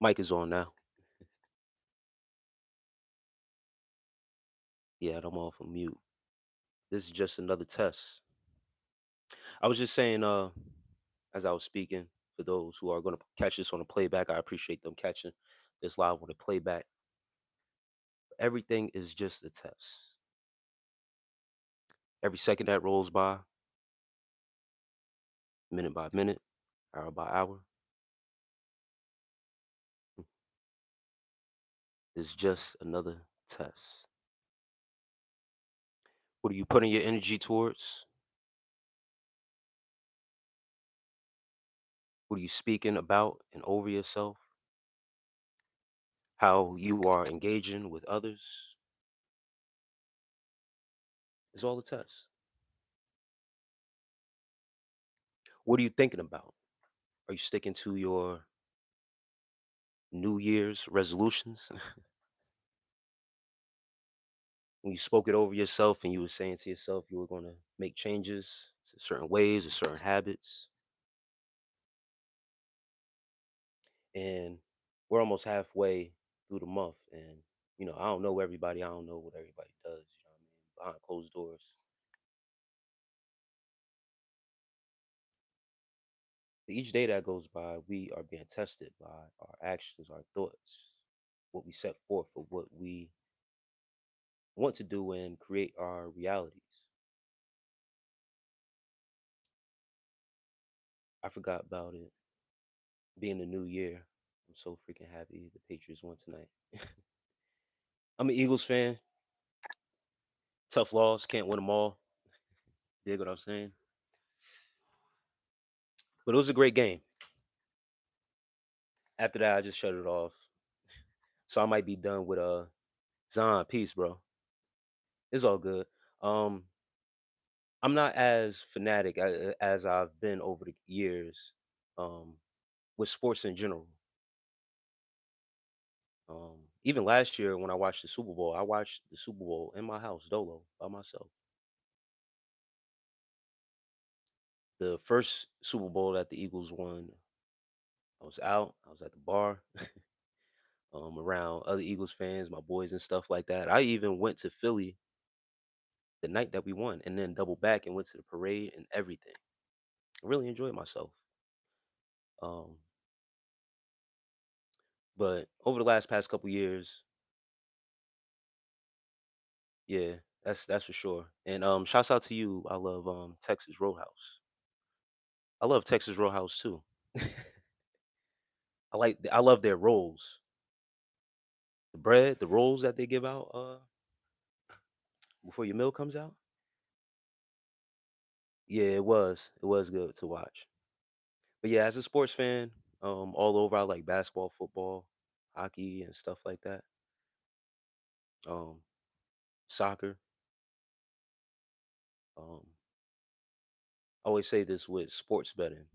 Mic is on now. Yeah, I'm off of mute. This is just another test. I was just saying, as I was speaking, for those who are going to catch this on a playback, I appreciate them catching this live on a playback. Everything is just a test. Every second that rolls by, minute by minute, hour by hour, is just another test. What are you putting your energy towards? What are you speaking about and over yourself? How you are engaging with others is all a test. What are you thinking about? Are you sticking to your New Year's resolutions? When you spoke it over yourself and you were saying to yourself you were going to make changes to certain ways or certain habits, and we're almost halfway through the month, and I don't know everybody. I don't know what everybody does. You know what I mean? Behind closed doors. But each day that goes by, we are being tested by our actions, our thoughts, what we set forth for what we want to do and create our realities. I forgot about it being the new year. I'm so freaking happy the Patriots won tonight. I'm an Eagles fan. Tough loss, can't win them all. Dig what I'm saying? But it was a great game. After that, I just shut it off. So I might be done with Zion. Peace, bro. It's all good. Um, I'm not as fanatic as I've been over the years um, with sports in general. Even last year when I watched the Super Bowl, I watched the Super Bowl in my house, dolo, by myself. The first Super Bowl that the Eagles won, I was out. I was at the bar, around other Eagles fans, my boys and stuff like that. I even went to Philly the night that we won, and then doubled back and went to the parade and everything. I really enjoyed myself. Um, but over the last past couple years, yeah, that's for sure. And shouts out to you. I love Texas Roadhouse. I love Texas Roadhouse too. I love their rolls. The bread, the rolls that they give out before your meal comes out. Yeah, it was. It was good to watch. But yeah, as a sports fan, all over, I like basketball, football, hockey, and stuff like that. Um, Soccer. Um, I always say this with sports betting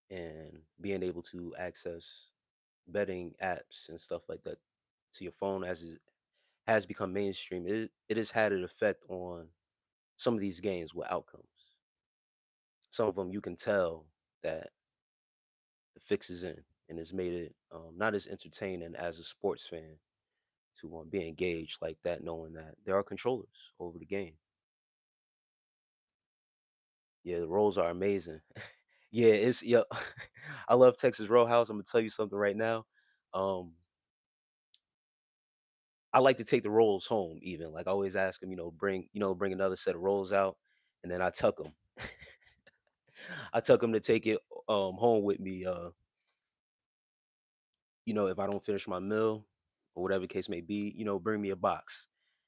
and being able to access betting apps and stuff like that to your phone as it has become mainstream. It has had an effect on some of these games with outcomes. Some of them you can tell that the fix is in, and it's made it not as entertaining as a sports fan to be engaged like that, knowing that there are controllers over the game. Yeah, the roles are amazing. Yeah, it's yeah. I love Texas Roadhouse. I'm gonna tell you something right now. Um, I like to take the rolls home. Even like I always ask them, bring another set of rolls out, and then I tuck them. I tuck them to take it home with me. If I don't finish my meal or whatever the case may be, bring me a box,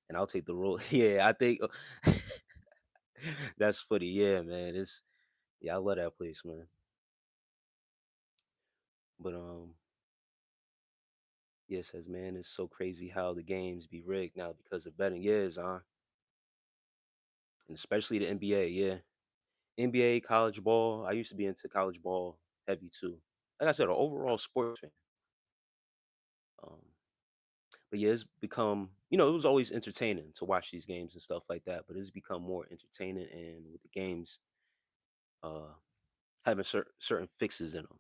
and I'll take the roll. Yeah, I think that's funny. Yeah, man. I love that place, man. But yeah, it says, man, it's so crazy how the games be rigged now because of betting. Yeah, and especially the NBA. Yeah, NBA, college ball. I used to be into college ball heavy too. Like I said, an overall sports fan. Um, but yeah, it's become, it was always entertaining to watch these games and stuff like that. But it's become more entertaining, and with the games uh having certain fixes in them.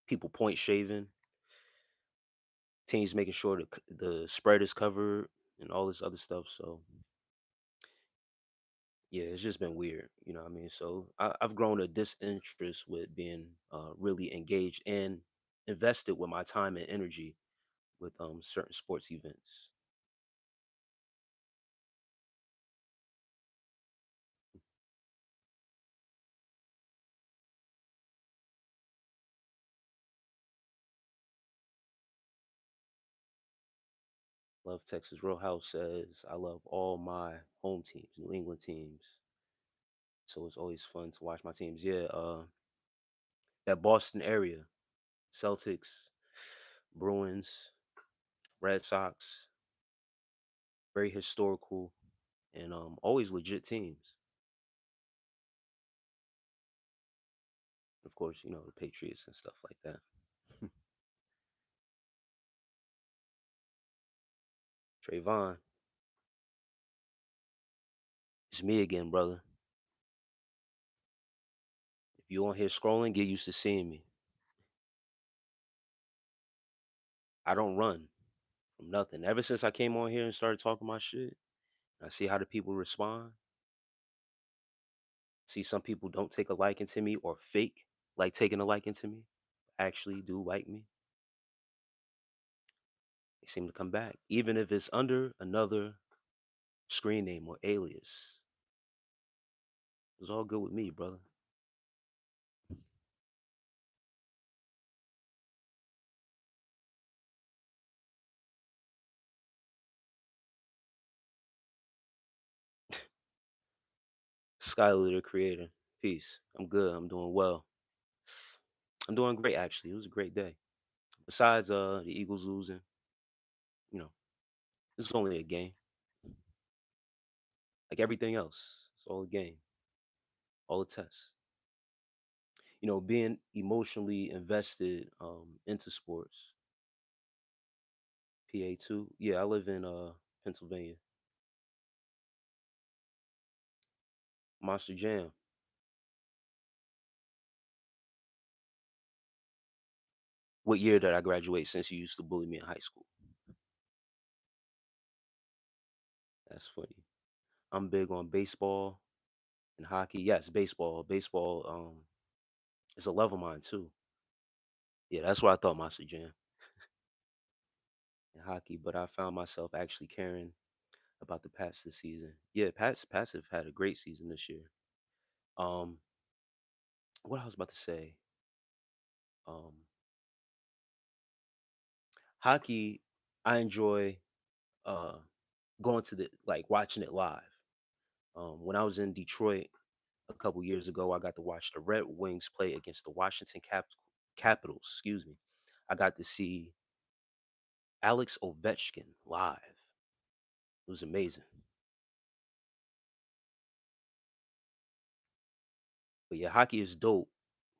people point shaving, teams making sure the spread is covered, and all this other stuff. So yeah, it's just been weird. You know what I mean? So I've grown a disinterest with being really engaged and invested with my time and energy with certain sports events. Love Texas Roadhouse says I love all my home teams, New England teams. So it's always fun to watch my teams. Yeah, that Boston area, Celtics, Bruins, Red Sox, very historical and always legit teams. Of course, you know, the Patriots and stuff like that. Trayvon, it's me again, brother. If you on here scrolling, get used to seeing me. I don't run from nothing. Ever since I came on here and started talking my shit, I see how the people respond. See, some people don't take a liking to me or fake like taking a liking to me. Actually, do like me. They seem to come back, even if it's under another screen name or alias. It's all good with me, brother. Skyler, the creator. Peace. I'm good. I'm doing well. I'm doing great, actually. It was a great day. Besides the Eagles losing, you know, it's only a game. Like everything else, it's all a game, all a test. You know, being emotionally invested into sports. PA2. Yeah, I live in Pennsylvania. Monster Jam. What year did I graduate since you used to bully me in high school? That's funny. I'm big on baseball and hockey. Yes, baseball. Baseball is a love of mine too. Yeah, that's why I thought Monster Jam and hockey, but I found myself actually caring about the Pats this season. Yeah, Pats have had a great season this year. Um, what I was about to say, um, hockey, I enjoy uh going to the like watching it live. When I was in Detroit a couple years ago, I got to watch the Red Wings play against the Capitals. Excuse me. I got to see Alex Ovechkin live. It was amazing. But yeah, hockey is dope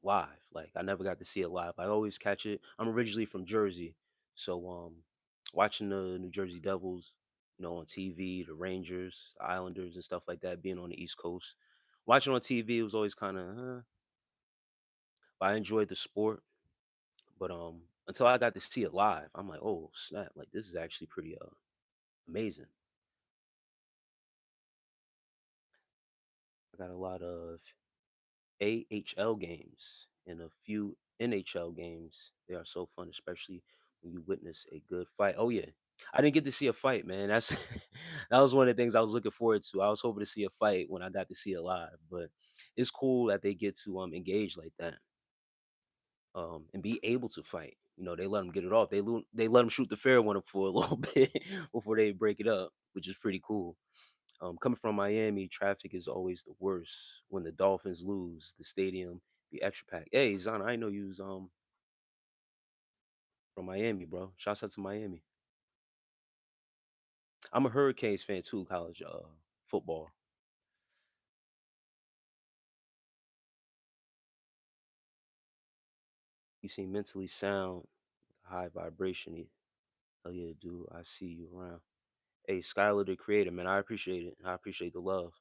live. Like I never got to see it live. I always catch it. I'm originally from Jersey, so watching the New Jersey Devils, you know, on TV, the Rangers, the Islanders, and stuff like that, being on the East Coast, watching on TV was always kind of. I enjoyed the sport, but until I got to see it live, I'm like, oh snap! Like this is actually pretty amazing. I got a lot of AHL games and a few NHL games. They are so fun, especially when you witness a good fight. Oh yeah, I didn't get to see a fight, man. That's that was one of the things I was looking forward to. I was hoping to see a fight when I got to see it live, but it's cool that they get to engage like that and be able to fight. You know, they let them get it off. They let them shoot the fair one for a little bit before they break it up, which is pretty cool. Coming from Miami, traffic is always the worst. When the Dolphins lose, the stadium be extra packed. Hey, Zana, I know you was from Miami, bro. Shouts out to Miami. I'm a Hurricanes fan too, college football. You seem mentally sound, high vibration. Hell yeah, dude. I see you around. Hey, Skylar the creator, man. I appreciate it. I appreciate the love.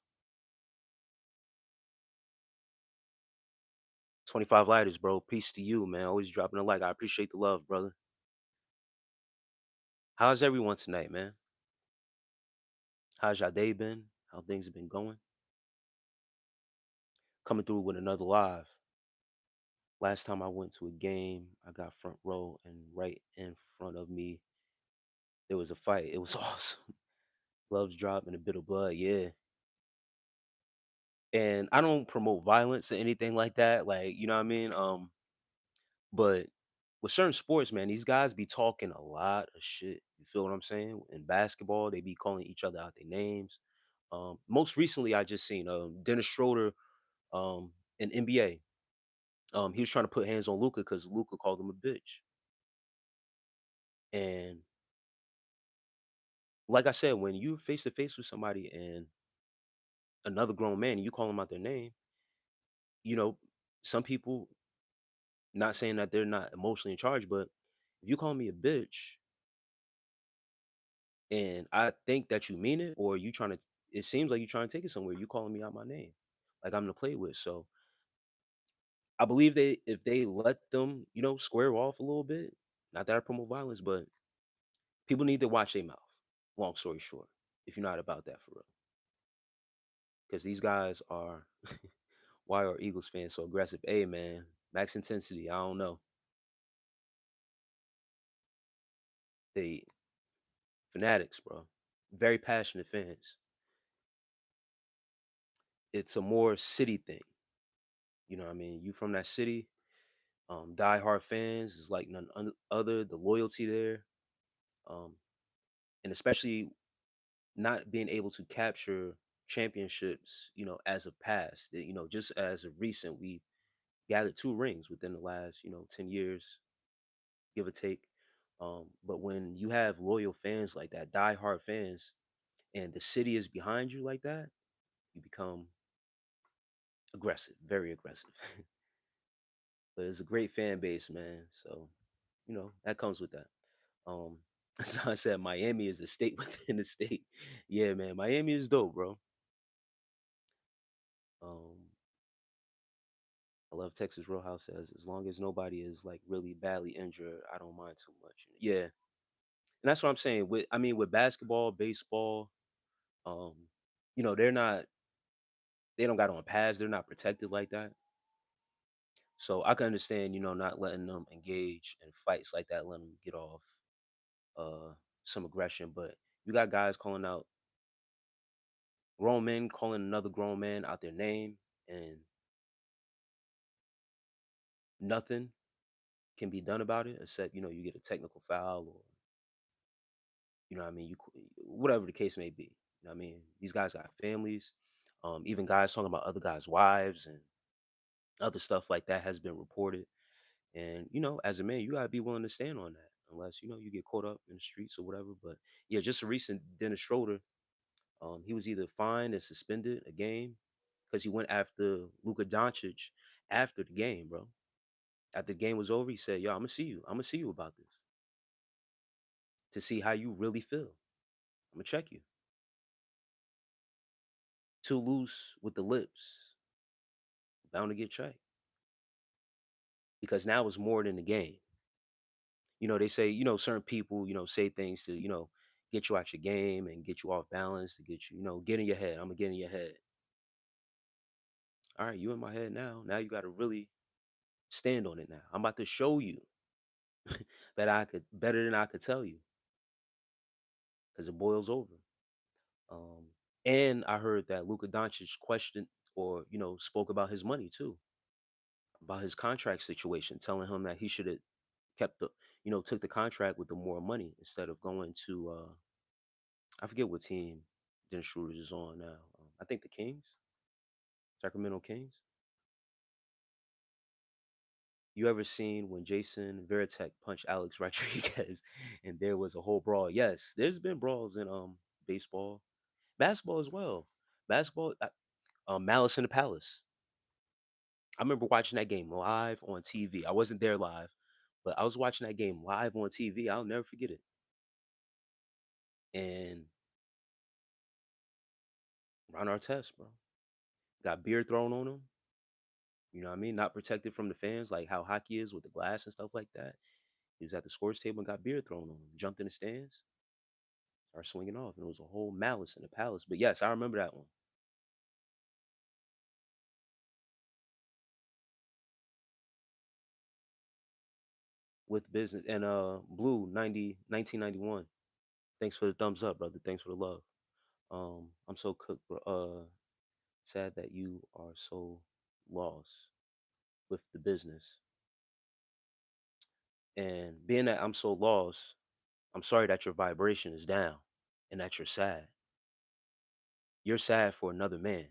25 lighters, bro. Peace to you, man. Always dropping a like. I appreciate the love, brother. How's everyone tonight, man? How's your day been? How things have been going? Coming through with another live. Last time I went to a game, I got front row, and right in front of me, there was a fight. It was awesome. Gloves dropped and a bit of blood, yeah. And I don't promote violence or anything like that. Like, you know what I mean? But with certain sports, man, these guys be talking a lot of shit. You feel what I'm saying? In basketball, they be calling each other out their names. Most recently, I just seen Dennis Schroeder um, in NBA. He was trying to put hands on Luca because Luca called him a bitch. And like I said, when you face to face with somebody and another grown man, and you call them out their name, you know, some people, not saying that they're not emotionally in charge, but if you call me a bitch, and I think that you mean it, or you trying to, it seems like you're trying to take it somewhere. You calling me out my name, like I'm to play with. So I believe they, if they let them, square off a little bit. Not that I promote violence, but people need to watch their mouth. Long story short, if you're not about that for real, because these guys are. Why are Eagles fans so aggressive? Hey man, max intensity. I don't know. They fanatics, bro. Very passionate fans. It's a more city thing. You know what I mean? You from that city, diehard fans is like none other. The loyalty there, um, and especially not being able to capture championships, as of past. Just as of recent, we gathered 2 rings within the last, 10 years, give or take. But when you have loyal fans like that, diehard fans, and the city is behind you like that, you become aggressive, very aggressive. But it's a great fan base, man. So, that comes with that. Um, so I said Miami is a state within a state. Yeah, man, Miami is dope, bro. Um, I love Texas Roadhouse says as long as nobody is like really badly injured, I don't mind too much. Yeah, and that's what I'm saying. With basketball, baseball, um, they're not, they don't got on pads, they're not protected like that. So I can understand, not letting them engage in fights like that, letting them get off uh some aggression. But you got guys calling out grown men, calling another grown man out their name, and nothing can be done about it except, you get a technical foul, or what I mean, whatever the case may be. What I mean? These guys got families. Even guys talking about other guys' wives and other stuff like that has been reported. And as a man, you gotta be willing to stand on that, unless you get caught up in the streets or whatever. But yeah, just a recent Dennis Schroeder, he was either fined and suspended a game because he went after Luka Doncic after the game, bro. After the game was over, he said, "Yo, I'm gonna see you. I'm gonna see you about this to see how you really feel. I'm gonna check you. Too loose with the lips, bound to get checked because now it's more than the game." They say, certain people, say things to, get you out your game and get you off balance to get you, get in your head. I'm gonna get in your head. All right, you in my head now. Now you got to really stand on it now. I'm about to show you that I could better than I could tell you because it boils over. Um, and I heard that Luka Doncic questioned or, spoke about his money too, about his contract situation, telling him that he should have kept the, took the contract with the more money instead of going to, I forget what team Dennis Schroeder is on now. I think the Kings, Sacramento Kings. You ever seen when Jason Veritek punched Alex Rodriguez and there was a whole brawl? Yes, there's been brawls in baseball, basketball as well. Basketball, Malice in the Palace. I remember watching that game live on TV. I wasn't there live, but I was watching that game live on TV. I'll never forget it. And Ron Artest, bro, got beer thrown on him. You know what I mean? Not protected from the fans, like how hockey is with the glass and stuff like that. He was at the scores table and got beer thrown on him. Jumped in the stands, started swinging off, and it was a whole malice in the palace. But yes, I remember that one with business and Blue 1991. Thanks for the thumbs up, brother. Thanks for the love. I'm so cooked, bro. Sad that you are so lost with the business. And being that I'm so lost, I'm sorry that your vibration is down and that you're sad. You're sad for another man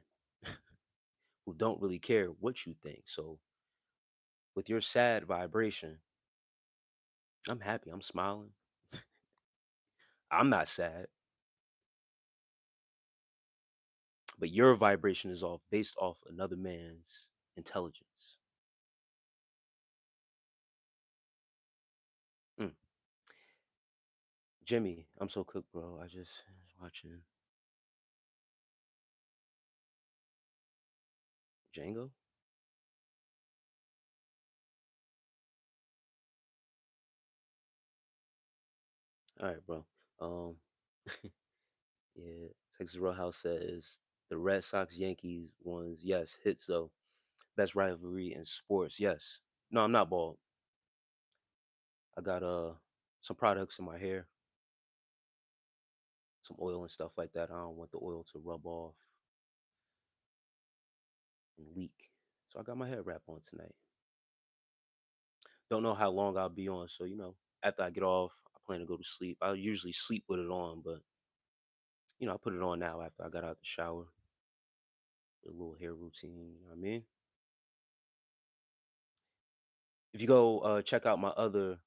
who don't really care what you think. So with your sad vibration, I'm happy. I'm smiling. I'm not sad, but your vibration is off based off another man's intelligence. Mm. Jimmy, I'm so cooked, bro. I just was watching Django. All right, bro. Um, yeah, Texas Roadhouse says the Red Sox Yankees ones, yes, hits though. Best rivalry in sports, yes. No, I'm not bald. I got some products in my hair, some oil and stuff like that. I don't want the oil to rub off and leak. So I got my hair wrap on tonight. Don't know how long I'll be on, so after I get off, I plan to go to sleep. I usually sleep with it on, but I put it on now after I got out the shower. A little hair routine, you know what I mean? If you go check out my other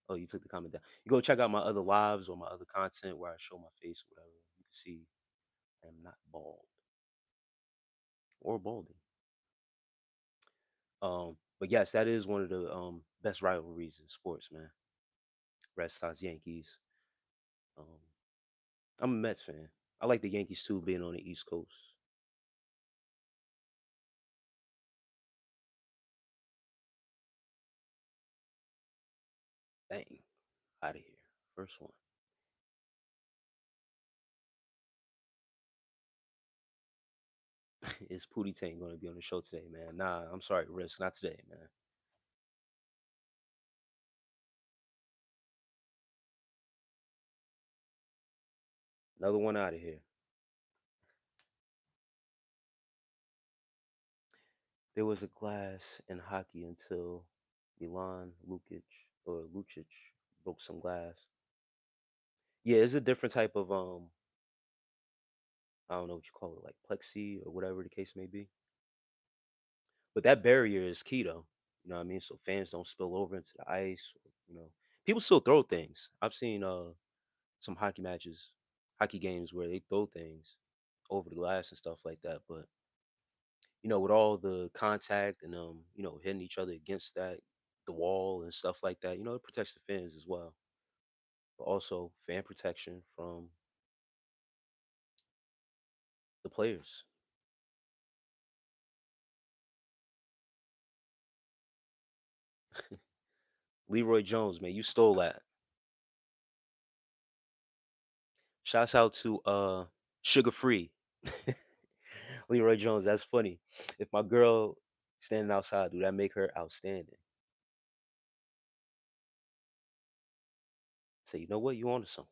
oh, you took the comment down. You go check out my other lives or my other content where I show my face or whatever. You can see I am not bald or balding. But yes, that is one of the best rivalries in sports, man. Red Sox Yankees. Um, I'm a Mets fan. I like the Yankees too, being on the East Coast. Bang, out of here. First one. Is Pootie Tang going to be on the show today, man? Nah, I'm sorry, Risk, not today, man. Another one out of here. There was a glass in hockey until Milan Lukic or Lucic broke some glass. Yeah, it's a different type of I don't know what you call it, like plexi or whatever the case may be. But that barrier is key though. You know what I mean? So fans don't spill over into the ice. People still throw things. I've seen some hockey matches, hockey games where they throw things over the glass and stuff like that. But with all the contact and hitting each other against the wall and stuff like that, it protects the fans as well. But also fan protection from the players. Leroy Jones, man, you stole that. Shouts out to Sugar Free. Leroy Jones, that's funny. If my girl standing outside, do that make her outstanding? Say, you know what, you onto something.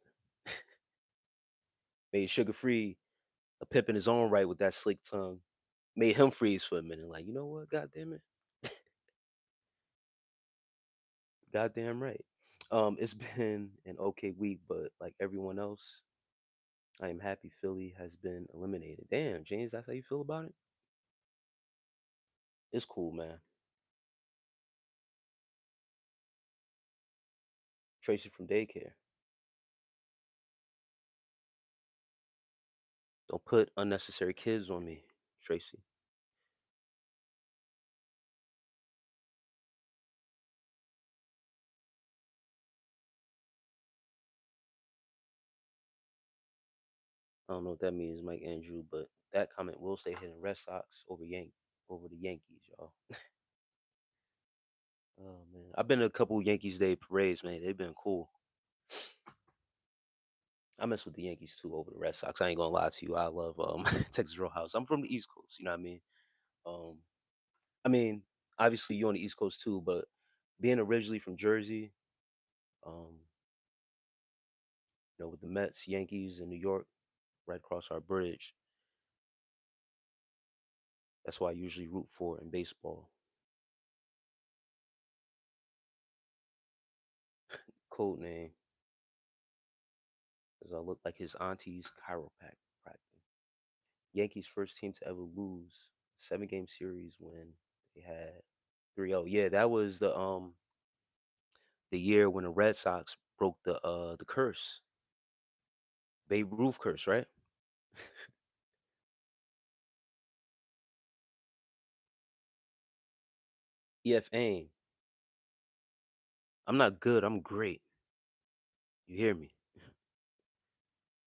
Made Sugar Free a pimp in his own right with that slick tongue. Made him freeze for a minute. Like, you know what? God damn it. Goddamn right. It's been an okay week, but like everyone else, I am happy Philly has been eliminated. Damn, James, that's how you feel about it? It's cool, man. Tracy from daycare. Don't put unnecessary kids on me, Tracy. I don't know what that means, Mike Andrew, but that comment will stay hidden. Red Sox over Yankees. over the Yankees, y'all. Oh man, I've been to a couple Yankees Day parades, man. They've been cool. I mess with the Yankees too over the Red Sox. I ain't gonna lie to you. I love Texas Roadhouse. I'm from the East Coast, you know what I mean? Um, I mean, obviously you're on the East Coast too, but being originally from Jersey, um, with the Mets, Yankees, and New York right across our bridge, that's why I usually root for in baseball. Code name, because I look like his auntie's chiropractor. Yankees first team to ever lose 7 game series when they had 3-0. Yeah, that was the year when the Red Sox broke the curse. Babe Ruth curse, right? EF aim. I'm not good, I'm great. You hear me?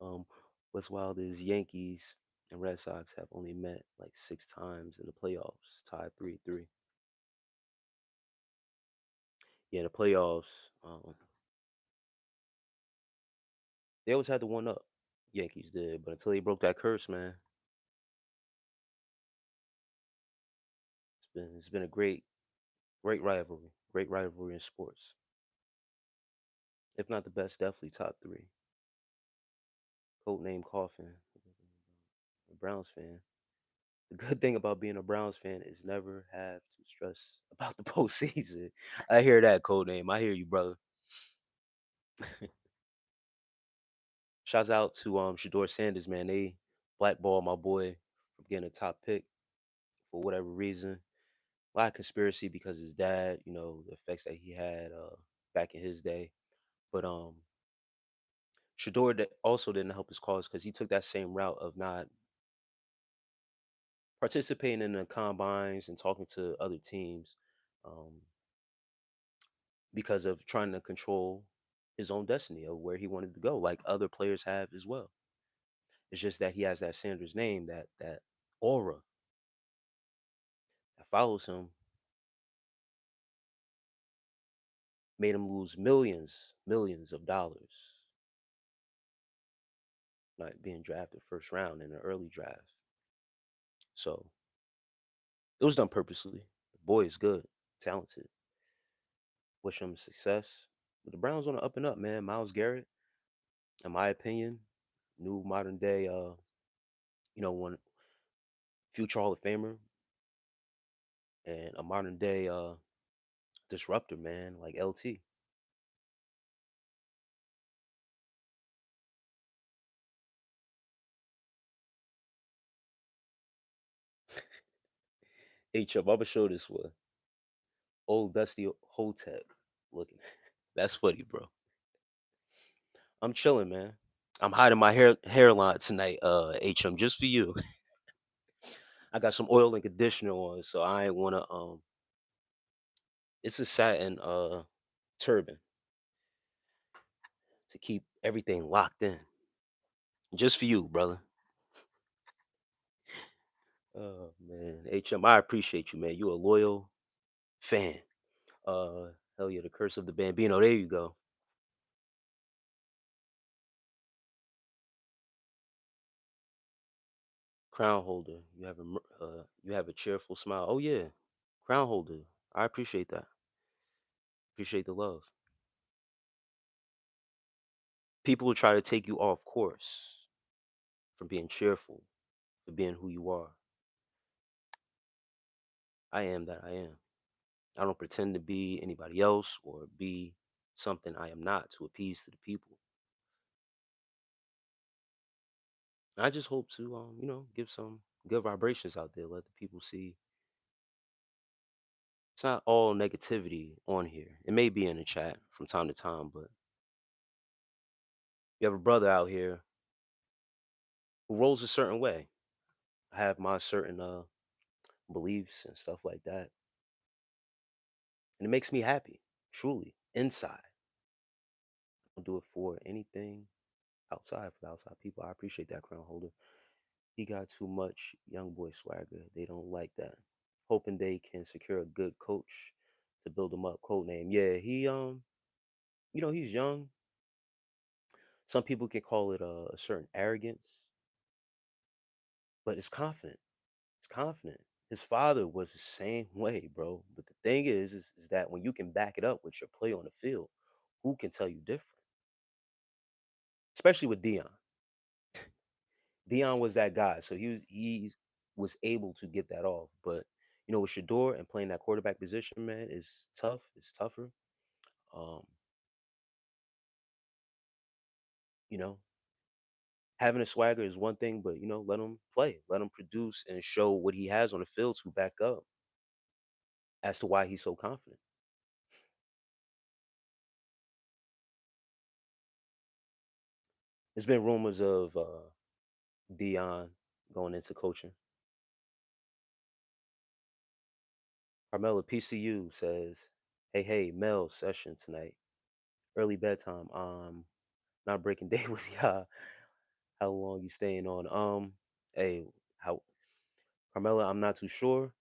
Um what's wild is Yankees and Red Sox have only met like 6 times in the playoffs, tied 3-3. Yeah, the playoffs, they always had the one up. Yankees did, but until they broke that curse, man, it's been a great rivalry in sports. If not the best, definitely top three. Code name Coffin. A Browns fan. The good thing about being a Browns fan is never have to stress about the postseason. I hear that code name. I hear you, brother. Shouts out to Shador Sanders, man. They blackballed my boy from getting a top pick for whatever reason. A lot of conspiracy because his dad, the effects that he had back in his day. But Shador also didn't help his cause because he took that same route of not participating in the combines and talking to other teams, um, because of trying to control his own destiny of where he wanted to go, like other players have as well. It's just that he has that Sanders name, that aura that follows him, made him lose millions of dollars, not being drafted first round in an early draft. So it was done purposely. The boy is good, talented. Wish him success. But the Browns on the up and up, man. Miles Garrett, in my opinion, new modern day, one future Hall of Famer and a modern day disruptor, man, like LT. Hey, Chubb, I'm gonna show this one. Old Dusty Hotep looking. That's funny, bro. I'm chilling, man. I'm hiding my hairline tonight, HM, just for you. I got some oil and conditioner on, so I ain't wanna it's a satin turban to keep everything locked in. Just for you, brother. Oh man. HM, I appreciate you, man. You a loyal fan. Hell yeah, the curse of the Bambino. There you go. Crown holder. You have a cheerful smile. Oh yeah. Crown holder. I appreciate that. Appreciate the love. People will try to take you off course from being cheerful, for being who you are. I am that I am. I don't pretend to be anybody else or be something I am not to appease to the people. I just hope to give some good vibrations out there, let the people see it's not all negativity on here. It may be in the chat from time to time, but you have a brother out here who rolls a certain way. I have my certain beliefs and stuff like that. And it makes me happy, truly, inside. I don't do it for anything outside, for the outside people. I appreciate that, crown holder. He got too much young boy swagger. They don't like that. hoping they can secure a good coach to build him up. Code name. Yeah, he's young. Some people can call it a certain arrogance, but it's confident. It's confident. His father was the same way, bro. But the thing is that when you can back it up with your play on the field, who can tell you different? Especially with Dion. Dion was that guy, so he was able to get that off. But with Shador and playing that quarterback position, man, is tough. It's tougher. Um, you know, having a swagger is one thing, but let him play, let him produce, and show what he has on the field to back up as to why he's so confident. There's been rumors of Dion going into coaching. Carmela PCU says, "Hey, Mel session tonight. Early bedtime. Not breaking day with y'all. How long you staying on? Hey, how Carmela? I'm not too sure.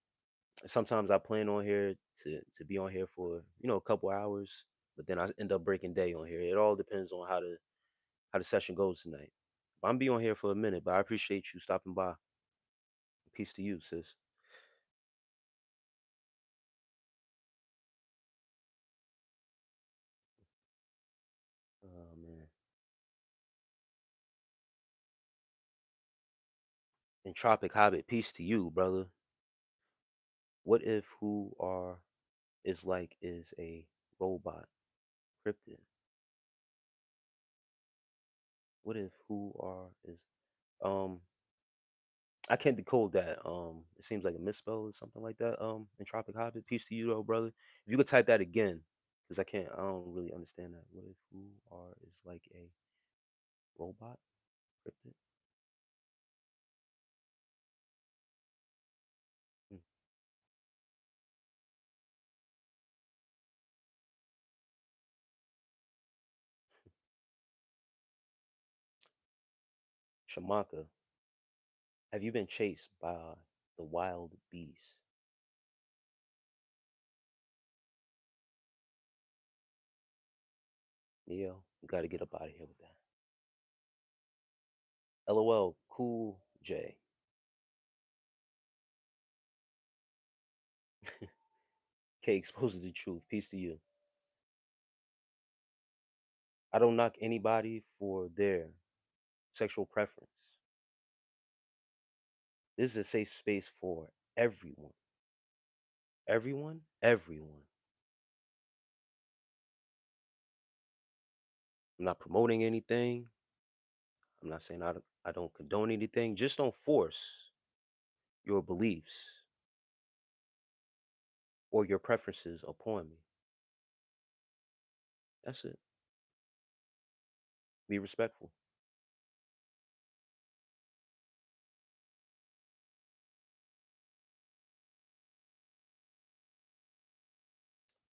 Sometimes I plan on here to be on here for a couple hours, but then I end up breaking day on here. It all depends on how the session goes tonight. But I'm be on here for a minute, but I appreciate you stopping by. Peace to you, sis. Oh man. And Tropic Hobbit, peace to you, brother. What if who are is a robot cryptid? What if who are is um I can't decode that. It seems like a misspell or something like that. Entropic Hobbit. Peace to you though, brother. If you could type that again, because I don't really understand that. What if who are is like a robot cryptid? Hmm. Shamaka, have you been chased by the wild beast? Neo, you gotta get up out of here with that. LOL, cool J. K exposes the truth. Peace to you. I don't knock anybody for their sexual preference. This is a safe space for everyone. Everyone? Everyone. I'm not promoting anything. I'm not saying I don't condone anything. Just don't force your beliefs or your preferences upon me. That's it. Be respectful.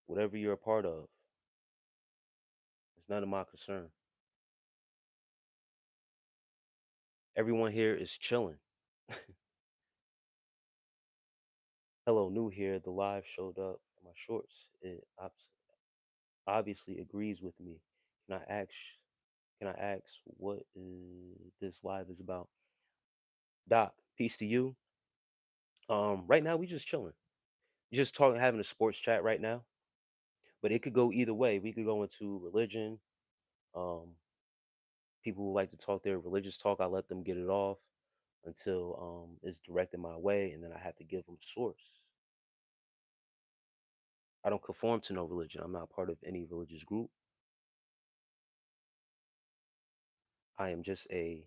Whatever you're a part of, it's none of my concern. Everyone here is chilling. Hello, new here. The live showed up in my shorts. It obviously agrees with me. Can I ask? Can I ask what this live is about? Doc, peace to you. Right now we just chilling. Just talking, having a sports chat right now. But it could go either way. We could go into religion. Um, People who like to talk their religious talk, I let them get it off until it's directed my way, and then I have to give them source. I don't conform to no religion. I'm not part of any religious group. I am just a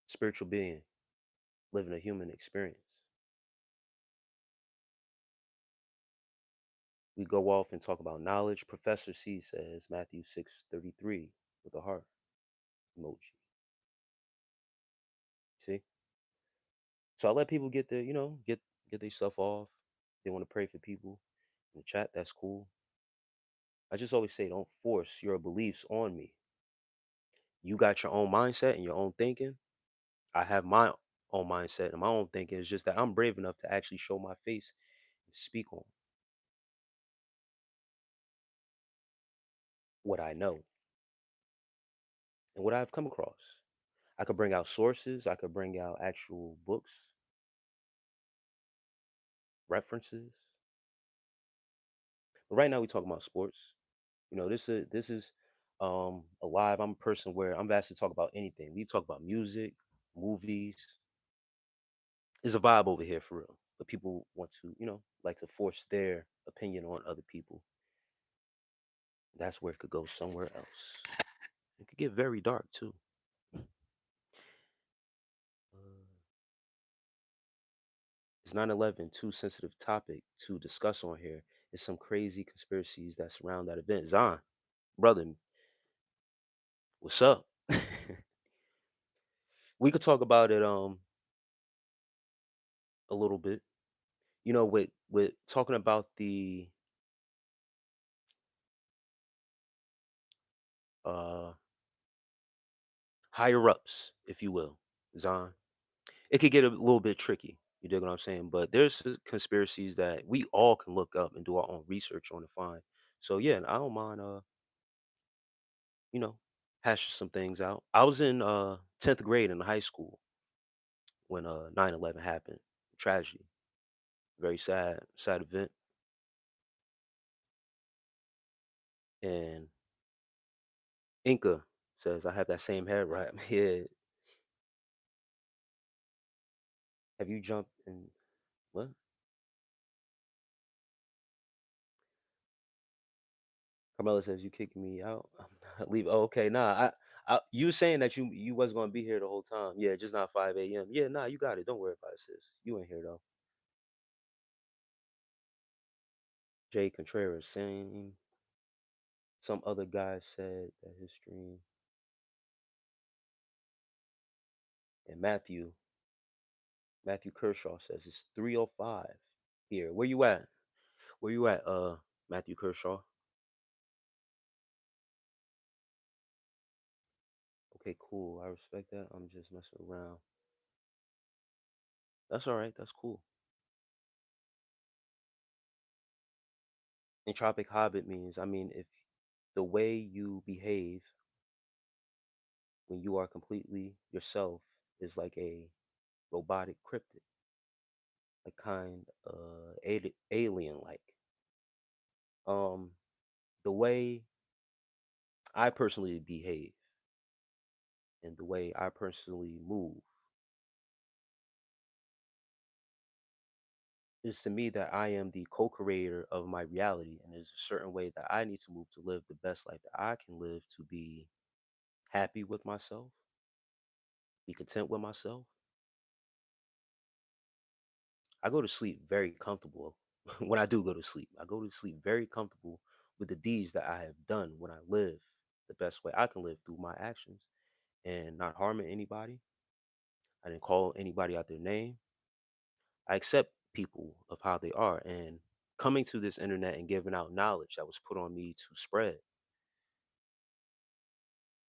spiritual being living a human experience. We go off and talk about knowledge. Professor C says Matthew 6:33 with a heart emoji. See? So I let people get their, get their stuff off. They want to pray for people in the chat. That's cool. I just always say, don't force your beliefs on me. You got your own mindset and your own thinking. I have mine. own mindset and my own thinking. It's just that I'm brave enough to actually show my face and speak on what I know and what I've come across. I could bring out sources, I could bring out actual books, references. But right now we talking about sports. This is alive. I'm a person where I'm vast to talk about anything. We talk about music, movies. It's a vibe over here for real. But people want to, like to force their opinion on other people. That's where it could go somewhere else. It could get very dark too. Uh, is 9/11 too sensitive topic to discuss on here? It's some crazy conspiracies that surround that event. Zahn, brother, what's up? We could talk about it a little bit. With talking about the uh higher ups, if you will, Zahn. It could get a little bit tricky. You dig what I'm saying? But there's conspiracies that we all can look up and do our own research on to find. So yeah, I don't mind you know, hashing some things out. I was in 10th grade in high school when 9/11 happened. Tragedy. Very sad event. And Inca says I have that same hair right. Yeah. Have you jumped in what? Carmela says you kicking me out. I'm not leave. Oh, okay. Nah, you was saying that you was gonna be here the whole time. Yeah, just not 5 a.m. Yeah, nah, you got it. Don't worry about it, sis. You in here though. Jay Contreras saying some other guy said that his stream and Matthew Kershaw says it's 3:05 here. Where you at? Where you at? Matthew Kershaw. Okay, cool. I respect that. I'm just messing around. That's all right. That's cool. Entropic Hobbit means, I mean, if the way you behave when you are completely yourself is like a robotic cryptid, like kind alien like. Um, the way I personally behave and the way I personally move is to me that I am the co-creator of my reality, and there's a certain way that I need to move to live the best life that I can live to be happy with myself, be content with myself. I go to sleep very comfortable when I do go to sleep. I go to sleep very comfortable with the deeds that I have done when I live the best way I can live through my actions and not harming anybody. I didn't call anybody out their name. I accept people of how they are, and coming to this internet and giving out knowledge that was put on me to spread,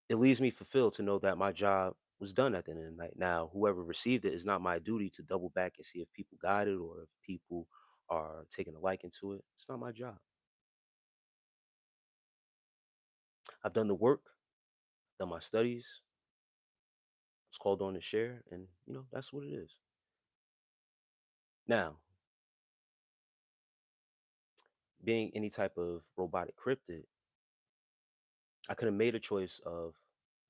it leaves me fulfilled to know that my job was done at the end of the night. Now, whoever received it is not my duty to double back and see if people got it or if people are taking a liking to it. It's not my job. I've done the work, done my studies, was called on to share, and that's what it is. Now, being any type of robotic cryptid, I could have made a choice of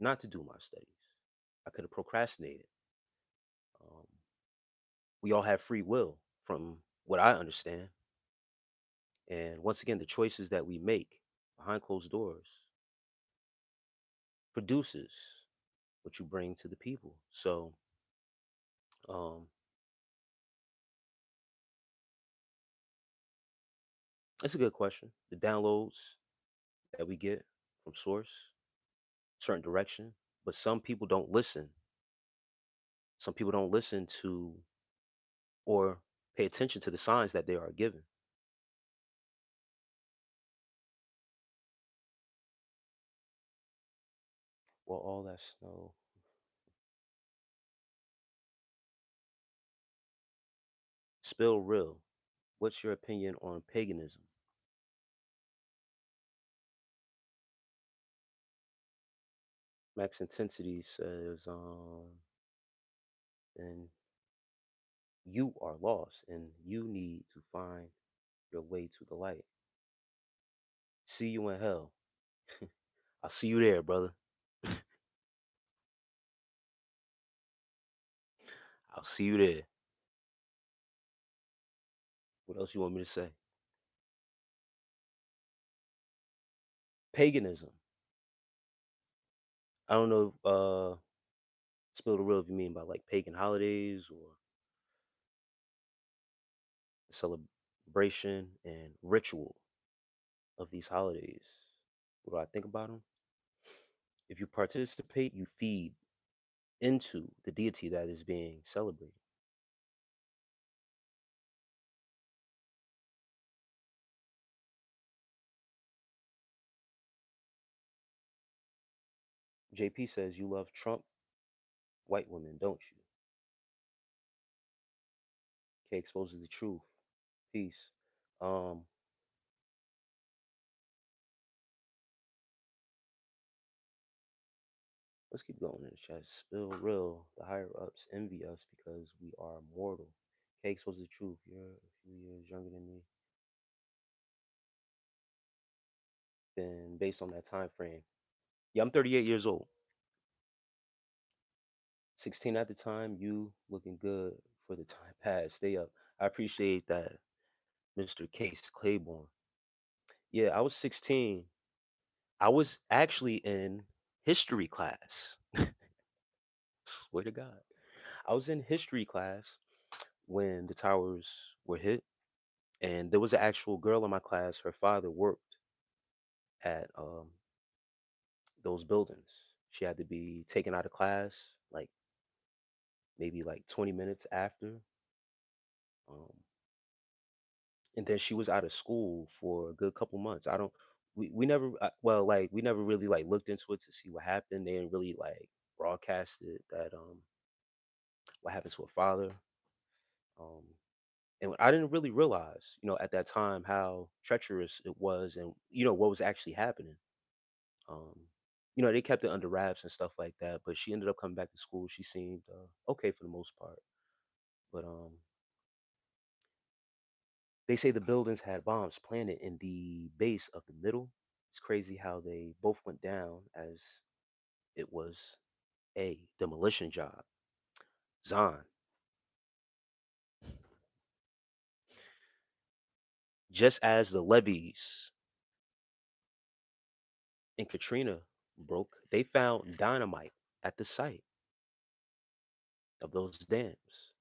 not to do my studies. I could have procrastinated. Um, we all have free will, from what I understand. And once again, the choices that we make behind closed doors produces what you bring to the people. So, um, that's a good question. The downloads that we get from source, certain direction, but some people don't listen. Some people don't listen to or pay attention to the signs that they are given. Well, all that snow. Spill real. What's your opinion on paganism? Max Intensity says, then you are lost and you need to find your way to the light. See you in hell. I'll see you there, brother. I'll see you there. What else you want me to say? Paganism. I don't know if spill the real if you mean by like pagan holidays or celebration and ritual of these holidays. What do I think about them? If you participate, you feed into the deity that is being celebrated. JP says you love Trump white women, don't you? K exposes the truth. Peace. Um, let's keep going in the chat. Spill real. The higher ups envy us because we are mortal. K exposes the truth. You're a few years younger than me. Then based on that time frame. Yeah, I'm 38 years old. 16 at the time, you looking good for the time past. Stay up. I appreciate that, Mr. Case Claiborne. Yeah, I was 16. I was actually in history class. Swear to God. I was in history class when the towers were hit, and there was an actual girl in my class. Her father worked at those buildings. She had to be taken out of class, like maybe like 20 minutes after. Um, and then she was out of school for a good couple months. I don't we never well like we never really like looked into it to see what happened. They didn't really like broadcast it that what happened to her father. Um and I didn't really realize, at that time how treacherous it was and what was actually happening. Um they kept it under wraps and stuff like that, but she ended up coming back to school. She seemed okay for the most part. But they say the buildings had bombs planted in the base of the middle. It's crazy how they both went down as it was a demolition job. Zon, just as the levees in Katrina broke, they found dynamite at the site of those dams.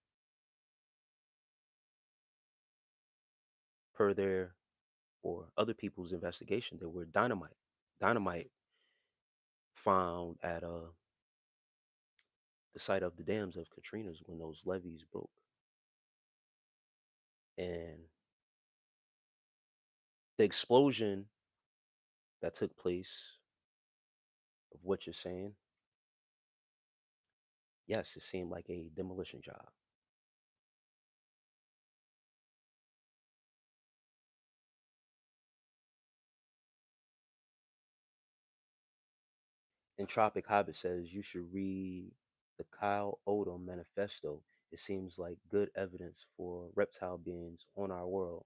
Per their or other people's investigation, there were dynamite found at the site of the dams of Katrina's when those levees broke. And the explosion that took place of what you're saying, yes, it seemed like a demolition job. Entropic Hobbit says you should read the Kyle Odom Manifesto. It seems like good evidence for reptile beings on our world.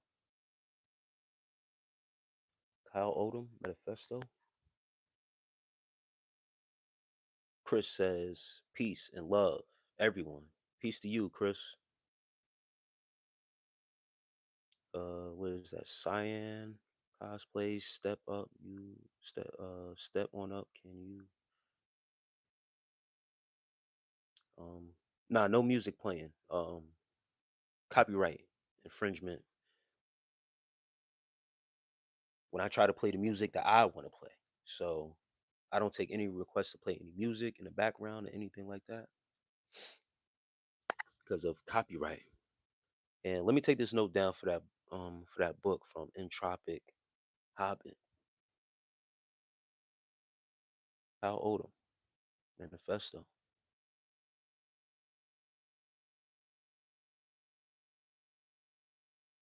Kyle Odom Manifesto. Chris says peace and love, everyone. Peace to you, Chris. What is that? Cyan cosplays. Step up. You step on up. Can you nah, no music playing. Copyright infringement when I try to play the music that I want to play. So I don't take any requests to play any music in the background or anything like that because of copyright. And let me take this note down for that book from Entropic Hobbit. How Odom Manifesto.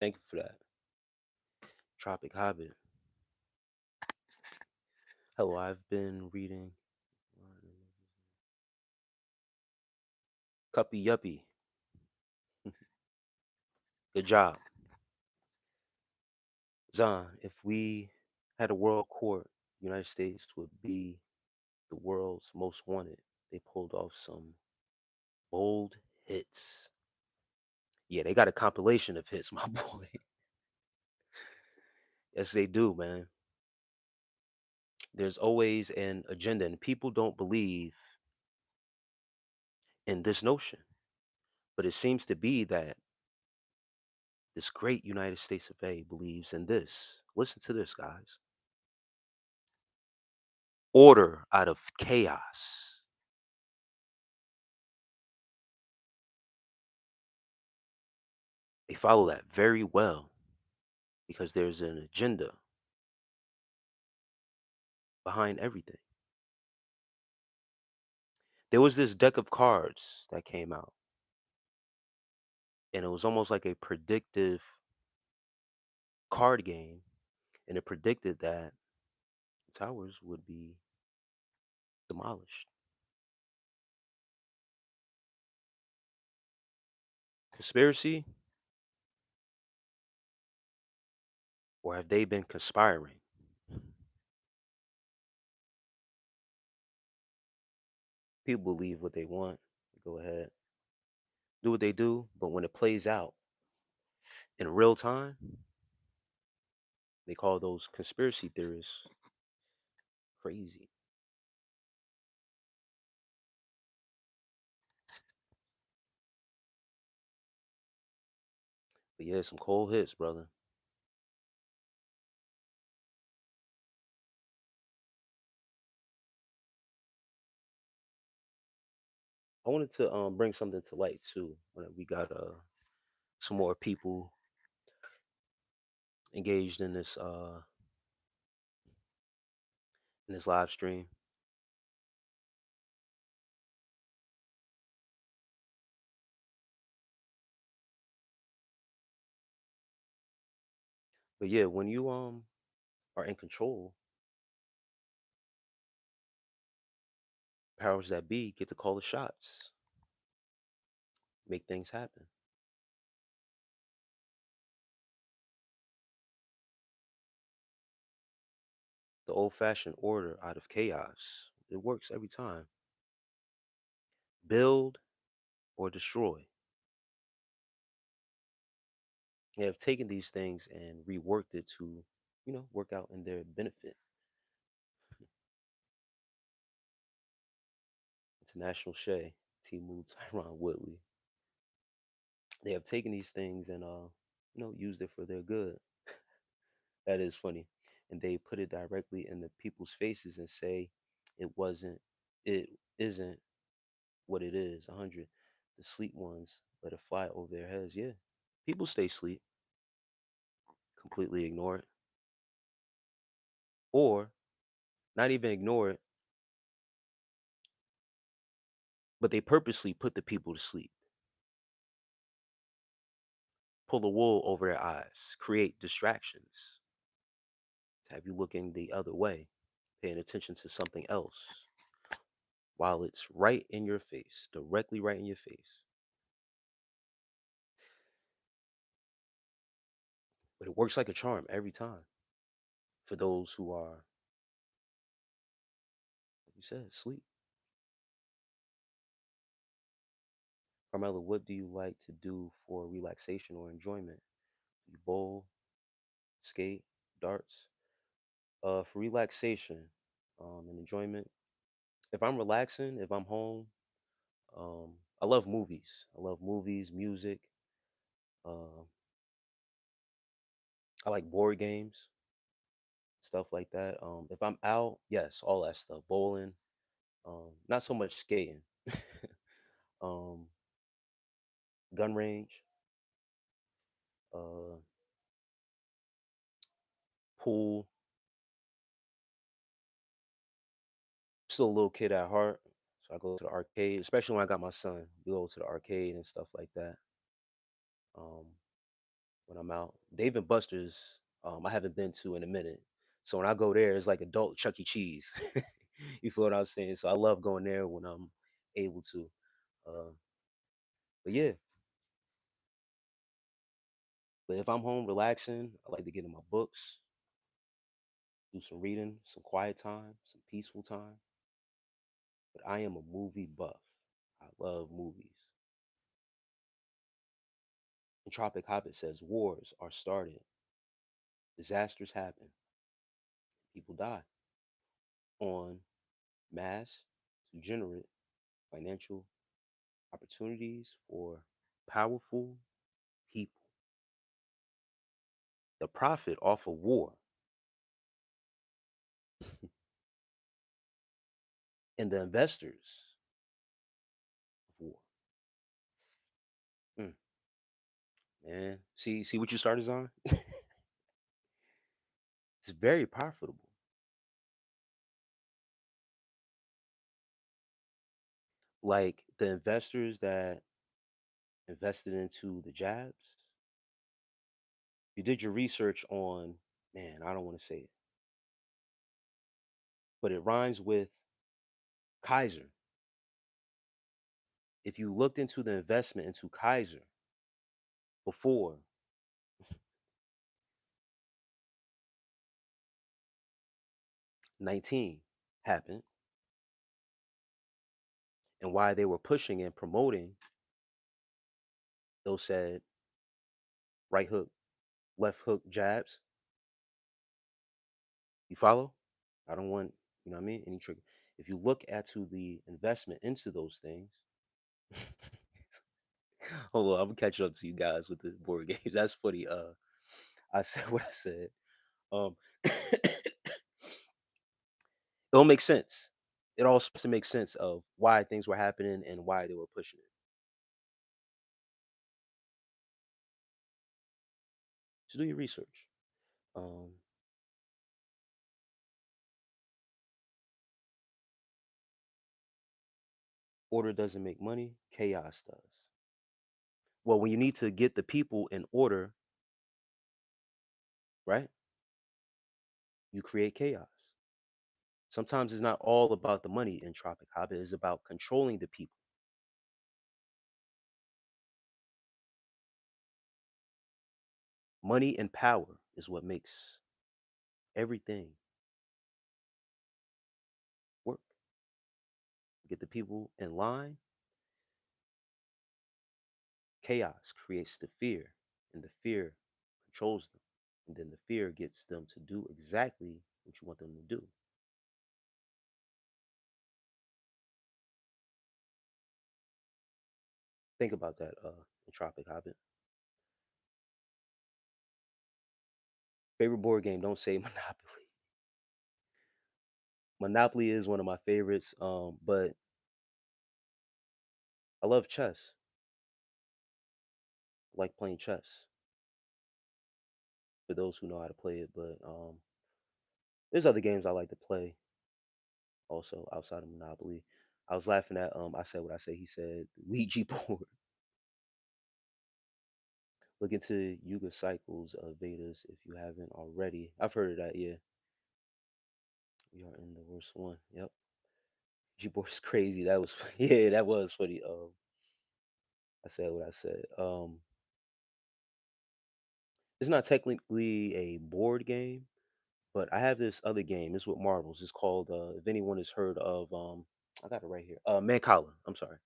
Thank you for that. Tropic Hobbit. Hello, I've been reading Cuppy Yuppie. Good job. Zahn, if we had a world court, United States would be the world's most wanted. They pulled off some bold hits. Yeah, they got a compilation of hits, my boy. Yes, they do, man. There's always an agenda, and people don't believe in this notion. But it seems to be that this great United States of A believes in this. Listen to this, guys. Order out of chaos. They follow that very well because there's an agenda behind everything. There was this deck of cards that came out, and it was almost like a predictive card game, and it predicted that towers would be demolished. Conspiracy, or have they been conspiring? People believe what they want. Go ahead, do what they do, but when it plays out in real time, they call those conspiracy theorists crazy. But yeah, some cold hits, brother. I wanted to bring something to light too. We got some more people engaged in this live stream. But yeah, when you are in control, powers that be get to call the shots, make things happen. The old-fashioned order out of chaos. It works every time. Build or destroy. They have taken these things and reworked it to, work out in their benefit. International Shay, T-Mood, Tyron Woodley. They have taken these things and used it for their good. That is funny. And they put it directly in the people's faces and say it isn't what it is. 100. The sleep ones let it fly over their heads. Yeah. People stay asleep, completely ignore it. Or not even ignore it, but they purposely put the people to sleep. Pull the wool over their eyes, create distractions to have you looking the other way, paying attention to something else while it's right in your face, directly right in your face. But it works like a charm every time for those who are, like you said, asleep. Carmela, what do you like to do for relaxation or enjoyment? Do you bowl, skate, darts? For relaxation and enjoyment, if I'm relaxing, if I'm home, I love movies. I love movies, music. Uh, I like board games, stuff like that. If I'm out, yes, all that stuff. Bowling, not so much skating. um, gun range, uh, pool. Still a little kid at heart, so I go to the arcade, especially when I got my son. We go to the arcade and stuff like that. Um, when I'm out. Dave and Buster's, I haven't been to in a minute. So when I go there, it's like adult Chuck E. Cheese. You feel what I'm saying? So I love going there when I'm able to. Uh, but yeah, but if I'm home relaxing, I like to get in my books, do some reading, some quiet time, some peaceful time. But I am a movie buff. I love movies. And Tropic Hobbit says wars are started, disasters happen, people die on mass to generate financial opportunities for powerful people. The profit off of war and the investors of war. Mm, man, see what you started on. It's very profitable. Like the investors that invested into the jabs, you did your research on, man, I don't want to say it, but it rhymes with Kaiser. If you looked into the investment into Kaiser before 19 happened and why they were pushing and promoting those said right hook, left hook jabs, you follow? I don't want, you know what I mean? Any trigger. If you look at to the investment into those things, hold on, I'm gonna catch up to you guys with the board games. That's funny. I said what I said. Um, it'll make sense. It all starts to make sense of why things were happening and why they were pushing it. So do your research. Um, order doesn't make money, chaos does. Well, when you need to get the people in order, right? You create chaos. Sometimes it's not all about the money in Tropic Habit, it's about controlling the people. Money and power is what makes everything work. Get the people in line, chaos creates the fear, and the fear controls them. And then the fear gets them to do exactly what you want them to do. Think about that, in Tropic Habit. Favorite board game, don't say Monopoly. Monopoly is one of my favorites, but I love chess. I like playing chess for those who know how to play it, but there's other games I like to play also outside of Monopoly. I was laughing at I said what I said. He said Ouija board. Look into Yuga cycles of Vedas if you haven't already. I've heard of that. Yeah, we are in the worst one. Yep, Ouija board is crazy. That was yeah, that was funny. I said what I said. It's not technically a board game, but I have this other game. It's with marbles. It's called. If anyone has heard of, I got it right here. Mancala. I'm sorry.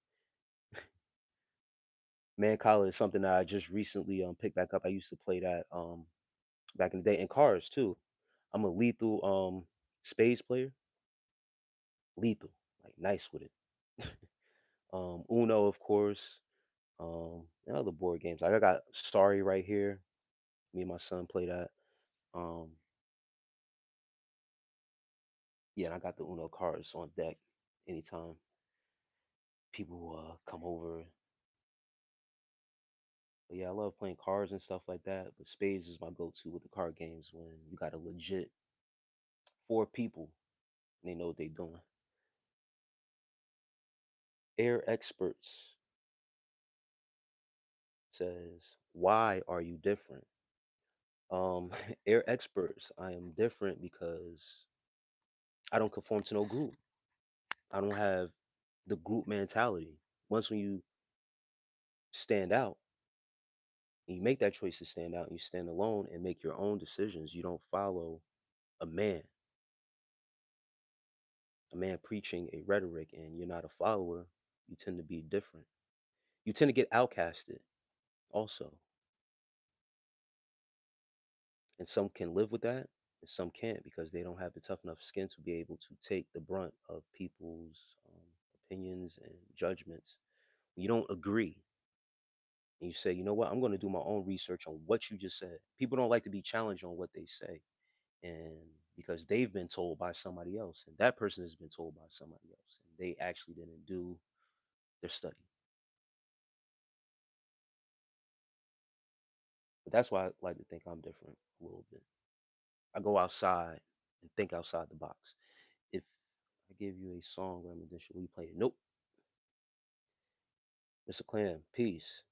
Mancala is something that I just recently picked back up. I used to play that back in the day in cars too. I'm a lethal spades player. Lethal, like nice with it. Uno, of course. And other board games. Like I got Starry right here. Me and my son play that. Um, yeah, and I got the Uno cards on deck anytime people come over. But yeah, I love playing cards and stuff like that. But spades is my go-to with the card games when you got a legit four people and they know what they're doing. Air Experts says, "Why are you different?" Um, air experts. I am different because I don't conform to no group. I don't have the group mentality. Once when you stand out and you make that choice to stand out and you stand alone and make your own decisions, you don't follow a man, a man preaching a rhetoric and you're not a follower, you tend to be different. You tend to get outcasted also. And some can live with that and some can't because they don't have the tough enough skin to be able to take the brunt of people's opinions and judgments. You don't agree and you say, you know what, I'm going to do my own research on what you just said. People don't like to be challenged on what they say. And because they've been told by somebody else, and that person has been told by somebody else, and they actually didn't do their study. But that's why I like to think I'm different a little bit. I go outside and think outside the box. If I give you a song reminiscent, will you play it? Nope. Mr. Clam, peace.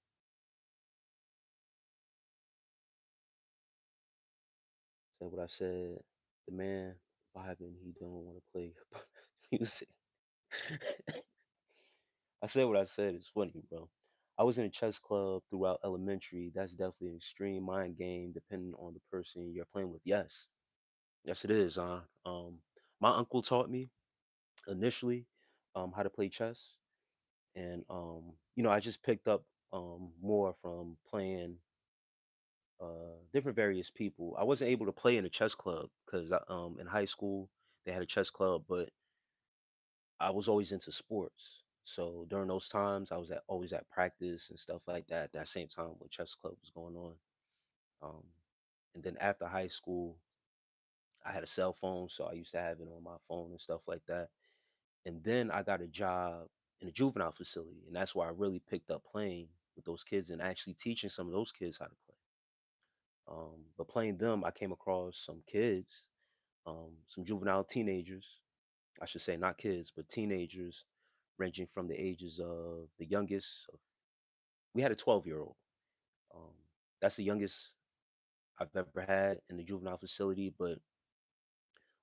Said what I said. The man vibing, he don't want to play music. I said what I said. It's funny, bro. I was in a chess club throughout elementary. That's definitely an extreme mind game, depending on the person you're playing with. Yes, yes, it is. My uncle taught me initially how to play chess, and I just picked up more from playing different various people. I wasn't able to play in a chess club because in high school they had a chess club, but I was always into sports. So during those times, I was always at practice and stuff like that. At that same time, when chess club was going on, um, and then after high school, I had a cell phone, so I used to have it on my phone and stuff like that. And then I got a job in a juvenile facility, and that's where I really picked up playing with those kids and actually teaching some of those kids how to play. But playing them, I came across some kids, some juvenile teenagers, I should say, not kids, but teenagers, ranging from the ages of the youngest. We had a 12-year-old. Um, that's the youngest I've ever had in the juvenile facility. But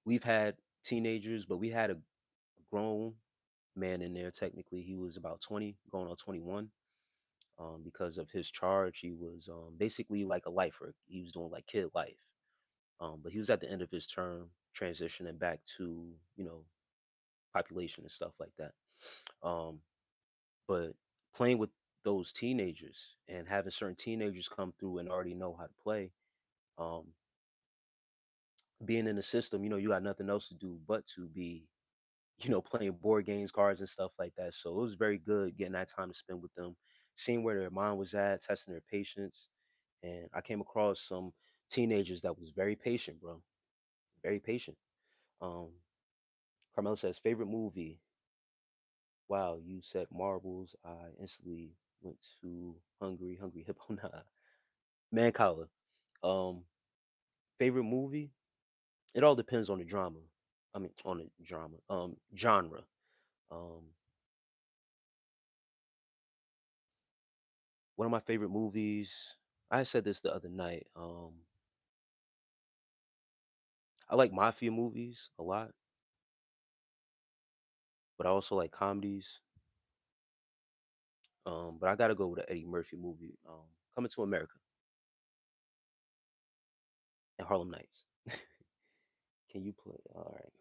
we've had teenagers, but we had a grown man in there. Technically, he was about 20, going on 21. Because of his charge, he was basically like a lifer. He was doing like kid life. But he was at the end of his term, transitioning back to population and stuff like that. Um, but playing with those teenagers and having certain teenagers come through and already know how to play, um, being in the system, you got nothing else to do but to be, playing board games, cards, and stuff like that. So it was very good getting that time to spend with them, seeing where their mind was at, testing their patience. And I came across some teenagers that was very patient, bro, very patient. Um, Carmelo says favorite movie. Wow, you said marbles. I instantly went to Hungry, Hungry Hippo. Nah, Man Collar. Um, favorite movie? It all depends on the drama. I mean, on the drama. Genre. Um, one of my favorite movies. I said this the other night. I like mafia movies a lot, but I also like comedies. But I gotta go with the Eddie Murphy movie. Coming to America and Harlem Nights. Can you play? All right.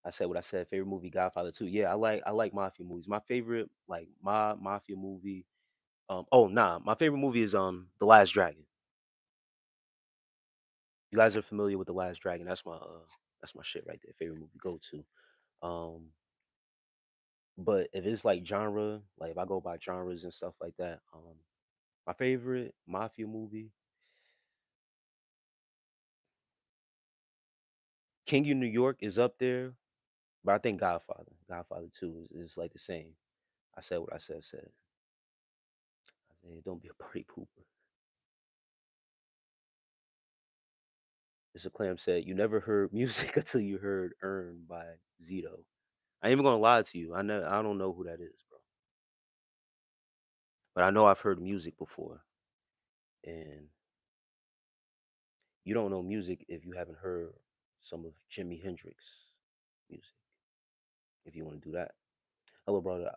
I said what I said. Favorite movie, Godfather 2. Yeah, I like mafia movies. My favorite like my mafia movie. Oh nah, my favorite movie is The Last Dragon. You guys are familiar with The Last Dragon? That's my shit right there. Favorite movie, go to. Um, but if it's like genre, like if I go by genres and stuff like that, my favorite mafia movie, King of New York is up there, but I think Godfather 2 is like the same. I said what I said. I said, don't be a party pooper. Mr. Clam said, "You never heard music until you heard Earn by Zito." I ain't even gonna lie to you. I don't know who that is, bro. but I know I've heard music before, and you don't know music if you haven't heard some of Jimi Hendrix music. If you want to do that, hello, brother.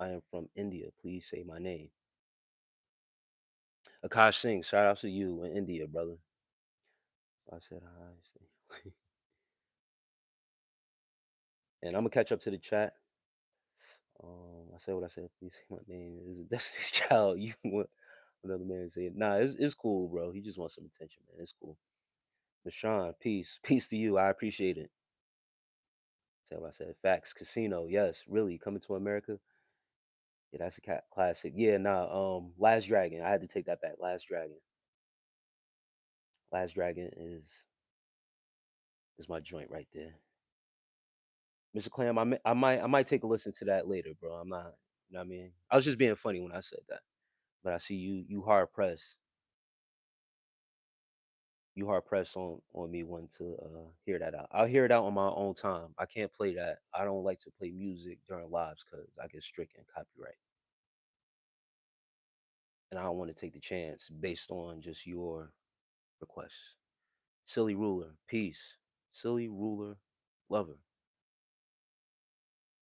I am from India. Please say my name. Akash Singh. Shout out to you in India, brother. I said hi, and I'm gonna catch up to the chat. I said what I said. Please say my name. That's this child. You want another man to say it? Nah, it's cool, bro. He just wants some attention, man. It's cool. Nashawn, peace, peace to you. I appreciate it. Say what I said. Facts. Casino. Yes, really coming to America. Yeah, that's a classic. Yeah, nah. Last Dragon. I had to take that back. Last Dragon. Last Dragon is my joint right there. Mr. Clam, I might take a listen to that later, bro. I'm not. You know what I mean? I was just being funny when I said that. But I see you hard pressed. You hard pressed on me wanting to hear that out. I'll hear it out on my own time. I can't play that. I don't like to play music during lives because I get stricken copyright, and I don't want to take the chance based on just your requests. Silly ruler, peace. Silly ruler, lover.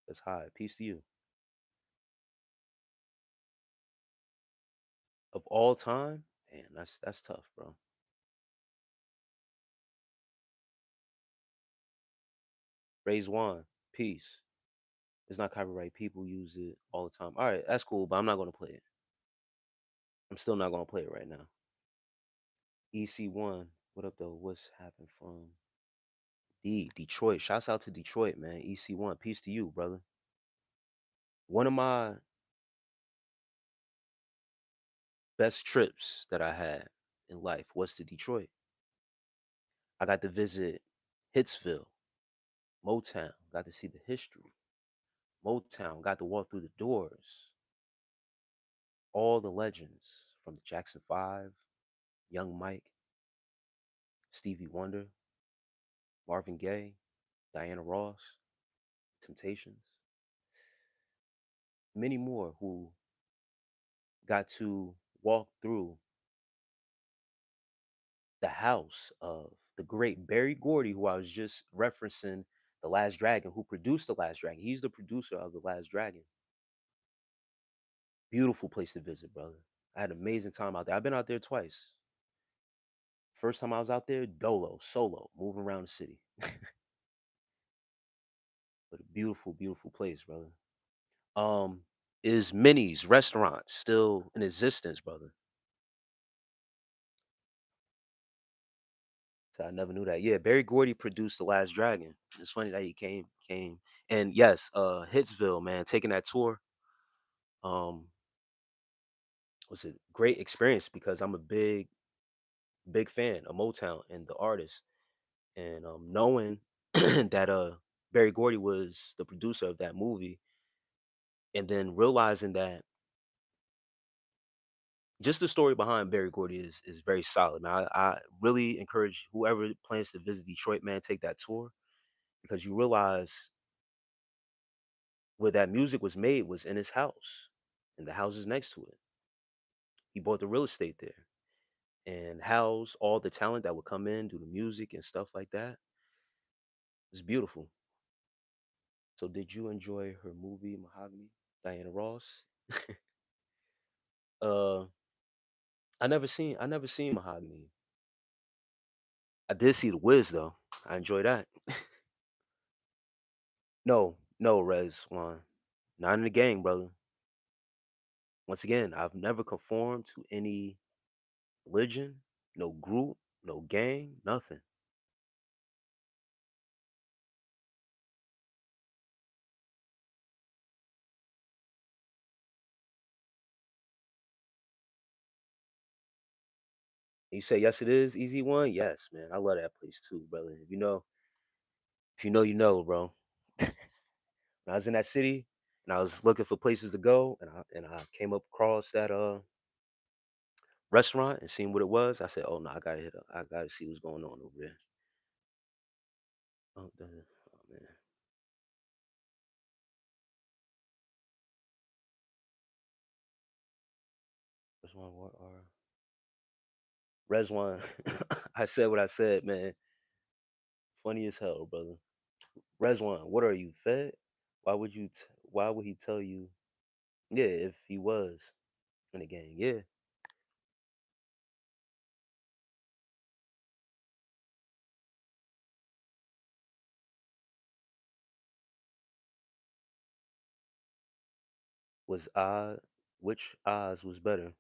That's high. Peace to you. Of all time, damn, that's tough, bro. Raise one, peace. It's not copyright. People use it all the time. All right, that's cool, but I'm not gonna play it. I'm still not gonna play it right now. EC1, what up though? What's happened from Detroit? Shouts out to Detroit, man. EC1, peace to you, brother. One of my best trips that I had in life was to Detroit. I got to visit Hitsville, Motown, got to see the history. Motown, got to walk through the doors. All the legends from the Jackson 5, Young Mike, Stevie Wonder, Marvin Gaye, Diana Ross, Temptations, many more who got to walk through the house of the great Barry Gordy, who I was just referencing, The Last Dragon, who produced The Last Dragon. He's the producer of The Last Dragon. Beautiful place to visit, brother. I had an amazing time out there. I've been out there twice. First time I was out there, dolo, solo, moving around the city. But a beautiful, beautiful place, brother. Um, is Minnie's restaurant still in existence, brother? So I never knew that. Yeah, Barry Gordy produced The Last Dragon. It's funny that he came. And yes, Hitsville, man, taking that tour, um, was a great experience because I'm a big fan of Motown and the artist. And knowing that Barry Gordy was the producer of that movie, and then realizing that just the story behind Barry Gordy is very solid. Man, I really encourage whoever plans to visit Detroit, man, take that tour because you realize where that music was made was in his house and the houses next to it. He bought the real estate there and housed all the talent that would come in, do the music and stuff like that. It's beautiful. So did you enjoy her movie Mahogany, Diana Ross? uh I never seen Mahogany. I did see The Wiz though. I enjoy that. No, Res one. Not in the gang, brother. Once again, I've never conformed to any religion, no group, no gang, nothing. You say yes, it is easy one. Yes, man, I love that place too, brother. If you know, you know, bro. When I was in that city and I was looking for places to go, and I came up across that restaurant and seen what it was, I said, "Oh no, I gotta hit up. I gotta see what's going on over there." Oh man, Rezwan, what are Rezwan? I said what I said, man. Funny as hell, brother. Rezwan, what are you fed? Why would he tell you? Yeah, if he was in the gang, yeah, was I? Which Oz was better?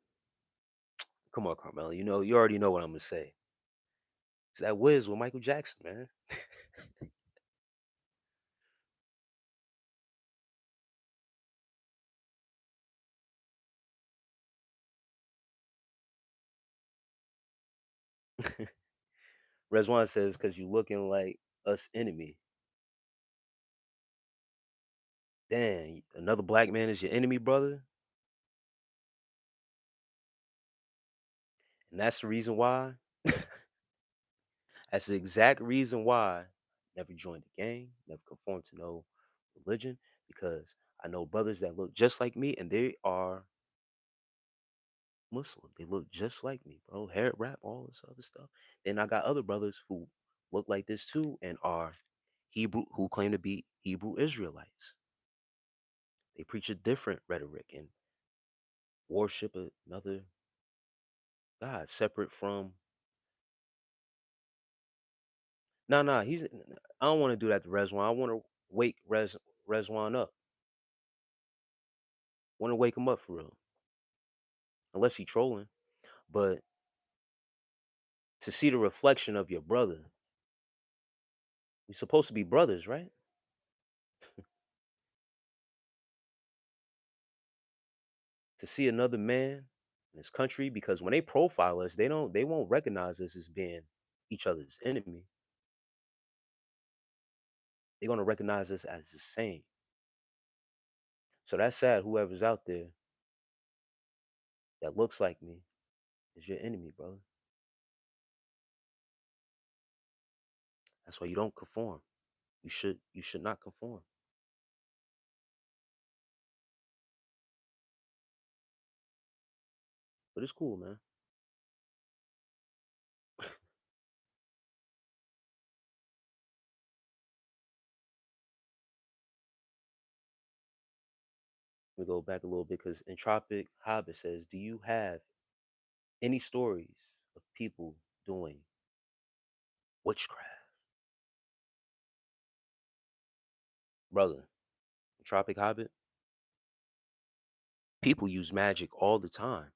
Come on, Carmelo. You already know what I'm gonna say. It's that Wiz with Michael Jackson, man. Rezwan says, "Cause you looking like us enemy." Damn, another black man is your enemy, brother, and that's the reason why. That's the exact reason why I never joined the gang, never conformed to no religion, because I know brothers that look just like me, and they are Muslim. They look just like me, bro. Hair wrap, all this other stuff. Then I got other brothers who look like this too and are Hebrew, who claim to be Hebrew Israelites. They preach a different rhetoric and worship another God separate from. No, no, he's. I don't want to do that to Rezwan. I want to wake Rezwan up. Want to wake him up for real, unless he trolling. But to see the reflection of your brother, we're supposed to be brothers, right? To see another man in this country, because when they profile us, they won't recognize us as being each other's enemy. They're gonna recognize us as the same. So that's sad. Whoever's out there that looks like me is your enemy, brother. That's why you don't conform. You should not conform. But it's cool, man. We go back a little bit because Entropic Hobbit says, "Do you have any stories of people doing witchcraft, brother?" Entropic Hobbit. People use magic all the time.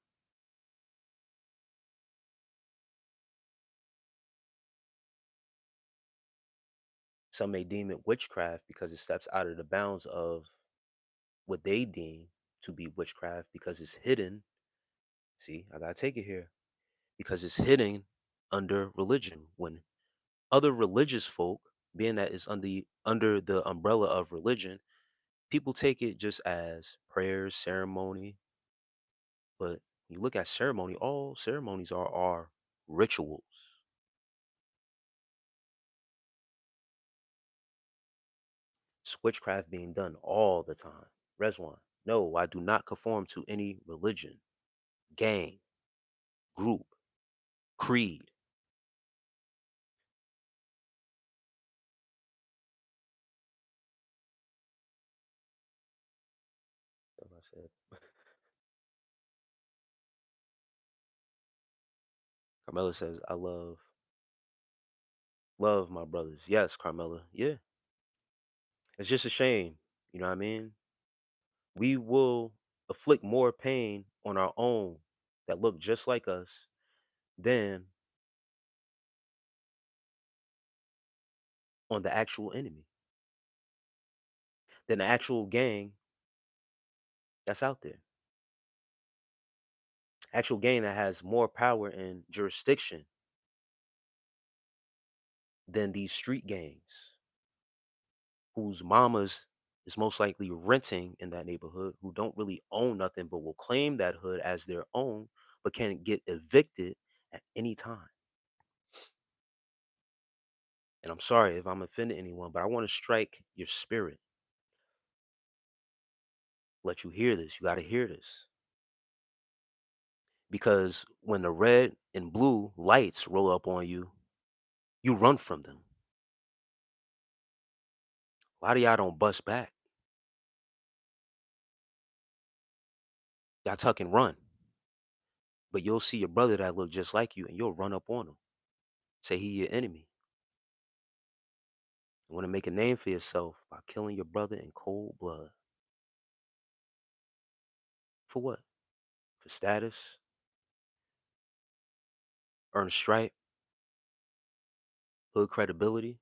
Some may deem it witchcraft because it steps out of the bounds of what they deem to be witchcraft because it's hidden. See, I gotta take it here because it's hidden under religion. When other religious folk, being that it's under the umbrella of religion, people take it just as prayers, ceremony. But you look at ceremony, all ceremonies are rituals. It's witchcraft being done all the time. Reswan, no, I do not conform to any religion, gang, group, creed. That's what I said. Carmela says, I love my brothers. Yes, Carmela. Yeah. It's just a shame. You know what I mean? We will afflict more pain on our own that look just like us than on the actual enemy, than the actual gang that's out there. Actual gang that has more power and jurisdiction than these street gangs, whose mamas is most likely renting in that neighborhood, who don't really own nothing but will claim that hood as their own, but can get evicted at any time. And I'm sorry if I'm offending anyone, but I want to strike your spirit. Let you hear this. You got to hear this. because when the red and blue lights roll up on you, you run from them. A lot of y'all don't bust back. Y'all tuck and run. But you'll see your brother that look just like you and you'll run up on him. Say he your enemy. You want to make a name for yourself by killing your brother in cold blood. For what? For status, earn a stripe, hood credibility,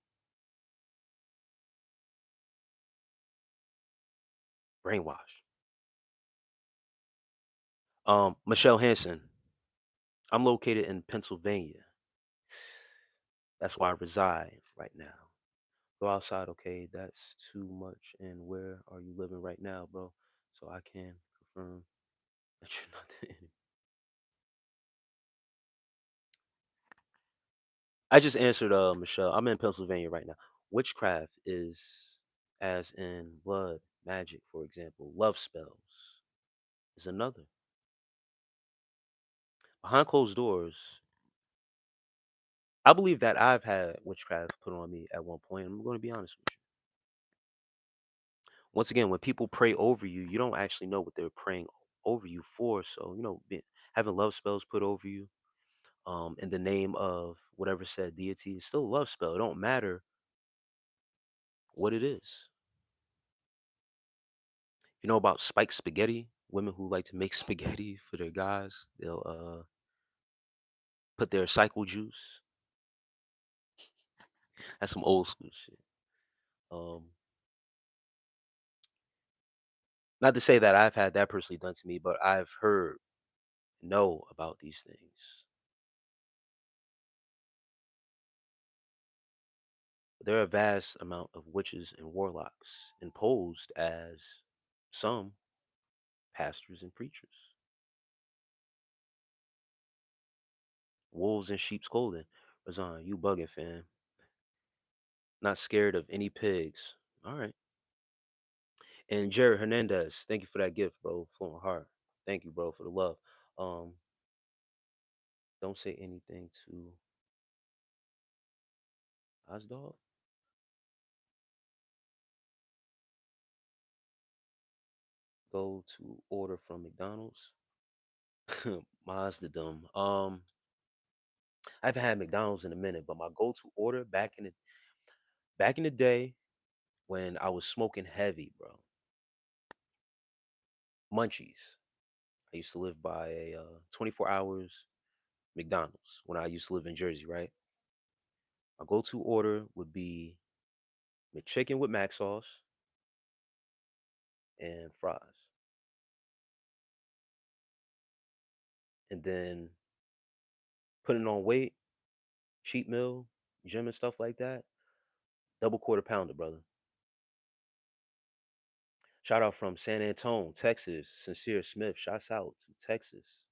brainwash. Michelle Hanson, I'm located in Pennsylvania. That's where I reside right now. Go outside, okay? That's too much. And where are you living right now, bro? So I can confirm that you're not the enemy. I just answered Michelle. I'm in Pennsylvania right now. Witchcraft is as in blood, magic, for example. Love spells is another. Behind closed doors, I believe that I've had witchcraft put on me at one point. I'm going to be honest with you. Once again, when people pray over you, you don't actually know what they're praying over you for. So, having love spells put over you, in the name of whatever said deity, is still a love spell. It don't matter what it is. You know about spiked spaghetti? Women who like to make spaghetti for their guys, they'll put their cycle juice. That's some old school shit. Um, Not to say that I've had that personally done to me, but I've heard know about these things. There are a vast amount of witches and warlocks imposed as some pastors and preachers. Wolves in sheep's clothing. Razan, you bugging, fam. Not scared of any pigs. All right. And Jared Hernandez, thank you for that gift, bro. Flowing heart. Thank you, bro, for the love. Um, don't say anything to Ozdog. Go to order from McDonald's. Mazdadum. I haven't had McDonald's in a minute, but my go-to order back in the day when I was smoking heavy, bro. Munchies. I used to live by a 24 hours McDonald's when I used to live in Jersey, right? My go-to order would be McChicken with mac sauce and fries. And then putting on weight, cheat meal, gym and stuff like that. Double quarter pounder, brother. Shout out from San Antonio, Texas. Sincere Smith. Shouts out to Texas.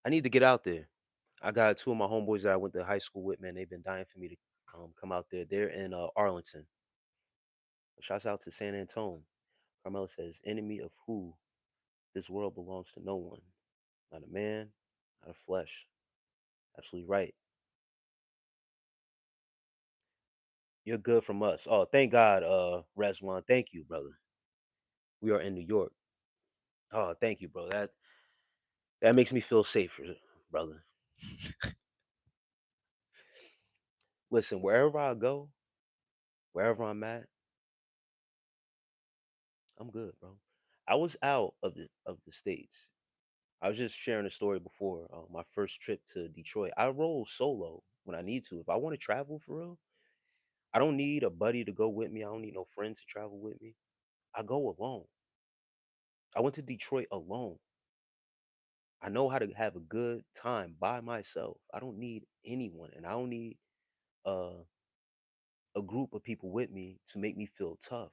I need to get out there. I got two of my homeboys that I went to high school with, man. They've been dying for me to come out there. They're in Arlington. Shouts out to San Antonio. Carmela says, enemy of who? This world belongs to no one. Not a man, not a flesh. Absolutely right. You're good from us. Oh, thank God, Reswan. Thank you, brother. We are in New York. Oh, thank you, bro. That makes me feel safer, brother. Listen, wherever I go, wherever I'm at, I'm good, bro. I was out of the states. I was just sharing a story before my first trip to Detroit. I roll solo when I need to. If I want to travel for real, I don't need a buddy to go with me. I don't need no friends to travel with me. I go alone. I went to Detroit alone. I know how to have a good time by myself. I don't need anyone, and I don't need uh, a group of people with me to make me feel tough.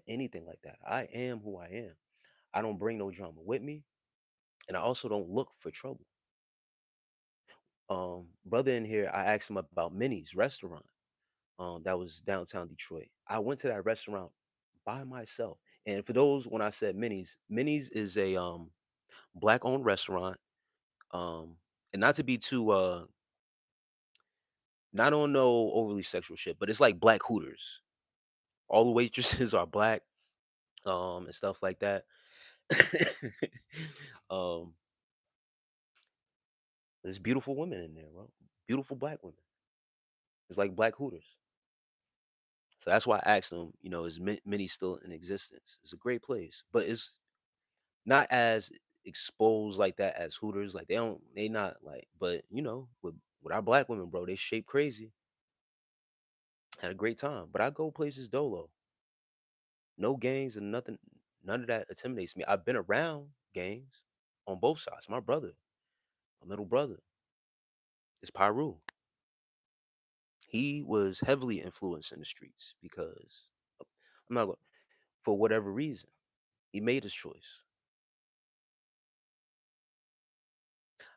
Anything like that. I am who I am. I don't bring no drama with me, and I also don't look for trouble. Brother in here, I asked him about Minnie's restaurant. That was downtown Detroit. I went to that restaurant by myself. And for those, when I said Minnie's is a black owned restaurant. And not to be too not on no overly sexual shit, but it's like black Hooters. All the waitresses are black, and stuff like that. um, there's beautiful women in there, bro. Beautiful black women. It's like black Hooters. So that's why I asked them, is many still in existence? It's a great place, but it's not as exposed like that as Hooters. Like they not like, but with our black women, bro, they shape crazy. Had a great time, but I go places dolo, no gangs and nothing. None of that intimidates me. I've been around gangs on both sides. My brother, my middle brother, is Pyru. He was heavily influenced in the streets because I'm not gonna, for whatever reason, he made his choice.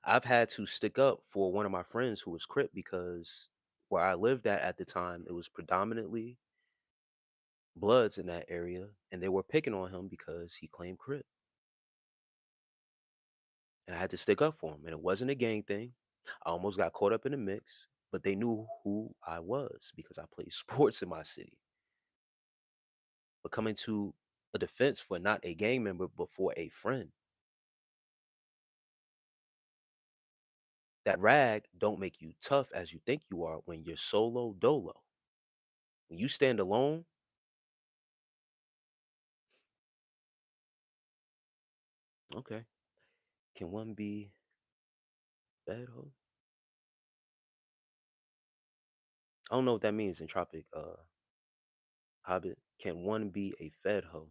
I've had to stick up for one of my friends who was Crip because where I lived at the time, it was predominantly Bloods in that area, and they were picking on him because he claimed Crip. And I had to stick up for him. And it wasn't a gang thing. I almost got caught up in the mix, but they knew who I was because I played sports in my city. But coming to a defense for not a gang member, but for a friend, that rag don't make you tough as you think you are when you're solo dolo. When you stand alone, okay. Can one be bad hoe? I don't know what that means in Tropic Hobbit. Can one be a fed hoe?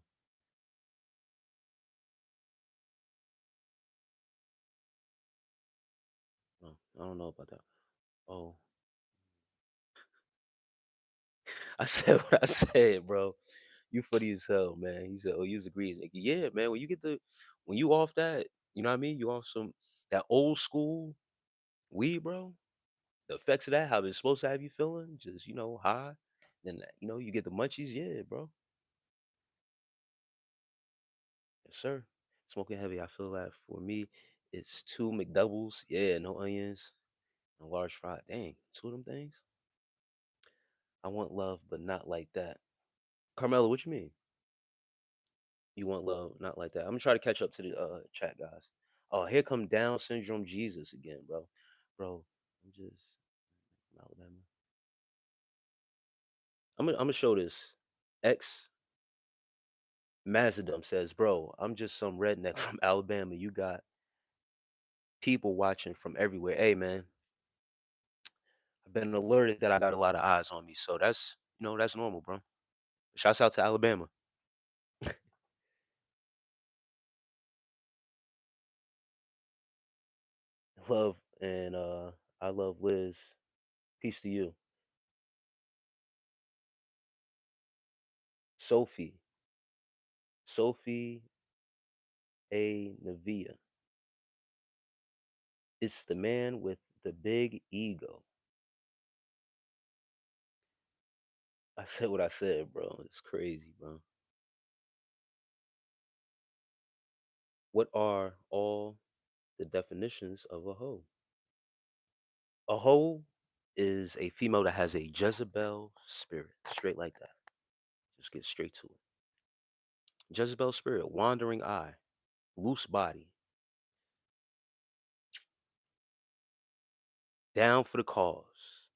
No, I don't know about that. Oh, I said what I said, bro. You funny as hell, man. He said, "Oh, you was agreeing." Nigga, yeah, man. When you off that, you know what I mean? You off some that old school weed, bro. The effects of that, how it's supposed to have you feeling, just high. Then you get the munchies, yeah, bro. Yes, sir. Smoking heavy, I feel that for me, it's two McDoubles, yeah, no onions, no large fry. Dang, two of them things. I want love, but not like that. Carmela, what you mean? You want love, not like that. I'm gonna try to catch up to the chat, guys. Oh, here come Down syndrome Jesus again, bro. Bro, I'm just Alabama. I'm gonna show this. X Mazadum says, bro, I'm just some redneck from Alabama. You got people watching from everywhere. Hey, man, I've been alerted that I got a lot of eyes on me, so that's normal, bro. Shouts out to Alabama. Love and I love Liz. Peace to you, Sophie. Sophie A. Navia. It's the man with the big ego. I said what I said, bro. It's crazy, bro. What are all the definitions of a hoe? A hoe is a female that has a Jezebel spirit, straight like that. Just get straight to it. Jezebel spirit, wandering eye, loose body, down for the cause,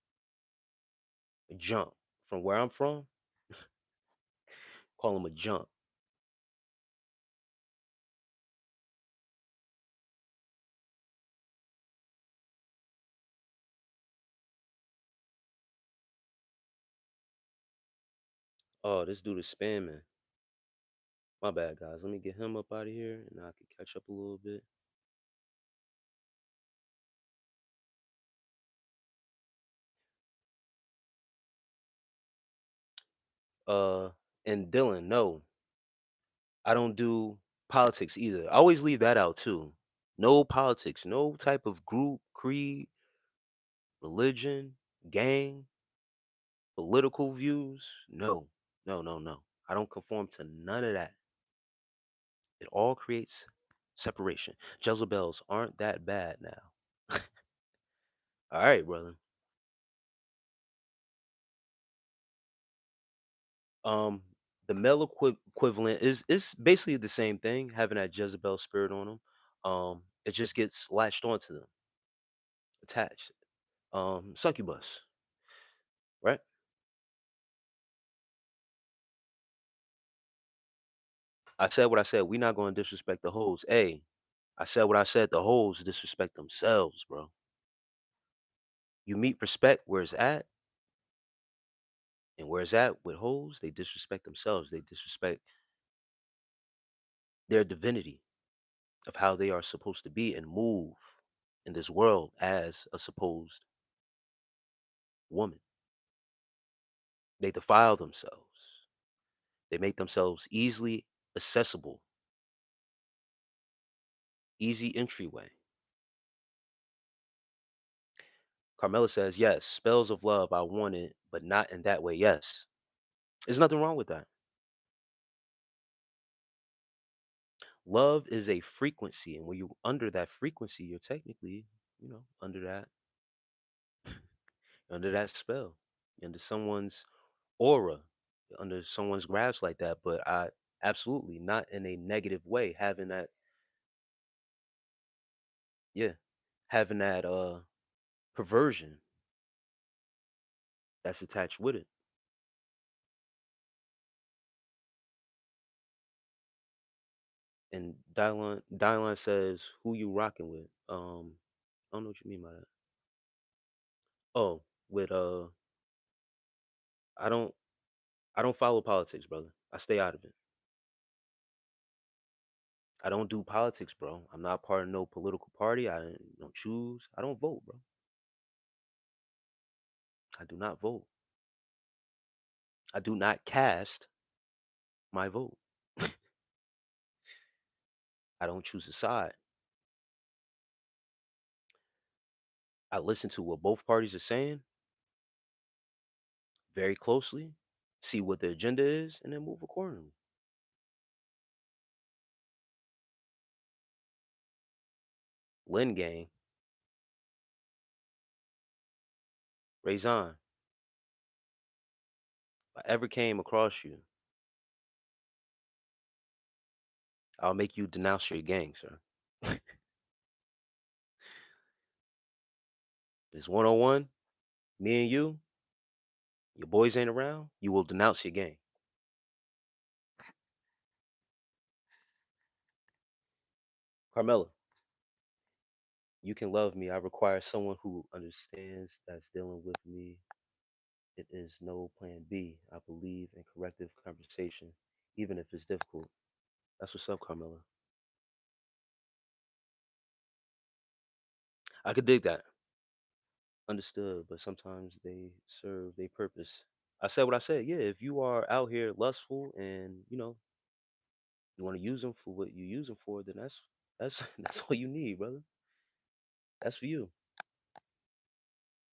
a jump. From where I'm from, call him a jump. Oh, this dude is spamming. My bad, guys. Let me get him up out of here, and I can catch up a little bit. Uh, and Dylan, no, I don't do politics either. I always leave that out too. No politics, no type of group, creed, religion, gang, political views. No, no, no, no. I don't conform to none of that. It all creates Separation. Jezebels aren't that bad now. All right, brother. Um, the male equivalent is basically the same thing, having that Jezebel spirit on them. It just gets latched onto them, attached. Succubus, right? I said what I said. We not going to disrespect the hoes. Hey, I said what I said. The hoes disrespect themselves, bro. You meet respect where it's at, and where it's at with hoes, they disrespect themselves. They disrespect their divinity of how they are supposed to be and move in this world as a supposed woman. They defile themselves. They make themselves easily accessible, easy entryway. Carmela says, yes, spells of love I wanted, but not in that way. Yes. There's nothing wrong with that. Love is a frequency, and when you're under that frequency, you're technically, under that spell, under someone's aura, under someone's grasp like that. But I absolutely not in a negative way, having that, yeah, having that perversion that's attached with it. And Dylon says, "Who you rocking with?" I don't know what you mean by that. Oh, with I don't I don't follow politics, brother. I stay out of it. I don't do politics, bro. I'm not part of no political party. I don't choose. I don't vote, bro. I do not vote. I do not cast my vote. I don't choose a side. I listen to what both parties are saying very closely, see what the agenda is, and then move accordingly. Lin Gang, Raison, if I ever came across you, I'll make you denounce your gang, sir. It's 101, me and you, your boys ain't around, you will denounce your gang. Carmela, you can love me. I require someone who understands that's dealing with me. It is no plan B. I believe in corrective conversation, even if it's difficult. That's what's up, Carmela. I could dig that. Understood, but sometimes they serve their purpose. I said what I said. Yeah, if you are out here lustful and you want to use them for what you use them for, then that's that's all you need, brother. That's for you.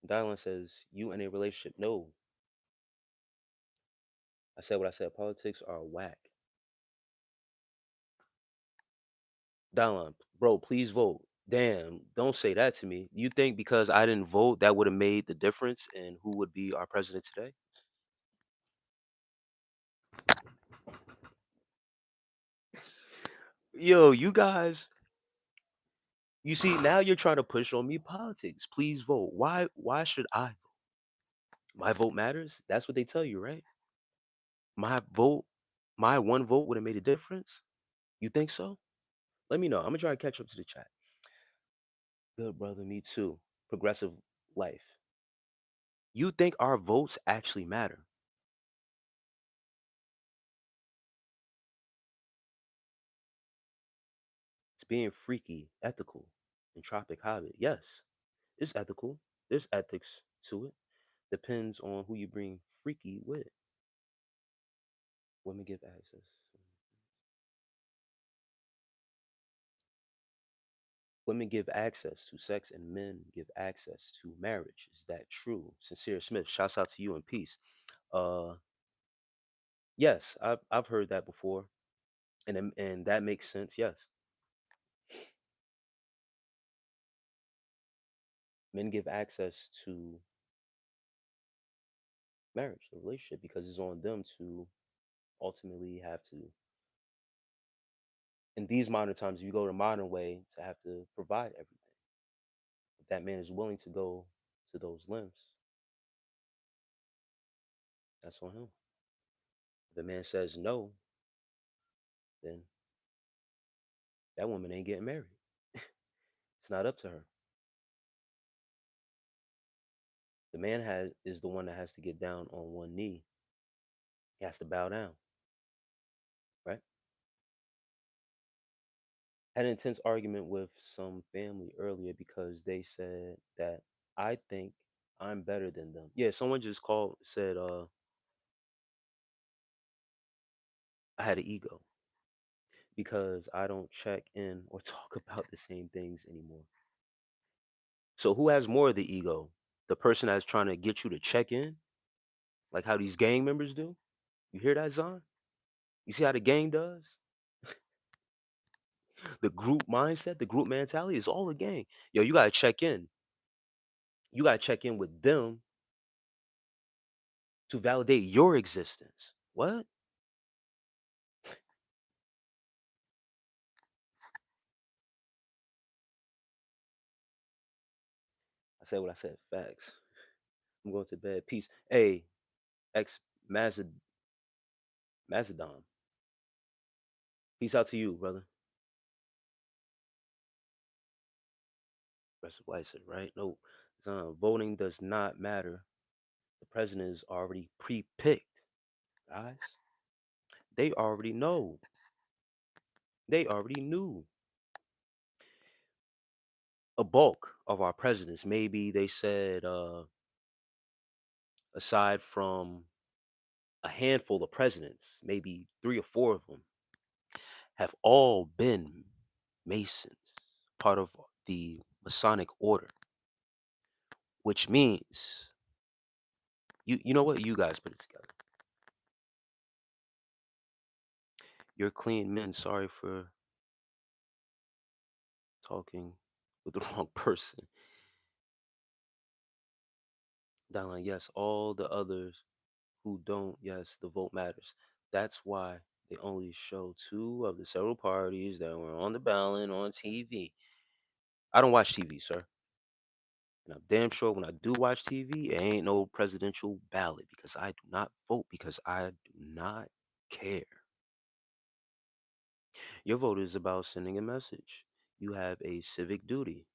Dylan says you in a relationship. No, I said what I said. Politics are whack. Dylan, bro, please vote. Damn, don't say that to me. You think because I didn't vote that would have made the difference in who would be our president today? Yo, you guys, you see now you're trying to push on me politics. Please vote. Why should I vote? My vote matters? That's what they tell you, right? My vote, my one vote would have made a difference? You think so? Let me know. I'm gonna try to catch up to the chat. Good brother, me too. Progressive life. You think our votes actually matter? It's being freaky, ethical, entropic habit. Yes, it's ethical. There's ethics to it. Depends on who you bring freaky with. Women give access. Women give access to sex and men give access to marriage. Is that true? Sincere Smith, shouts out to you in peace. Uh yes, I've heard that before. And that makes sense, yes. Men give access to marriage, the relationship, because it's on them to ultimately have to. In these modern times, you go the modern way to have to provide everything. If that man is willing to go to those lengths, that's on him. If the man says no, then that woman ain't getting married. It's not up to her. The man has is the one that has to get down on one knee. He has to bow down, right? Had an intense argument with some family earlier because they said that I think I'm better than them. Yeah, someone just called, said I had an ego because I don't check in or talk about the same things anymore. So who has more of the ego? The person that's trying to get you to check in, like how these gang members do? You hear that, Zon? You see how the gang does? The group mindset, the group mentality is all a gang. Yo, you gotta check in. You gotta check in with them to validate your existence. What? I said what I said. Facts. I'm going to bed. Peace. Hey, ex Mazadon. Peace out to you, brother. Rest of life, said, right? No, Zon, voting does not matter. The president is already pre-picked, guys. They already know. They already knew. A bulk of our presidents, maybe they said, aside from a handful of presidents, maybe three or four of them, have all been Masons, part of the Masonic order, which means you know what? You guys put it together. You're clean men. Sorry for talking with the wrong person. Down, yes, all the others who don't, yes, the vote matters. That's why they only show two of the several parties that were on the ballot on TV. I don't watch TV, sir. And I'm damn sure when I do watch TV, it ain't no presidential ballot because I do not vote because I do not care. Your vote is about sending a message. You have a civic duty.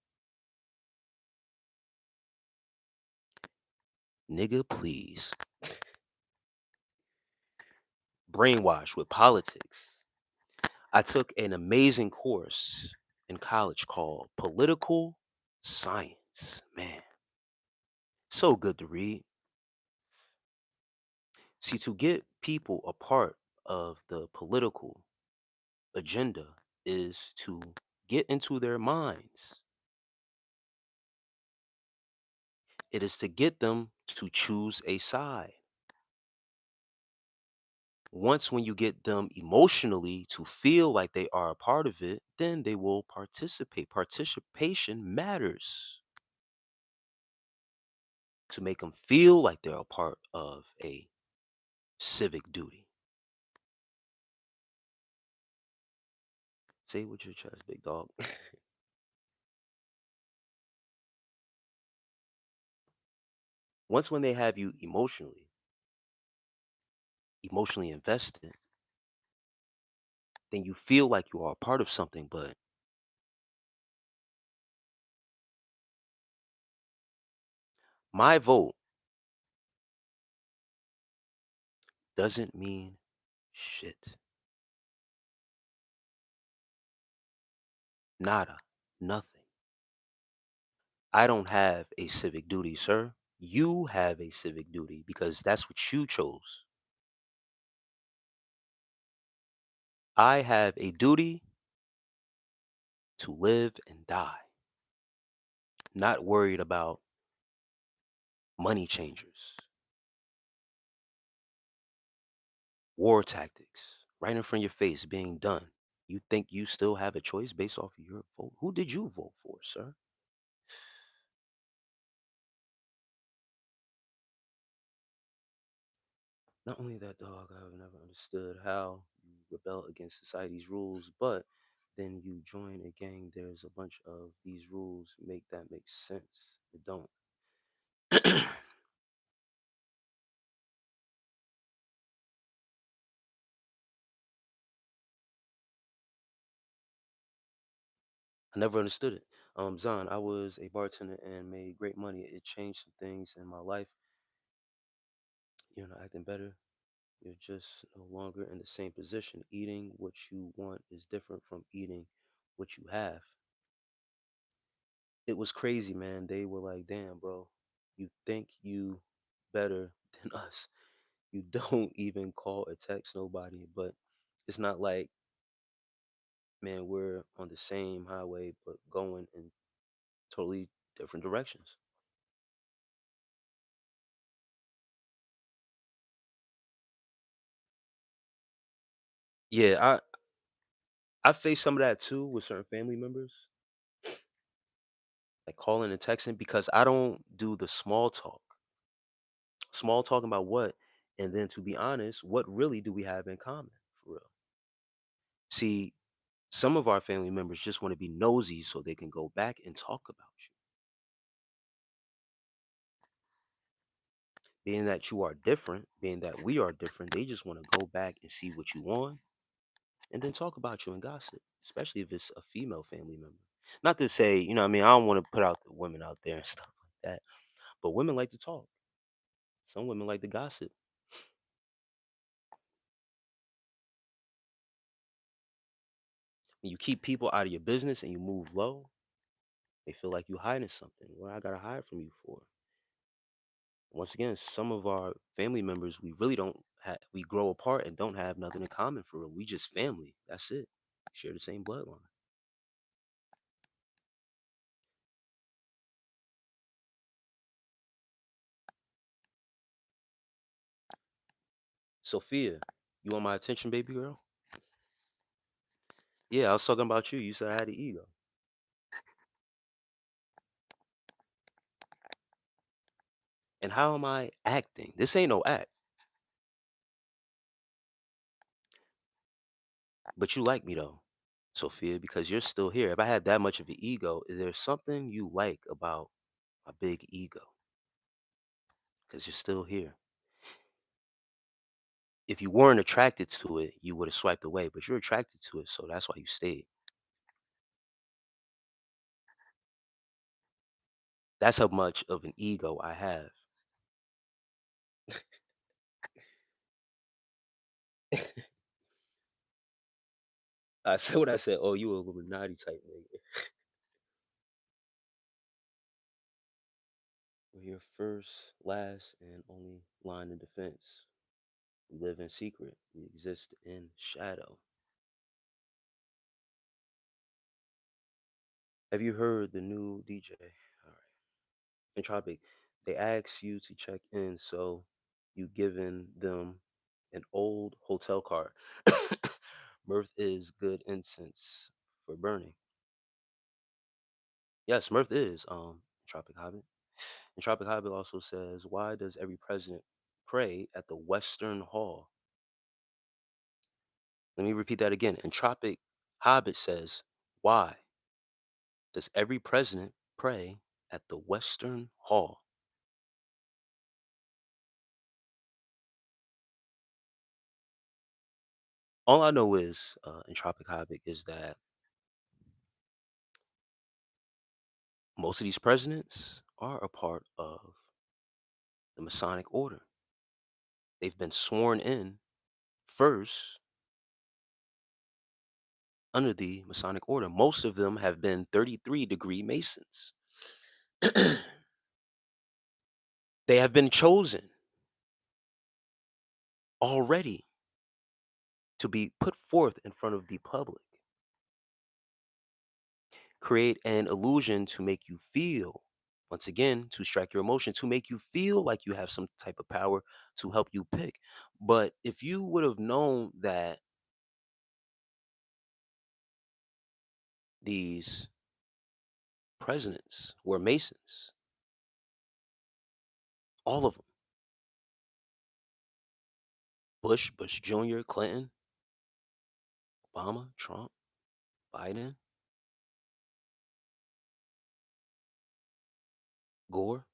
Nigga, please. Brainwash with politics. I took an amazing course in college called political science. Man, so good to read. See, to get people a part of the political agenda is to get into their minds. It is to get them to choose a side. Once when you get them emotionally to feel like they are a part of it, then they will participate. Participation matters to make them feel like they're a part of a civic duty. Say it with your chest, big dog. Once when they have you emotionally invested, then you feel like you are a part of something. But my vote doesn't mean shit. Nada. Nothing. I don't have a civic duty, sir. You have a civic duty because that's what you chose. I have a duty to live and die, not worried about money changers, war tactics right in front of your face being done. You think you still have a choice based off of your vote? Who did you vote for, sir? Not only that, dog, I've never understood how you rebel against society's rules, but then you join a gang. There's a bunch of these rules make that make sense. It don't. I never understood it. Zan, I was a bartender and made great money. It changed some things in my life. You're not acting better. You're just no longer in the same position. Eating what you want is different from eating what you have. It was crazy, man. They were like, damn, bro, you think you better than us. You don't even call or text nobody. But it's not like, man, we're on the same highway, but going in totally different directions. Yeah, I face some of that too with certain family members, like calling and texting, because I don't do the small talk. Small talking about what? And then to be honest, what really do we have in common for real? See, some of our family members just want to be nosy so they can go back and talk about you. Being that you are different, being that we are different, they just want to go back and see what you want and then talk about you and gossip, especially if it's a female family member. Not to say, I mean, I don't want to put out the women out there and stuff like that, but women like to talk. Some women like to gossip. When you keep people out of your business and you move low, they feel like you hiding something. What I gotta hide from you for? Once again, some of our family members, we really don't have, we grow apart and don't have nothing in common for real. We just family. That's it. Share the same bloodline. Sophia, you want my attention, baby girl? Yeah, I was talking about you. You said I had an ego. And how am I acting? This ain't no act, but you like me though, Sophia, because you're still here. If I had that much of an ego, is there something you like about my big ego? Because you're still here. If you weren't attracted to it, you would have swiped away, but you're attracted to it, so that's why you stayed. That's how much of an ego I have. I said what I said. Oh, you a Illuminati type nigga. We're your first, last, and only line of defense. We live in secret. We exist in shadow. Have you heard the new DJ? All right. Entropic. They ask you to check in, so you giving them an old hotel card. Mirth is good incense for burning. Yes, Mirth is Entropic Hobbit. Entropic Hobbit also says, why does every president pray at the Western Hall? Let me repeat that again. Entropic Hobbit says, why does every president pray at the Western Hall? All I know is, Entropic Hobbit, is that most of these presidents are a part of the Masonic order. They've been sworn in first under the Masonic order. Most of them have been 33-degree Masons. They have been chosen already to be put forth in front of the public, create an illusion to make you feel, once again, to strike your emotion, to make you feel like you have some type of power to help you pick. But if you would have known that these presidents were Masons, all of them, Bush Jr., Clinton, Obama, Trump, Biden, Gore,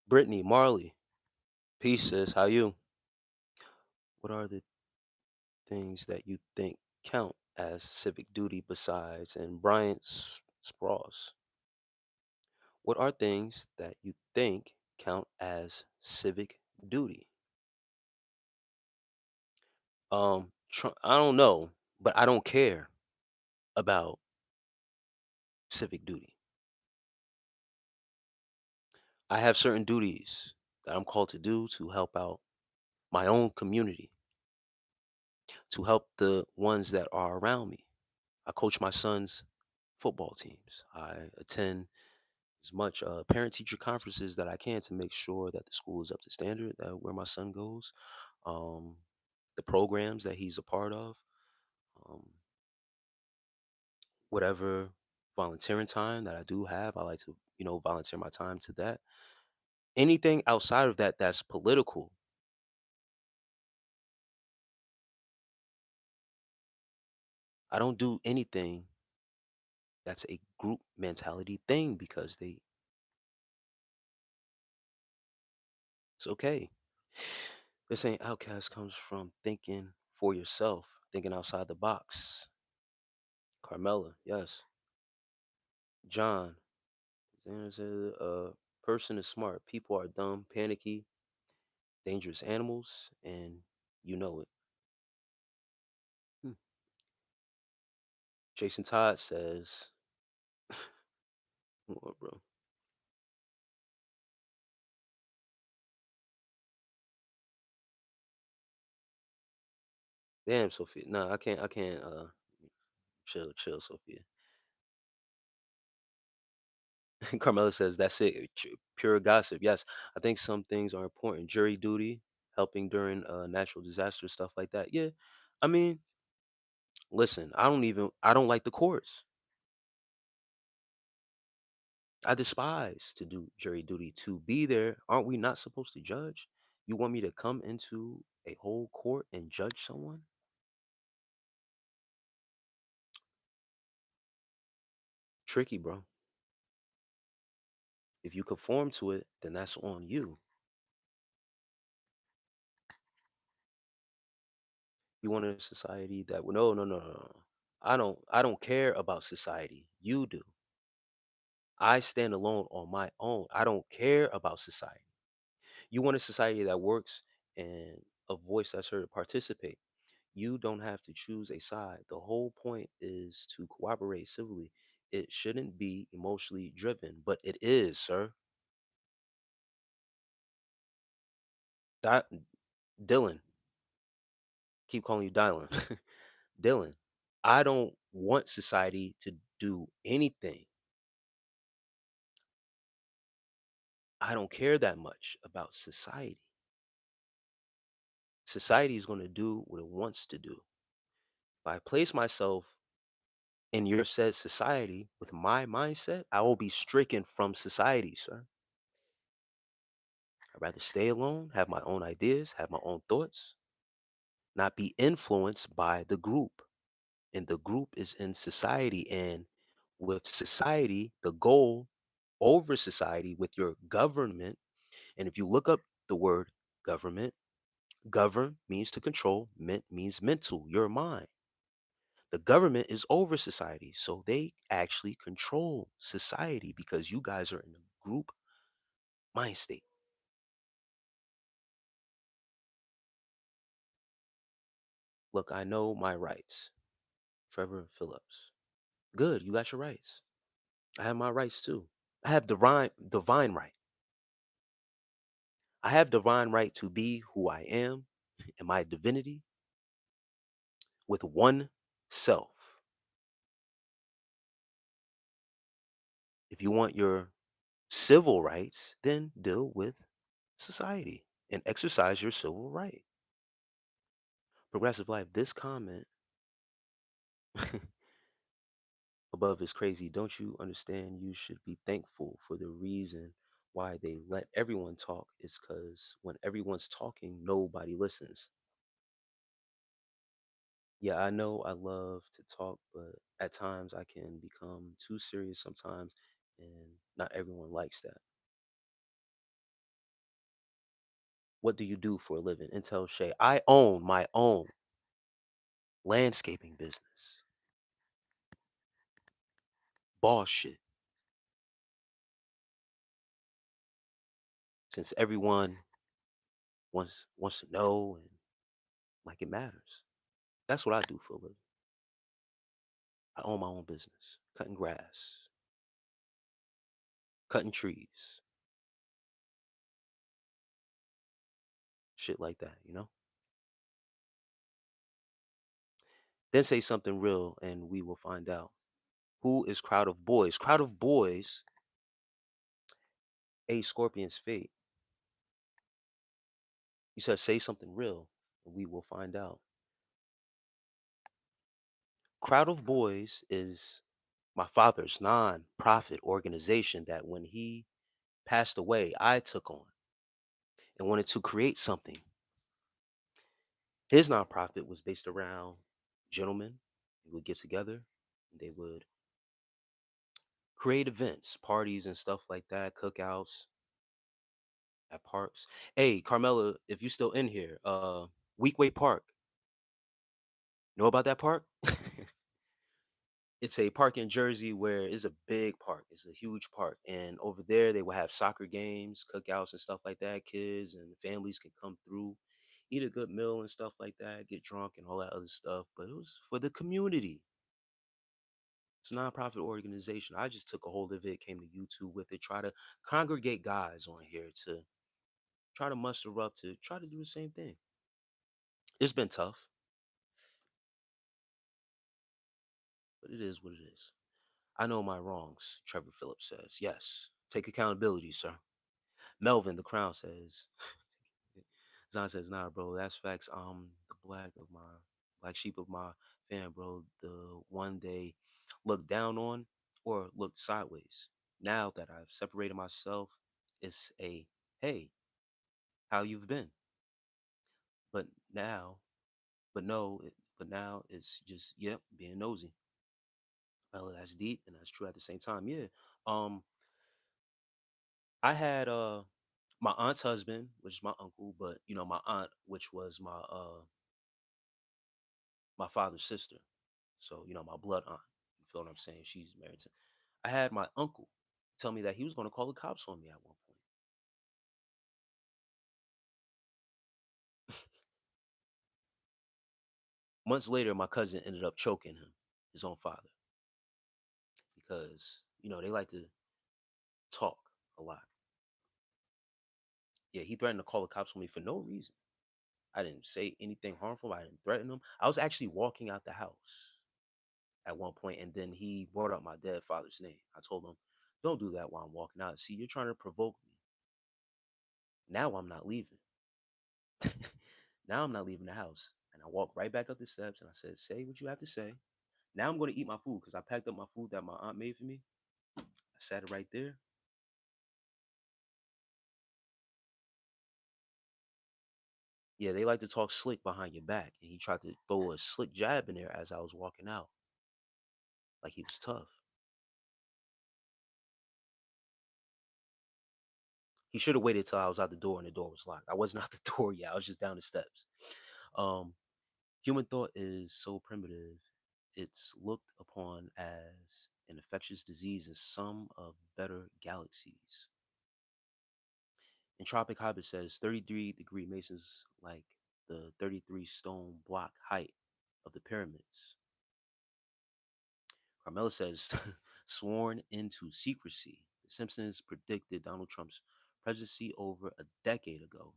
Brittany, Marley. Peace, sis. How you? What are the things that you think count as civic duty besides? And Bryant Sprouse. What are things that you think count as civic duty? I don't know, but I don't care about civic duty. I have certain duties that I'm called to do to help out my own community, to help the ones that are around me. I coach my son's football teams. I attend as much parent teacher conferences that I can to make sure that the school is up to standard, where my son goes, um, the programs that he's a part of, um, whatever volunteering time that I do have. I like to, volunteer my time to that. Anything outside of that that's political, I don't do anything that's a group mentality thing because it's okay. They're saying outcast comes from thinking for yourself, thinking outside the box. Carmela, yes. John, Xander said, person is smart. People are dumb, panicky, dangerous animals, and you know it. Hmm. Jason Todd says, hold on, bro. Damn, Sophia. No, I can't, chill, Sophia. Carmela says, that's it. Pure gossip. Yes, I think some things are important. Jury duty, helping during natural disasters, stuff like that. Yeah. I mean, listen, I don't like the courts. I despise to do jury duty. To be there, aren't we not supposed to judge? You want me to come into a whole court and judge someone? Tricky, bro. If you conform to it, then that's on you. You want a society that no, no, no, no, no. I don't care about society. You do. I stand alone on my own. I don't care about society. You want a society that works and a voice that's heard to participate. You don't have to choose a side. The whole point is to cooperate civilly. It shouldn't be emotionally driven, but it is, sir. Dylan, keep calling you Dylan. Dylan, I don't want society to do anything. I don't care that much about society. Society is going to do what it wants to do. If I place myself in your said society with my mindset, I will be stricken from society, sir. I'd rather stay alone, have my own ideas, have my own thoughts, not be influenced by the group. And the group is in society. And with society, the goal over society with your government, and if you look up the word government, govern means to control, ment means mental, your mind. The government is over society. So they actually control society because you guys are in a group mind state. Look, I know my rights. Trevor Phillips. Good, you got your rights. I have my rights too. I have divine right. I have divine right to be who I am in my divinity with one self. If you want your civil rights, then deal with society and exercise your civil right. Progressive life, this comment above is crazy. Don't you understand? You should be thankful for the reason why they let everyone talk is because when everyone's talking, nobody listens. Yeah, I know I love to talk, but at times I can become too serious sometimes, and not everyone likes that. What do you do for a living? Intel Shay. I own my own landscaping business. Boss shit. Since everyone wants to know and like it matters. That's what I do for a living. I own my own business. Cutting grass, cutting trees, shit like that, you know? Then say something real and we will find out. Who is Crowd of Boyz? Crowd of Boyz, A Scorpion's fate. You said say something real and we will find out. Crowd of Boyz is my father's non-profit organization that when he passed away, I took on and wanted to create something. His nonprofit was based around gentlemen who would get together and they would create events, parties and stuff like that, cookouts at parks. Hey, Carmela, if you still in here, Weekway Park. Know about that park? It's a park in Jersey where it's a big park. It's a huge park. And over there they will have soccer games, cookouts and stuff like that. Kids and families can come through, eat a good meal and stuff like that, get drunk and all that other stuff. But it was for the community. It's a nonprofit organization. I just took a hold of it, came to YouTube with it, try to congregate guys on here to try to muster up to try to do the same thing. It's been tough, but it is what it is. I know my wrongs, Trevor Phillips says. Yes. Take accountability, sir. Melvin, the crown says. Zon says, nah, bro, that's facts. The black sheep of my fan, bro. The one they looked down on or looked sideways. Now that I've separated myself, it's a hey, how you've been. But now, but now it's just, yep, being nosy. Well, that's deep and that's true at the same time. Yeah. Um, I had my aunt's husband, which is my uncle, but you know, my aunt, which was my father's sister. So, you know, my blood aunt. You feel what I'm saying? She's married to. I had my uncle tell me that he was going to call the cops on me at one point. Months later, my cousin ended up choking him, his own father, because, you know, they like to talk a lot. Yeah, he threatened to call the cops on me for no reason. I didn't say anything harmful. I didn't threaten him. I was actually walking out the house at one point, and then he brought up my dead father's name. I told him, "Don't do that while I'm walking out. See, you're trying to provoke me. Now I'm not leaving. Now I'm not leaving the house." And I walked right back up the steps, and I said, "Say what you have to say." Now I'm going to eat my food because I packed up my food that my aunt made for me. I sat it right there. Yeah, they like to talk slick behind your back, and he tried to throw a slick jab in there as I was walking out, like he was tough. He should have waited till I was out the door and the door was locked. I wasn't out the door yet. I was just down the steps. Um, Human thought is so primitive. It's looked upon as an infectious disease in some of better galaxies. Entropic Hobbit says 33-degree Masons like the 33 stone block height of the pyramids. Carmela says sworn into secrecy. The Simpsons predicted Donald Trump's presidency over a decade ago.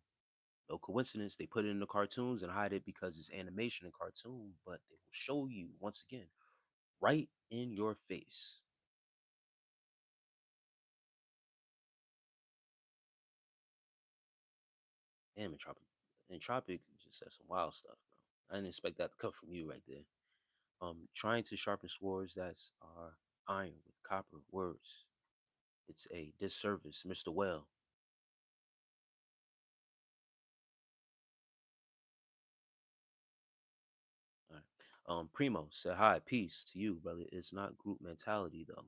No coincidence, they put it in the cartoons and hide it because it's animation and cartoon, but they will show you once again right in your face. Damn, Entropic. Entropic just said some wild stuff, bro. I didn't expect that to come from you right there. Trying to sharpen swords that's are iron with copper words. It's a disservice, Mr. Well. All right. Primo said, "Hi, peace to you, brother. It's not group mentality, though.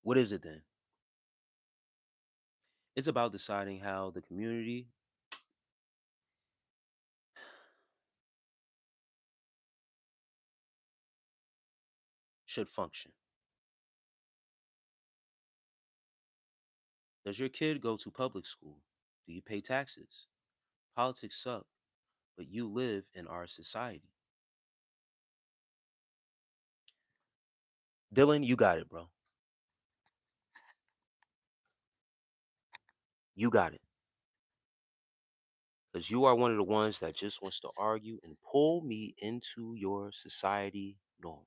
What is it then? It's about deciding how the community should function. Does your kid go to public school? Do you pay taxes? Politics suck, but you live in our society." Dylan, you got it, bro. You got it. Because you are one of the ones that just wants to argue and pull me into your society norms.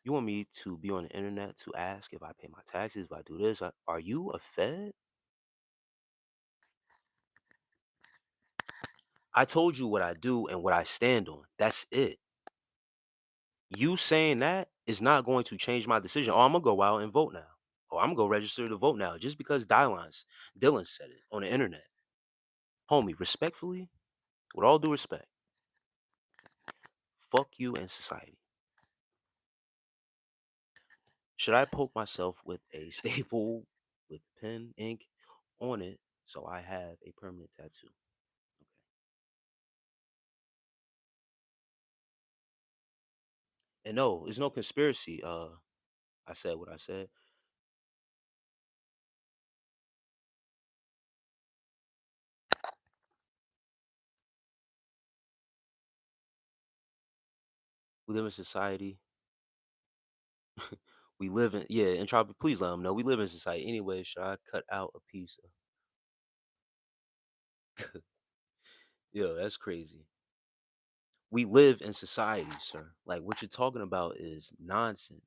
You want me to be on the internet to ask if I pay my taxes, if I do this? Are you a Fed? I told you what I do and what I stand on. That's it. You saying that is not going to change my decision. Oh, I'm gonna go out and vote now. Oh, I'm gonna go register to vote now just because Dylan said it on the internet. Homie, respectfully, with all due respect, fuck you and society. Should I poke myself with a staple with pen ink on it so I have a permanent tattoo? Okay. And no, it's no conspiracy. I said what I said. We live in society. We live in, yeah, and try please let them know we live in society. Anyway, should I cut out a piece of yo, that's crazy. We live in society, sir. Like what you're talking about is nonsense.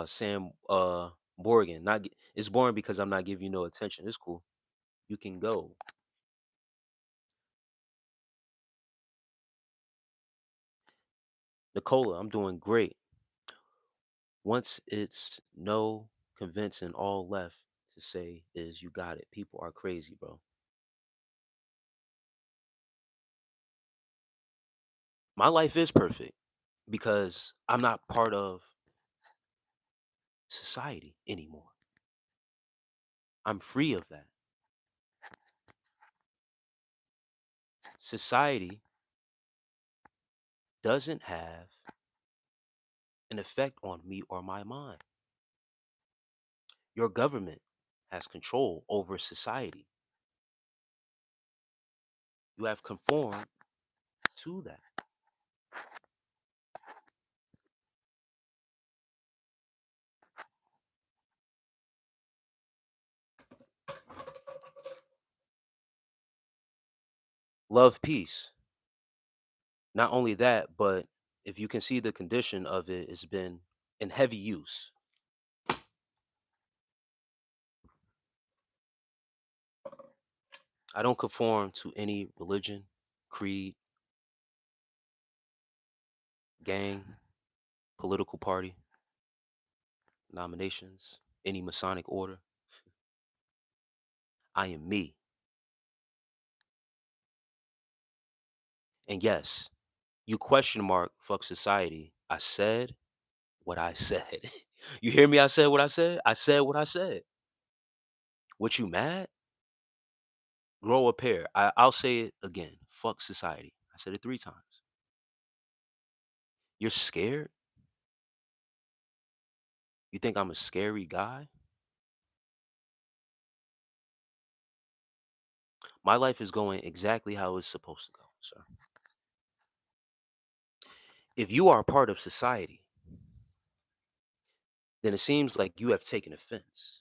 Sam Morgan, it's boring because I'm not giving you no attention. It's cool. You can go. Nicola, I'm doing great. Once it's no convincing, all left to say is you got it. People are crazy, bro. My life is perfect because I'm not part of society anymore. I'm free of that. Society doesn't have an effect on me or my mind. Your government has control over society. You have conformed to that. Love peace. Not only that, but if you can see the condition of it, it's been in heavy use. I don't conform to any religion, creed, gang, political party, nominations, any Masonic order. I am me. And yes, you question mark fuck society. I said what I said. You hear me? I said what I said. I said what I said. What you mad? Grow a pair. I'll say it again. Fuck society. I said it 3 times. You're scared? You think I'm a scary guy? My life is going exactly how it's supposed to go, sir. If you are a part of society, then it seems like you have taken offense.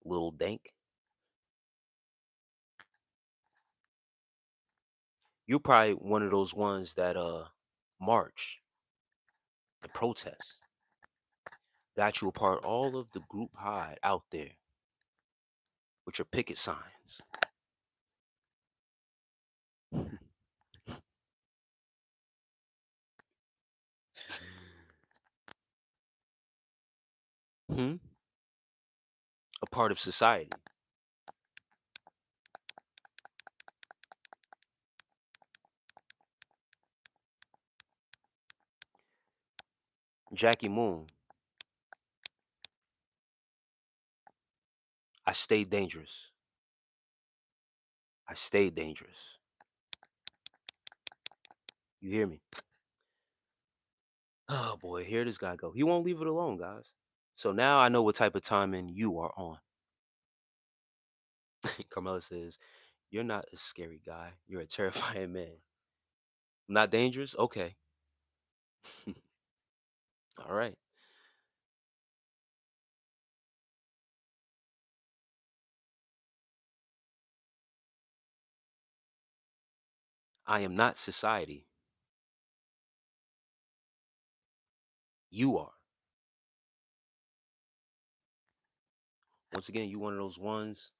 Little dank. You're probably one of those ones that march and protest. Got you apart all of the group hide out there with your picket signs. Hmm? A part of society. Jackie Moon, I stayed dangerous. I stayed dangerous. You hear me? Oh boy, here this guy go. He won't leave it alone, guys. So now I know what type of timing you are on. Carmela says, "You're not a scary guy. You're a terrifying man. Not dangerous? Okay. All right. I am not society. You are. Once again, you one of those ones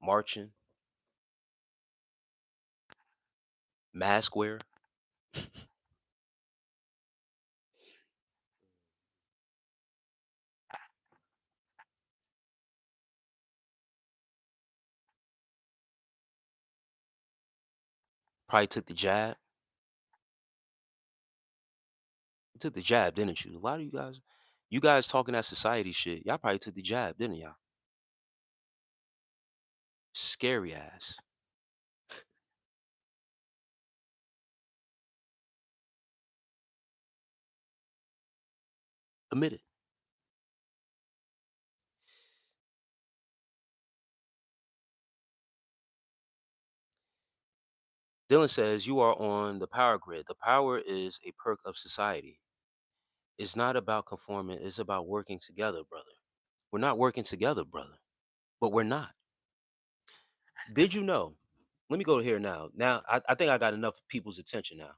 marching, mask wear. Probably took the jab. You took the jab, didn't you? A lot of you guys talking that society shit. Y'all probably took the jab, didn't y'all? Scary ass. Admit it. Dylan says you are on the power grid. The power is a perk of society. It's not about conforming, it's about working together, brother. We're not working together, brother. But we're not. Did you know? Let me go here now. Now, I think I got enough people's attention now.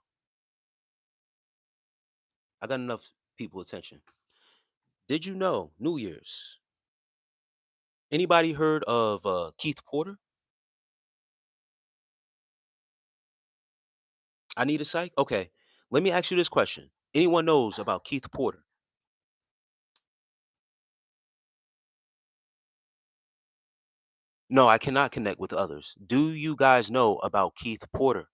I got enough people attention. Did you know New Year's? Anybody heard of Keith Porter? I need a psych. Okay, let me ask you this question. Anyone knows about Keith Porter? No, I cannot connect with others. Do you guys know about Keith Porter?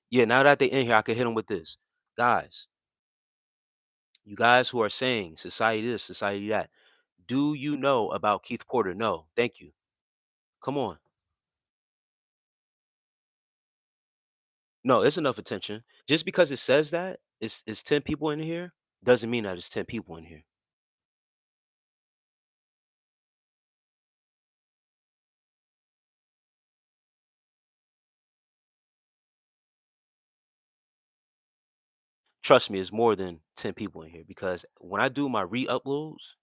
Yeah, now that they in here, I can hit them with this. Guys, you guys who are saying society this, society that, do you know about Keith Porter? No. Thank you. Come on. No, it's enough attention. Just because it says that it's 10 people in here doesn't mean that it's 10 people in here. Trust me, it's more than 10 people in here because when I do my re-uploads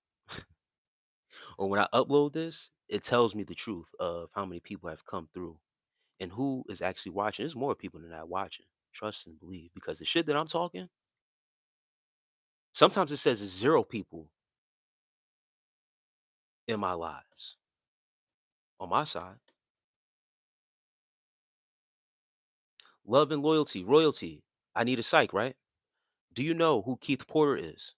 or when I upload this, it tells me the truth of how many people have come through and who is actually watching. There's more people than that watching. Trust and believe because the shit that I'm talking, sometimes it says it's 0 people in my lives on my side. Love and loyalty, royalty. I need a psych, right? Do you know who Keith Porter is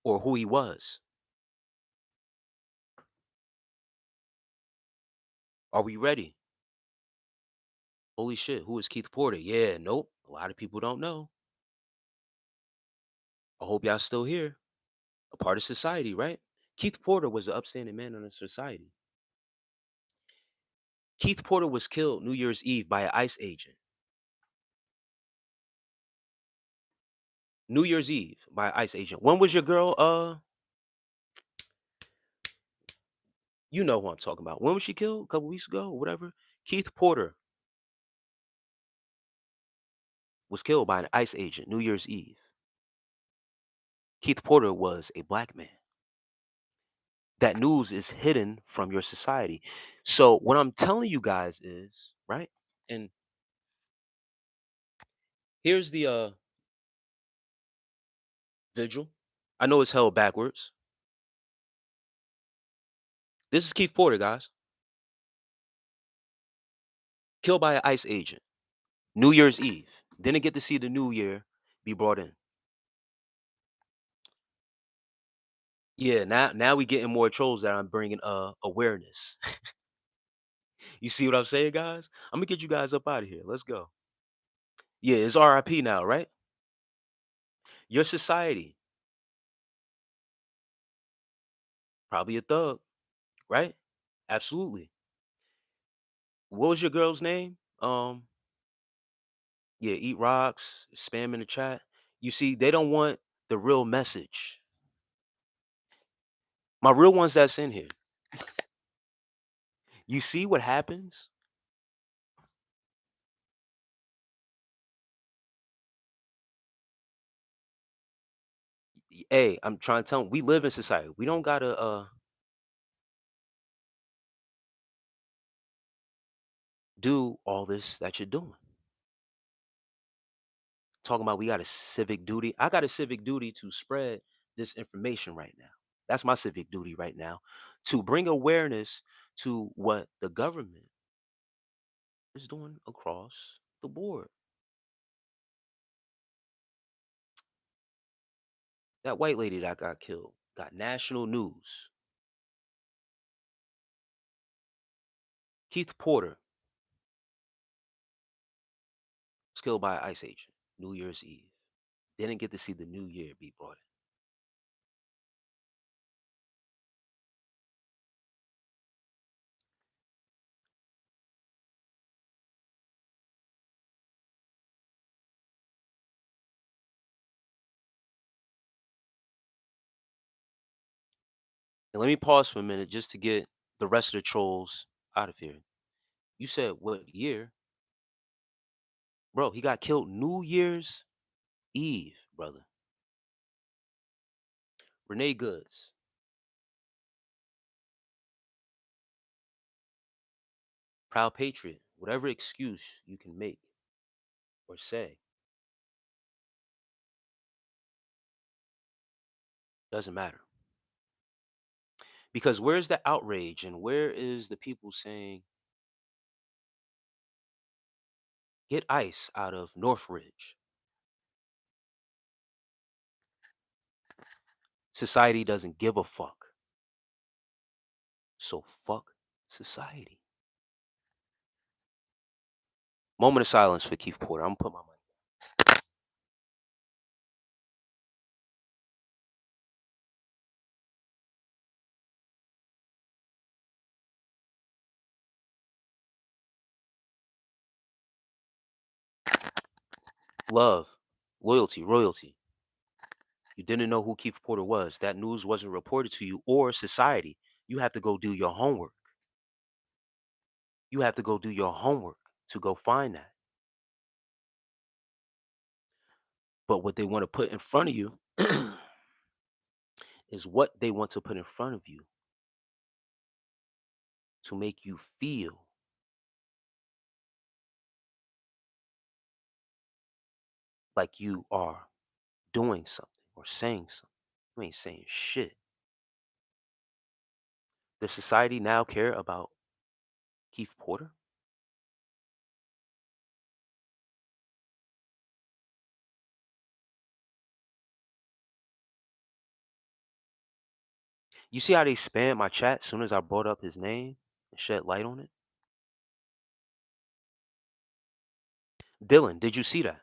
or who he was? Are we ready? Holy shit, who is Keith Porter? Yeah, nope. A lot of people don't know. I hope y'all still here. A part of society, right? Keith Porter was an upstanding man in the society. Keith Porter was killed New Year's Eve by an ICE agent. New Year's Eve by an ICE agent. When was your girl? You know who I'm talking about. When was she killed? A couple weeks ago, or whatever. Keith Porter was killed by an ICE agent New Year's Eve. Keith Porter was a black man. That news is hidden from your society. So what I'm telling you guys is, right? And Here's the vigil. I know it's held backwards. This is Keith Porter, guys. Killed by an ICE agent. New Year's Eve. Didn't get to see the new year be brought in. Yeah, now we getting more trolls that I'm bringing awareness. You see what I'm saying, guys? I'm gonna get you guys up out of here. Let's go. Yeah, it's RIP now, right? Your society, probably a thug, right? Absolutely. What was your girl's name? Yeah, eat rocks, spam in the chat. You see, they don't want the real message. My real ones that's in here. You see what happens? Hey, I'm trying to tell them we live in society. We don't gotta do all this that you're doing. Talking about we got a civic duty. I got a civic duty to spread this information right now. That's my civic duty right now to bring awareness to what the government is doing across the board. That white lady that got killed got national news. Keith Porter was killed by an ICE agent New Year's Eve. Didn't get to see the new year be brought in. And let me pause for a minute just to get the rest of the trolls out of here. You said what year? Bro, he got killed New Year's Eve, brother. Renee Goods, proud patriot, whatever excuse you can make or say, doesn't matter. Because where's the outrage and where is the people saying, get ICE out of Northridge? Society doesn't give a fuck. So fuck society. Moment of silence for Keith Porter. I'm gonna put my money. Love, loyalty, royalty. You didn't know who Keith Porter was. That news wasn't reported to you or society. You have to go do your homework. You have to go do your homework to go find that. But what they want to put in front of you is what they want to put in front of you to make you feel like you are doing something or saying something. You ain't saying shit. Does society now care about Keith Porter? You see how they spammed my chat as soon as I brought up his name and shed light on it? Dylan, did you see that?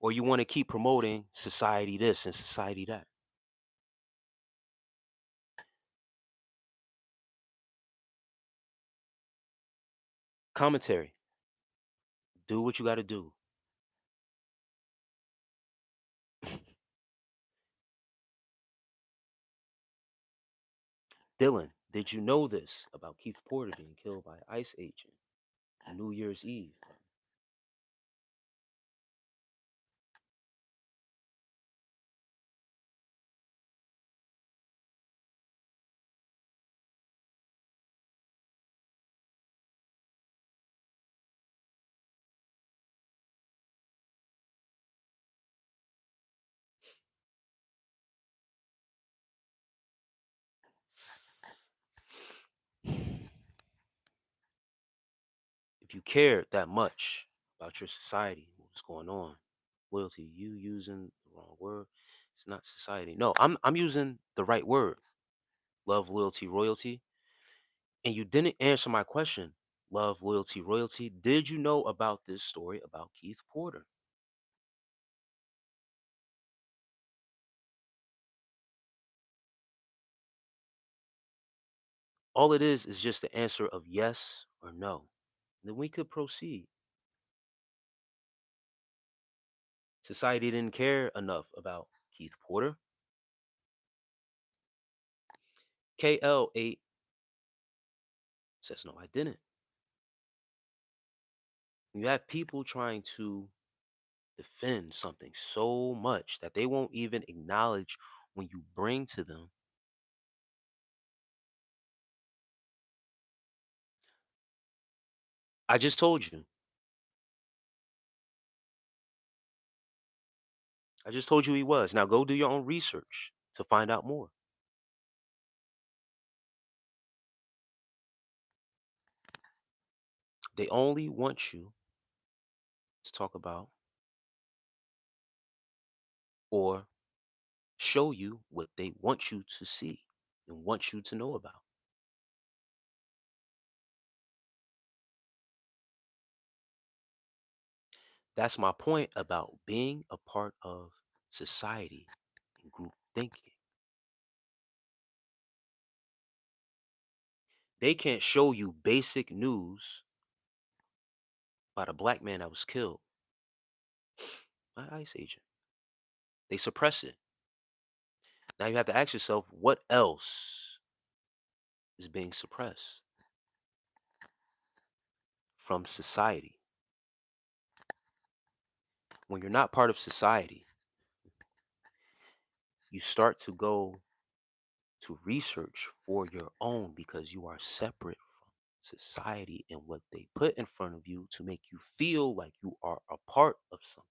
Or you want to keep promoting society this and society that? Commentary. Do what you got to do. Dylan, did you know this about Keith Porter being killed by ICE agent New Year's Eve? If you care that much about your society, what's going on, loyalty, you using the wrong word. It's not society. No, I'm using the right word. Love, loyalty, royalty. And you didn't answer my question. Love, loyalty, royalty. Did you know about this story about Keith Porter? All it is just the answer of yes or no. Then we could proceed. Society didn't care enough about Keith Porter. KL8 says, no, I didn't. You have people trying to defend something so much that they won't even acknowledge when you bring to them. I just told you. I just told you he was. Now go do your own research to find out more. They only want you to talk about or show you what they want you to see and want you to know about. That's my point about being a part of society and group thinking. They can't show you basic news about a black man that was killed by an ICE agent. They suppress it. Now you have to ask yourself, what else is being suppressed from society? When you're not part of society, you start to go to research for your own because you are separate from society and what they put in front of you to make you feel like you are a part of something.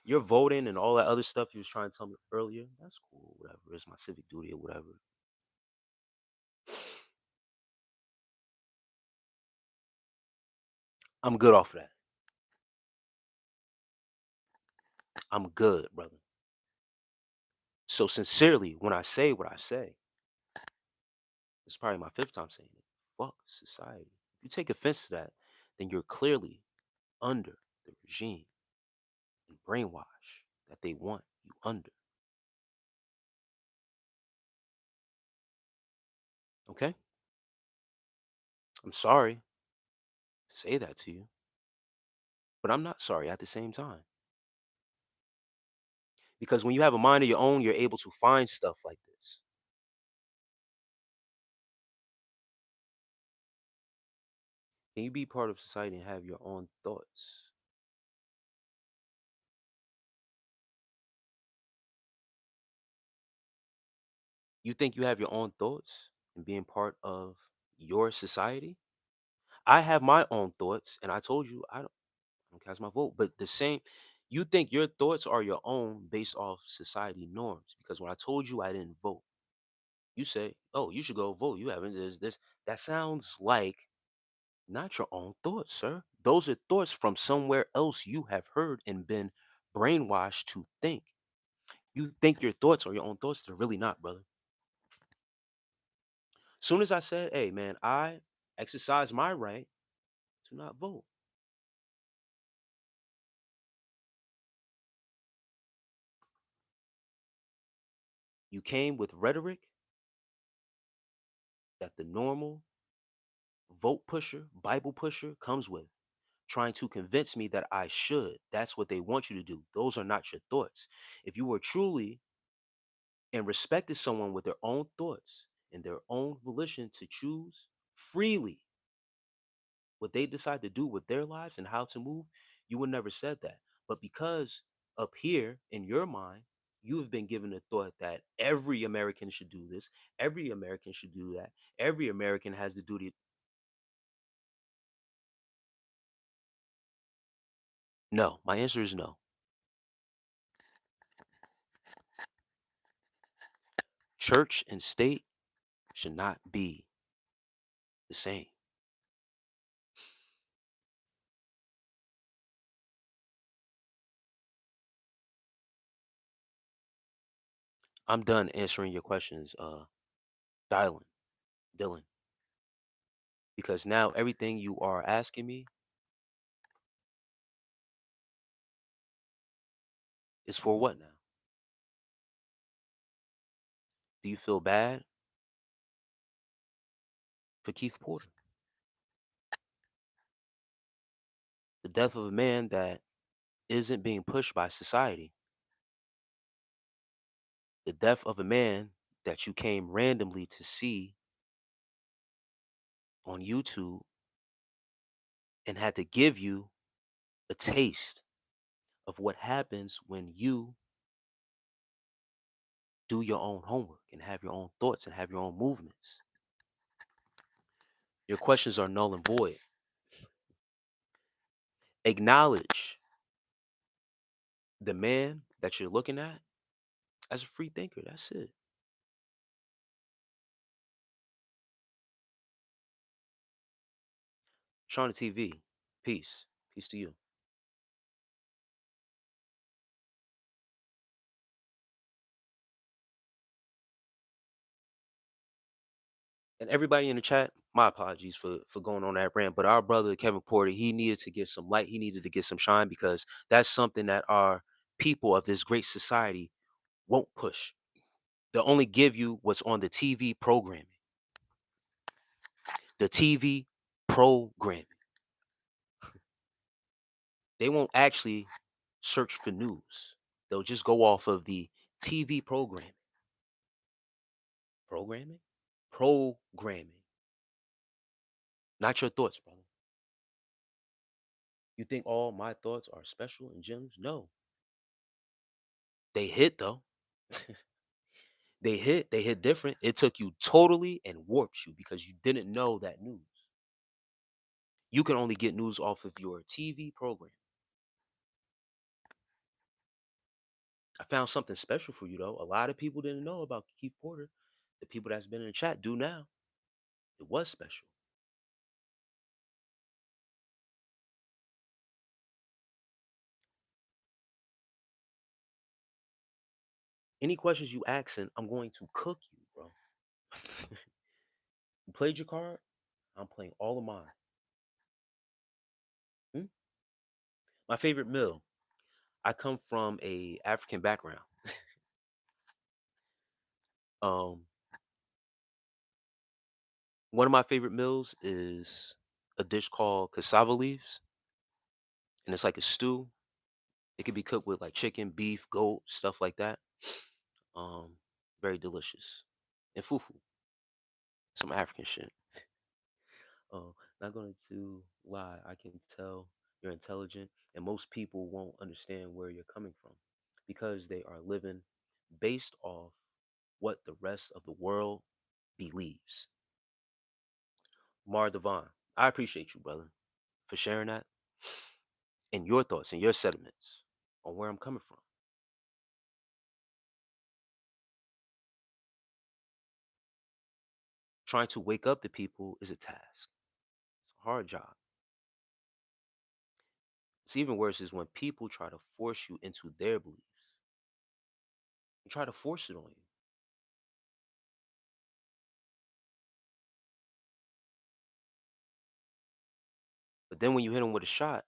You're voting and all that other stuff you was trying to tell me earlier. That's cool, whatever. It's my civic duty or whatever. I'm good off of that. I'm good, brother. So sincerely, when I say what I say, it's probably my fifth time saying it. Fuck society. If you take offense to that, then you're clearly under the regime and brainwash that they want you under. Okay? I'm sorry to say that to you, but I'm not sorry at the same time. Because when you have a mind of your own, you're able to find stuff like this. Can you be part of society and have your own thoughts? You think you have your own thoughts and being part of your society? I have my own thoughts, and I told you I don't cast my vote. But the same, you think your thoughts are your own based off society norms. Because when I told you I didn't vote, you say, "Oh, you should go vote. You haven't this." That sounds like not your own thoughts, sir. Those are thoughts from somewhere else you have heard and been brainwashed to think. You think your thoughts are your own thoughts. They're really not, brother. Soon as I said, "Hey, man, I exercise my right to not vote," you came with rhetoric that the normal vote pusher, Bible pusher comes with, trying to convince me that I should. That's what they want you to do. Those are not your thoughts. If you were truly and respected someone with their own thoughts and their own volition to choose freely what they decide to do with their lives and how to move, you would never said that. But because up here in your mind, you have been given the thought that every American should do this, every American should do that, every American has the duty. No, my answer is no. Church and state should not be the same. I'm done answering your questions, Dylan, Dylan, because now everything you are asking me is for what now? Do you feel bad for Keith Porter? The death of a man that isn't being pushed by society. The death of a man that you came randomly to see on YouTube and had to give you a taste of what happens when you do your own homework and have your own thoughts and have your own movements. Your questions are null and void. Acknowledge the man that you're looking at as a free thinker. That's it. Shauna TV. Peace. Peace to you. And everybody in the chat, my apologies for going on that rant. But our brother Kevin Porter, he needed to get some light. He needed to get some shine because that's something that our people of this great society won't push. They'll only give you what's on the TV programming. The TV programming. They won't actually search for news. They'll just go off of the TV programming. Programming? Programming. Not your thoughts, brother. You think all my thoughts are special and gems? No. They hit though. They hit different. It took you totally and warped you because you didn't know that news. You can only get news off of your TV program. I found something special for you though. A lot of people didn't know about Keith Porter. The people that's been in the chat do now. It was special. Any questions you asking, I'm going to cook you, bro. You played your card, I'm playing all of mine. Hmm? My favorite meal. I come from a African background. Um, one of my favorite meals is a dish called cassava leaves, and it's like a stew. It can be cooked with like chicken, beef, goat, stuff like that. Um, very delicious. And fufu, some African shit. Not going to lie, I can tell you're intelligent, and most people won't understand where you're coming from because they are living based off what the rest of the world believes. Mar Devon, I appreciate you, brother, for sharing that and your thoughts and your sentiments on where I'm coming from. Trying to wake up the people is a task. It's a hard job. It's even worse is when people try to force you into their beliefs and try to force it on you. But then when you hit them with a shot,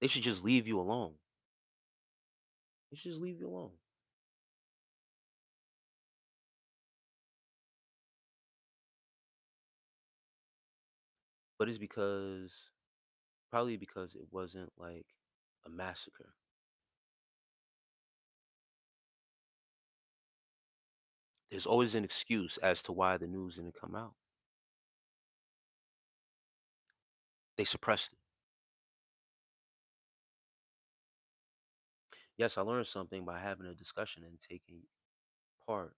they should just leave you alone. They should just leave you alone. But it's probably because it wasn't like a massacre. There's always an excuse as to why the news didn't come out. They suppressed it. Yes, I learned something by having a discussion and taking part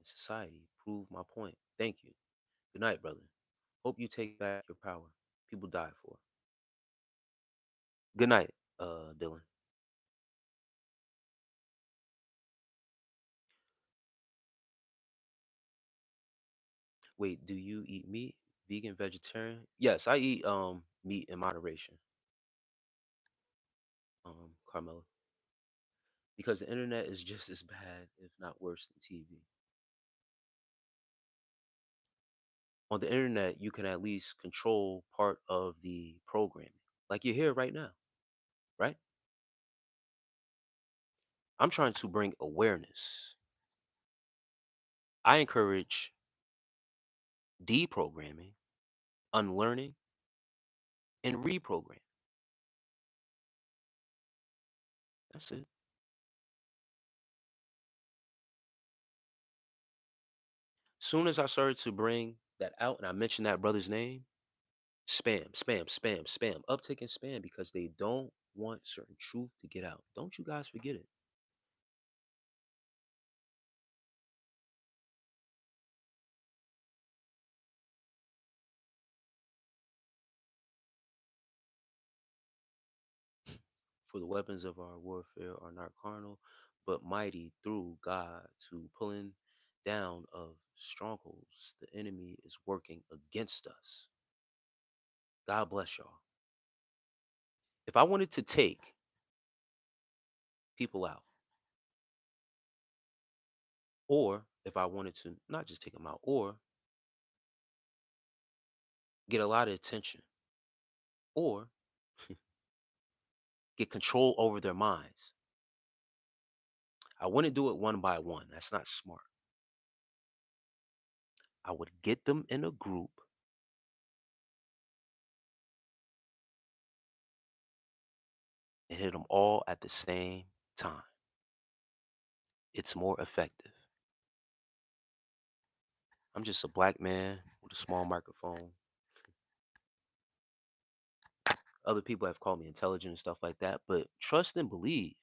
in society. Prove my point. Thank you. Good night, brother. Hope you take back your power. People die for it. Good night, Dylan. Wait, do you eat meat? Vegan, vegetarian? Yes, I eat meat in moderation. Carmela. because the internet is just as bad, if not worse, than TV. On the internet, you can at least control part of the programming, like you're here right now, right? I'm trying to bring awareness. I encourage deprogramming, unlearning, and reprogramming. That's it. Soon as I started to bring that out and I mentioned that brother's name, spam, spam, spam, spam, uptick in spam because they don't want certain truth to get out. Don't you guys forget it. For the weapons of our warfare are not carnal, but mighty through God to pulling down of strongholds. The enemy is working against us. God bless y'all. If I wanted to take people out, or if I wanted to not just take them out, or get a lot of attention, or get control over their minds, I wouldn't do it one by one. That's not smart. I would get them in a group and hit them all at the same time. It's more effective. I'm just a black man with a small microphone. Other people have called me intelligent and stuff like that, but trust and believe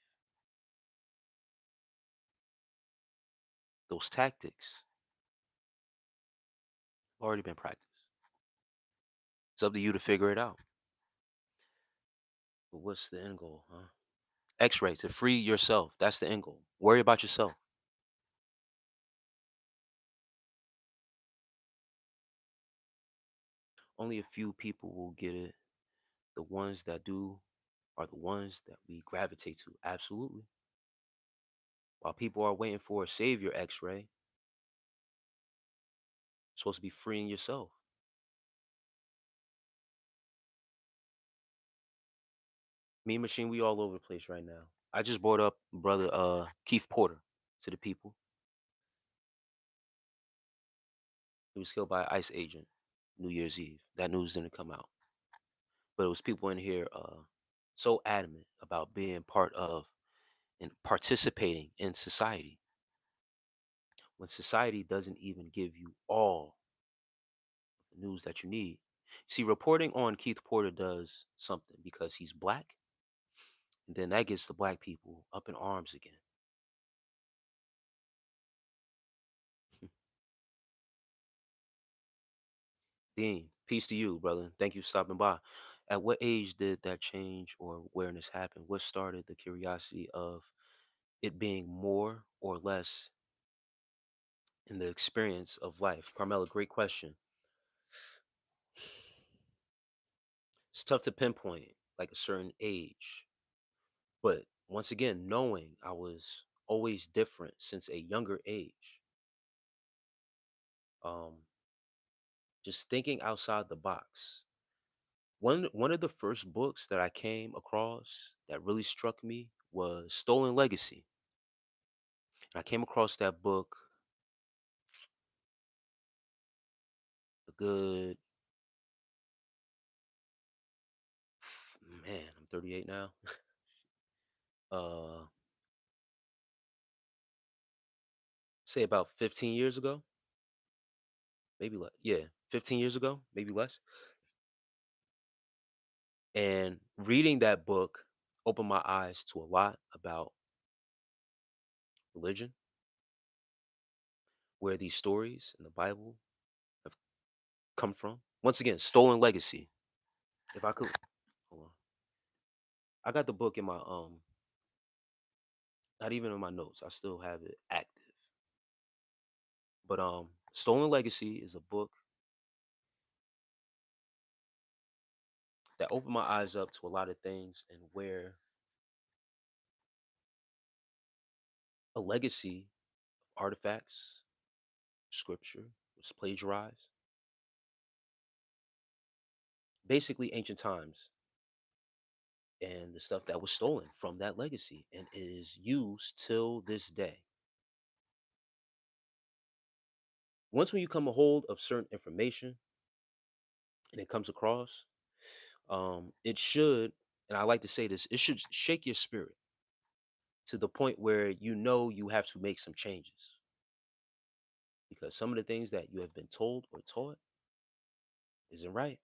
those tactics have already been practiced. It's up to you to figure it out. But what's the end goal, huh? X-ray to free yourself. That's the end goal. Worry about yourself. Only a few people will get it. The ones that do are the ones that we gravitate to. Absolutely. While people are waiting for a savior X-ray, you're supposed to be freeing yourself. Me and Machine, we all over the place right now. I just brought up brother Keith Porter to the people. He was killed by an ICE agent New Year's Eve. That news didn't come out. But it was people in here so adamant about being part of and participating in society when society doesn't even give you all the news that you need. See, reporting on Keith Porter does something because he's black, and then that gets the black people up in arms again. Dean, peace to you, brother. Thank you for stopping by. At what age did that change or awareness happen? What started the curiosity of it being more or less in the experience of life? Carmela, great question. It's tough to pinpoint like a certain age, but once again, knowing I was always different since a younger age, um, just thinking outside the box. One of the first books that I came across that really struck me was Stolen Legacy. I came across that book a good man, I'm 38 now. Uh say about 15 years ago, maybe less. Yeah, 15 years ago, maybe less. And reading that book opened my eyes to a lot about religion, where these stories in the Bible have come from. Once again, Stolen Legacy. If I could hold on. I got the book in my not even in my notes. I still have it active. But Stolen Legacy is a book that opened my eyes up to a lot of things and where a legacy of artifacts, scripture was plagiarized, basically ancient times, and the stuff that was stolen from that legacy and is used till this day. Once when you come a hold of certain information and it comes across, it should, and I like to say this, it should shake your spirit to the point where you know you have to make some changes because some of the things that you have been told or taught isn't right.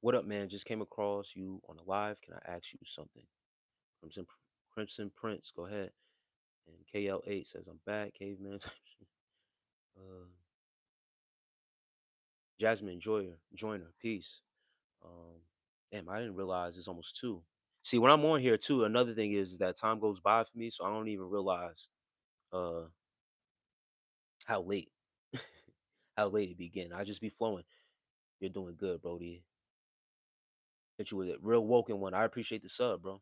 What up, man? Just came across you on a live. Can I ask you something? Crimson, Crimson Prince, go ahead. And KL8 says, I'm back, caveman. uh, Jasmine Joiner, peace. Um, Damn, I didn't realize it's almost two. See, when I'm on here too, another thing is that time goes by for me, so I don't even realize uh how late how late it began. I just be flowing. You're doing good, Brody. Hit you with a real woken one. I appreciate the sub, bro.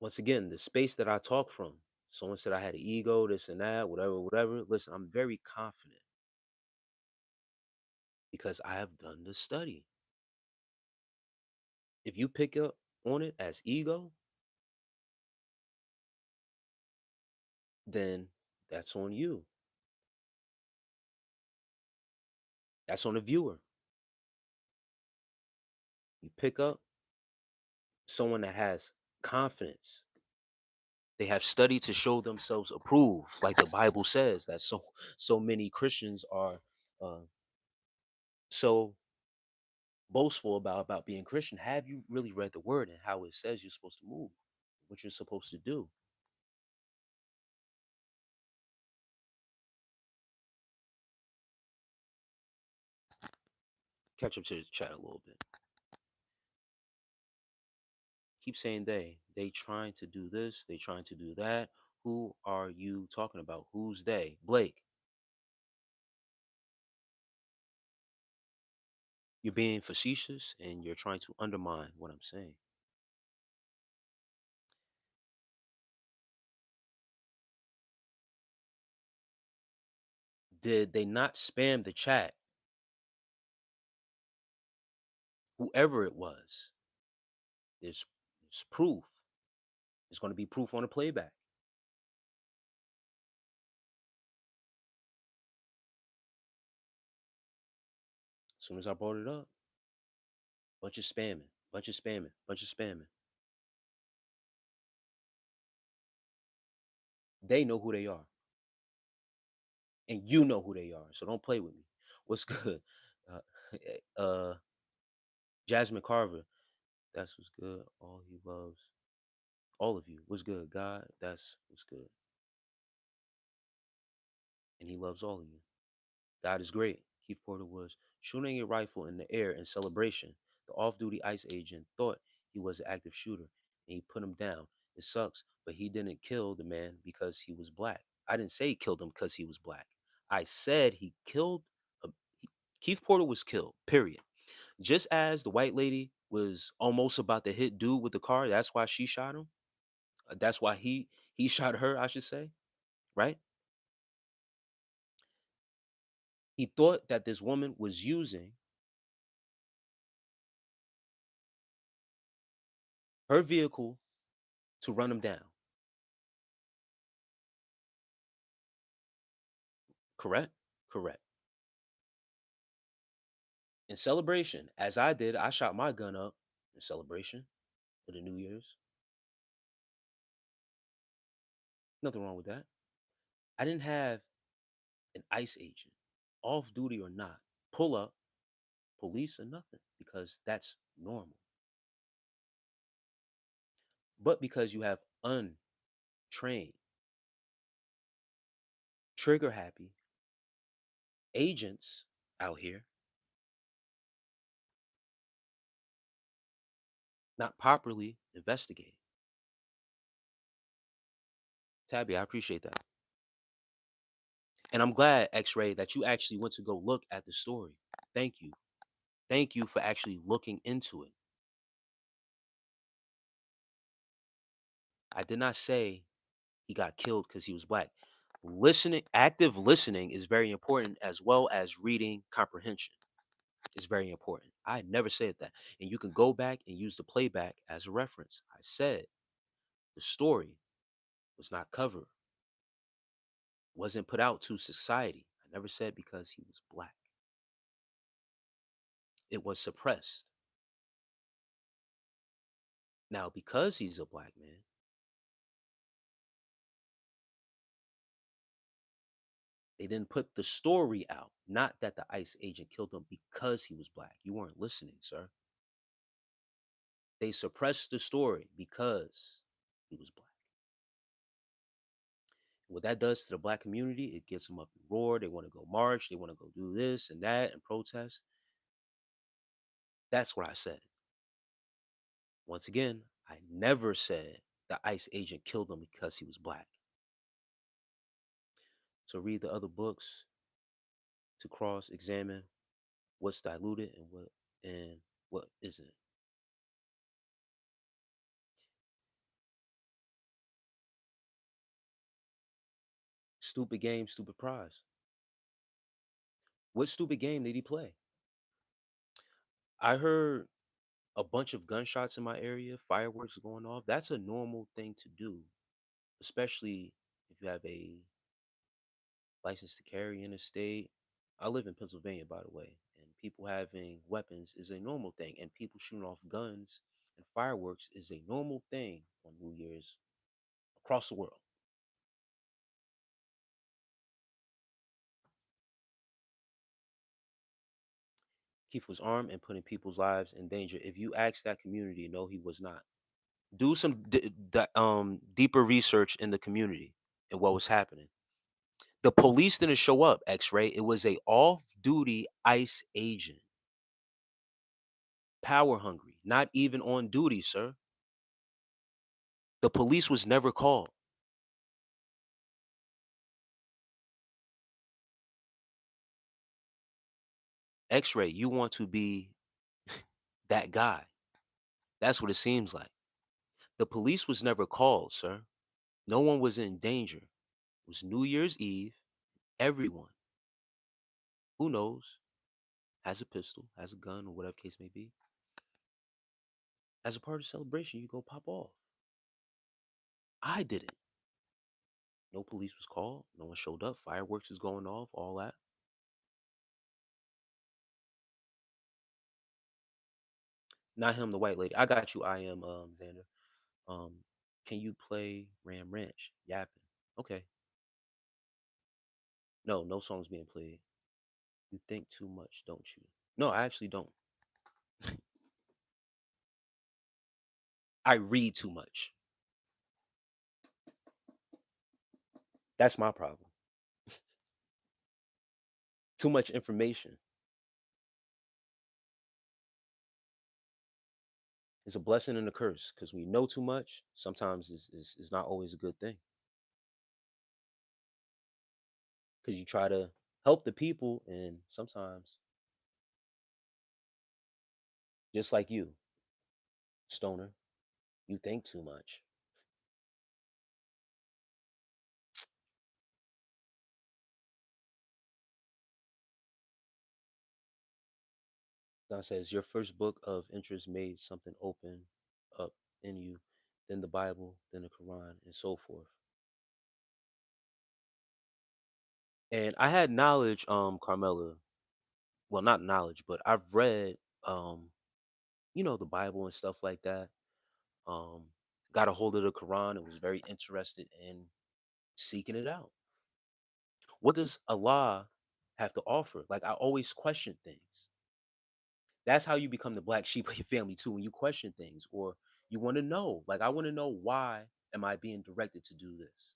Once again, the space that I talk from. Someone said I had an ego, this and that, whatever, whatever. Listen, I'm very confident because I have done the study. If you pick up on it as ego, then that's on you. That's on the viewer. You pick up someone that has confidence. They have studied to show themselves approved, like the Bible says that so many Christians are uh, so boastful about being Christian. Have you really read the word and how it says you're supposed to move, what you're supposed to do? Catch up to the chat a little bit. Keep saying they trying to do this, they trying to do that. Who are you talking about? Who's they? Blake, you're being facetious and you're trying to undermine what I'm saying. Did they not spam the chat? Whoever it was, there's, there's proof. There's going to be proof on the playback. As soon as I brought it up, bunch of spamming, bunch of spamming, bunch of spamming. They know who they are, and you know who they are. So don't play with me. What's good? Uh, Jasmine Carver. That's what's good. All he loves, all of you. What's good, God? That's what's good, and He loves all of you. God is great. Keith Porter was shooting a rifle in the air in celebration. The off-duty ICE agent thought he was an active shooter, and he put him down. It sucks, but he didn't kill the man because he was black. I didn't say he killed him because he was black. I said he killed. A, Keith Porter was killed. Period. Just as the white lady was almost about to hit dude with the car, that's why she shot him. That's why he shot her. I should say, right? He thought that this woman was using her vehicle to run him down. Correct? Correct. In celebration, as I did, I shot my gun up in celebration of the New Year's. Nothing wrong with that. I didn't have an ICE agent, off duty or not, pull up, police or nothing, because that's normal. But because you have untrained, trigger happy agents out here, not properly investigated. Tabby, I appreciate that. And I'm glad, X Ray, that you actually went to go look at the story. Thank you. Thank you for actually looking into it. I did not say he got killed because he was black. Listening, active listening is very important as well as reading comprehension is very important. I never said that. And you can go back and use the playback as a reference. I said the story was not covered, wasn't put out to society. I never said because he was black. It was suppressed. Now, because he's a black man, they didn't put the story out. Not that the ICE agent killed him because he was black. You weren't listening, sir. They suppressed the story because he was black. What that does to the black community, it gets them up and roar. They want to go march. They want to go do this and that and protest. That's what I said. Once again, I never said the ICE agent killed him because he was black. So read the other books to cross examine what's diluted and what isn't. Stupid game, stupid prize. What stupid game did he play? I heard a bunch of gunshots in my area, fireworks going off. That's a normal thing to do, especially if you have a license to carry in a state. I live in Pennsylvania, by the way, and people having weapons is a normal thing, and people shooting off guns and fireworks is a normal thing on New Year's across the world. Keith was armed and putting people's lives in danger. If you ask that community, no, he was not. Do some deeper research in the community and what was happening. The police didn't show up, X-Ray. It was a off-duty ICE agent, power hungry, not even on duty, sir. The police was never called. X-Ray, you want to be that guy. That's what it seems like. The police was never called, sir. No one was in danger. It was New Year's Eve. Everyone, who knows, has a pistol, has a gun, or whatever case may be. As a part of the celebration, you go pop off. I didn't. No police was called. No one showed up. Fireworks is going off. All that. Not him, the white lady. I got you. I am Xander. Um, can you play Ram Ranch? Yapping. Okay. No, no songs being played. You think too much, don't you? No, I actually don't. I read too much. That's my problem. Too much information is a blessing and a curse because we know too much. Sometimes is not always a good thing because you try to help the people, and sometimes, just like you, stoner, you think too much. Don says your first book of interest made something open up in you, then the Bible, then the Quran, and so forth. And I had knowledge, Carmela. Well, not knowledge, but I've read, the Bible and stuff like that. Um, got a hold of the Quran and was very interested in seeking it out. What does Allah have to offer? Like I always question things. That's how you become the black sheep of your family too. When you question things, or you want to know, like I want to know, why am I being directed to do this?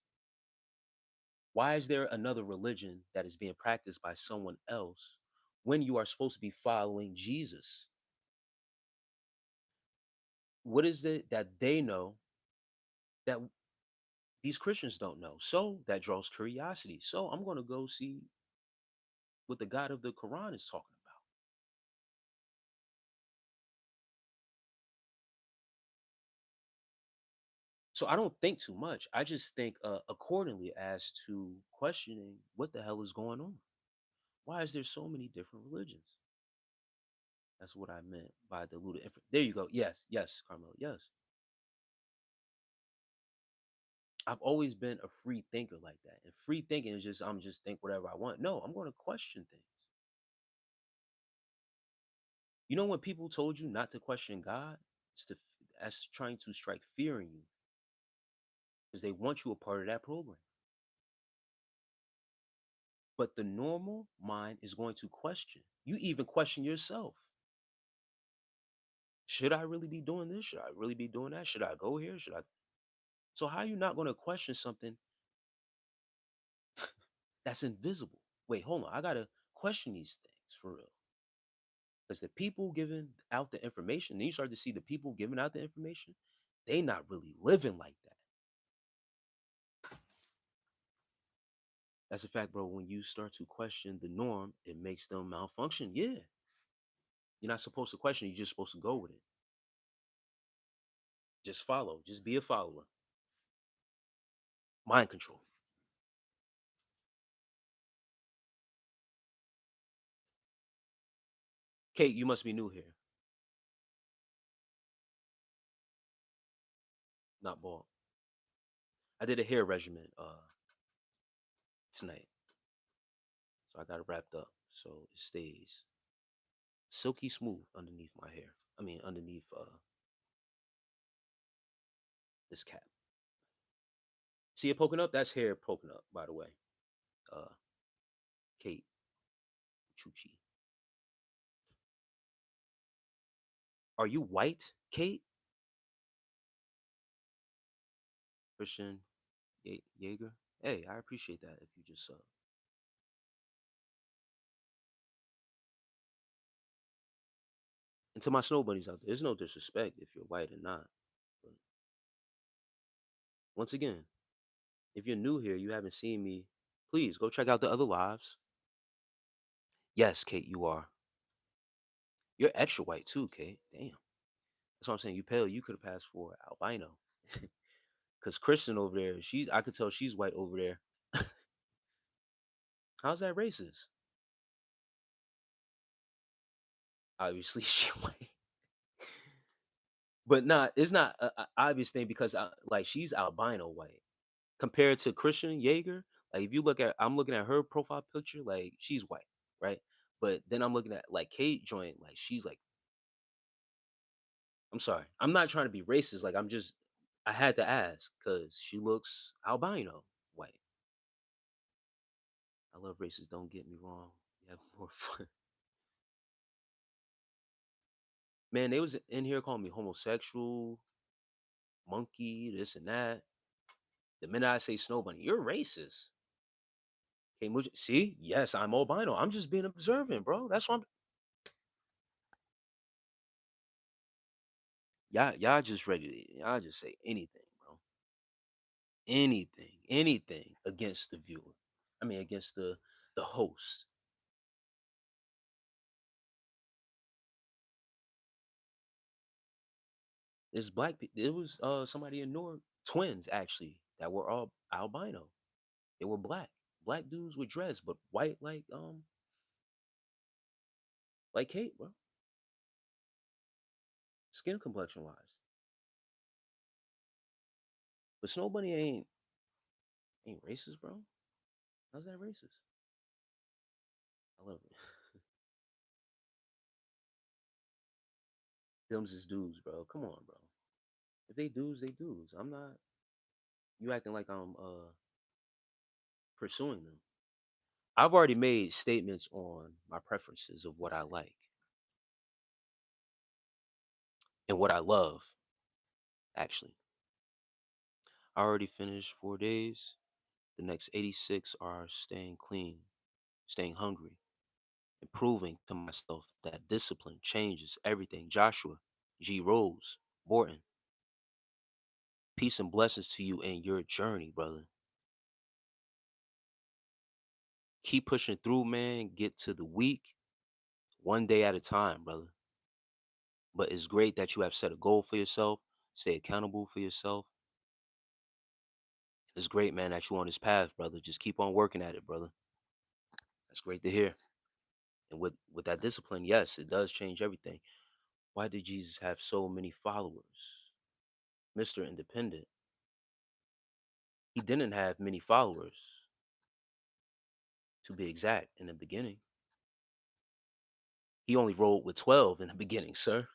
Why is there another religion that is being practiced by someone else when you are supposed to be following Jesus? What is it that they know that these Christians don't know? So that draws curiosity. So I'm going to go see what the God of the Quran is talking about. So I don't think too much. I just think accordingly as to questioning what the hell is going on. Why is there so many different religions? That's what I meant by diluted. There you go. Yes, yes, Carmel. Yes, I've always been a free thinker like that. And free thinking is just I'm just think whatever I want. No, I'm going to question things. You know when people told you not to question God, it's that's trying to strike fear in you because they want you a part of that program. But the normal mind is going to question. You even question yourself. Should I really be doing this? Should I really be doing that? Should I go here? Should I? So how are you not going to question something that's invisible? Wait, hold on. I gotta question these things for real. Because the people giving out the information, then you start to see the people giving out the information, they not really living like that. That's a fact, bro. When you start to question the norm, it makes them malfunction. Yeah. You're not supposed to question, you're just supposed to go with it. Just follow. Just be a follower. Mind control. Kate, you must be new here. Not bald. I did a hair regimen tonight. So I got it wrapped up. So it stays silky smooth underneath my hair. I mean underneath this cap. See it poking up? That's hair poking up, by the way. Uh Kate Chuchi. Are you white, Kate? Christian Jaeger? Hey, I appreciate that if you just and to my snow bunnies out there, there's no disrespect if you're white or not. But once again, if you're new here, you haven't seen me, please go check out the other lives. Yes, Kate, you are. You're extra white too, Kate. Damn. That's what I'm saying. You pale. You could have passed for albino. Cause Kristen over there, I could tell she's white over there. How's that racist? Obviously she white. But not, it's not a obvious thing because like she's albino white compared to Christian Jaeger. Like if you look at, I'm looking at her profile picture, like she's white, right? But then I'm looking at like Kate joint, like she's like, I'm sorry, I'm not trying to be racist. Like I had to ask because she looks albino white. I love races. Don't get me wrong. We have more fun. Man, they was in here calling me homosexual, monkey, this and that. The minute I say snow bunny, you're racist. Okay, see, yes, I'm albino. I'm just being observant, bro. That's why I'm. Y'all just ready to. Y'all just say anything, bro. Anything against the viewer. I mean, against the host. There's black people. It was somebody in Newark, twins actually, that were all albino. They were black dudes with dreads, but white like Kate, bro. Skin complexion wise. But Snow Bunny ain't racist, bro. How's that racist? I love it. Them's is dudes, bro. Come on, bro. If they dudes, they dudes. I'm not. You acting like I'm pursuing them. I've already made statements on my preferences of what I like and what I love. Actually, I already finished 4 days. The next 86 are staying clean, staying hungry, and proving to myself that discipline changes everything. Joshua G. Rose Borton, peace and blessings to you in your journey, brother. Keep pushing through, man. Get to the week, one day at a time, brother. But it's great that you have set a goal for yourself, stay accountable for yourself, It's great, man, that you on this path, brother. Just keep on working at it, brother. That's great to hear. And with that discipline, yes, it does change everything. Why did Jesus have so many followers? Mr. Independent. He didn't have many followers, to be exact, in the beginning. He only rolled with 12 in the beginning, sir.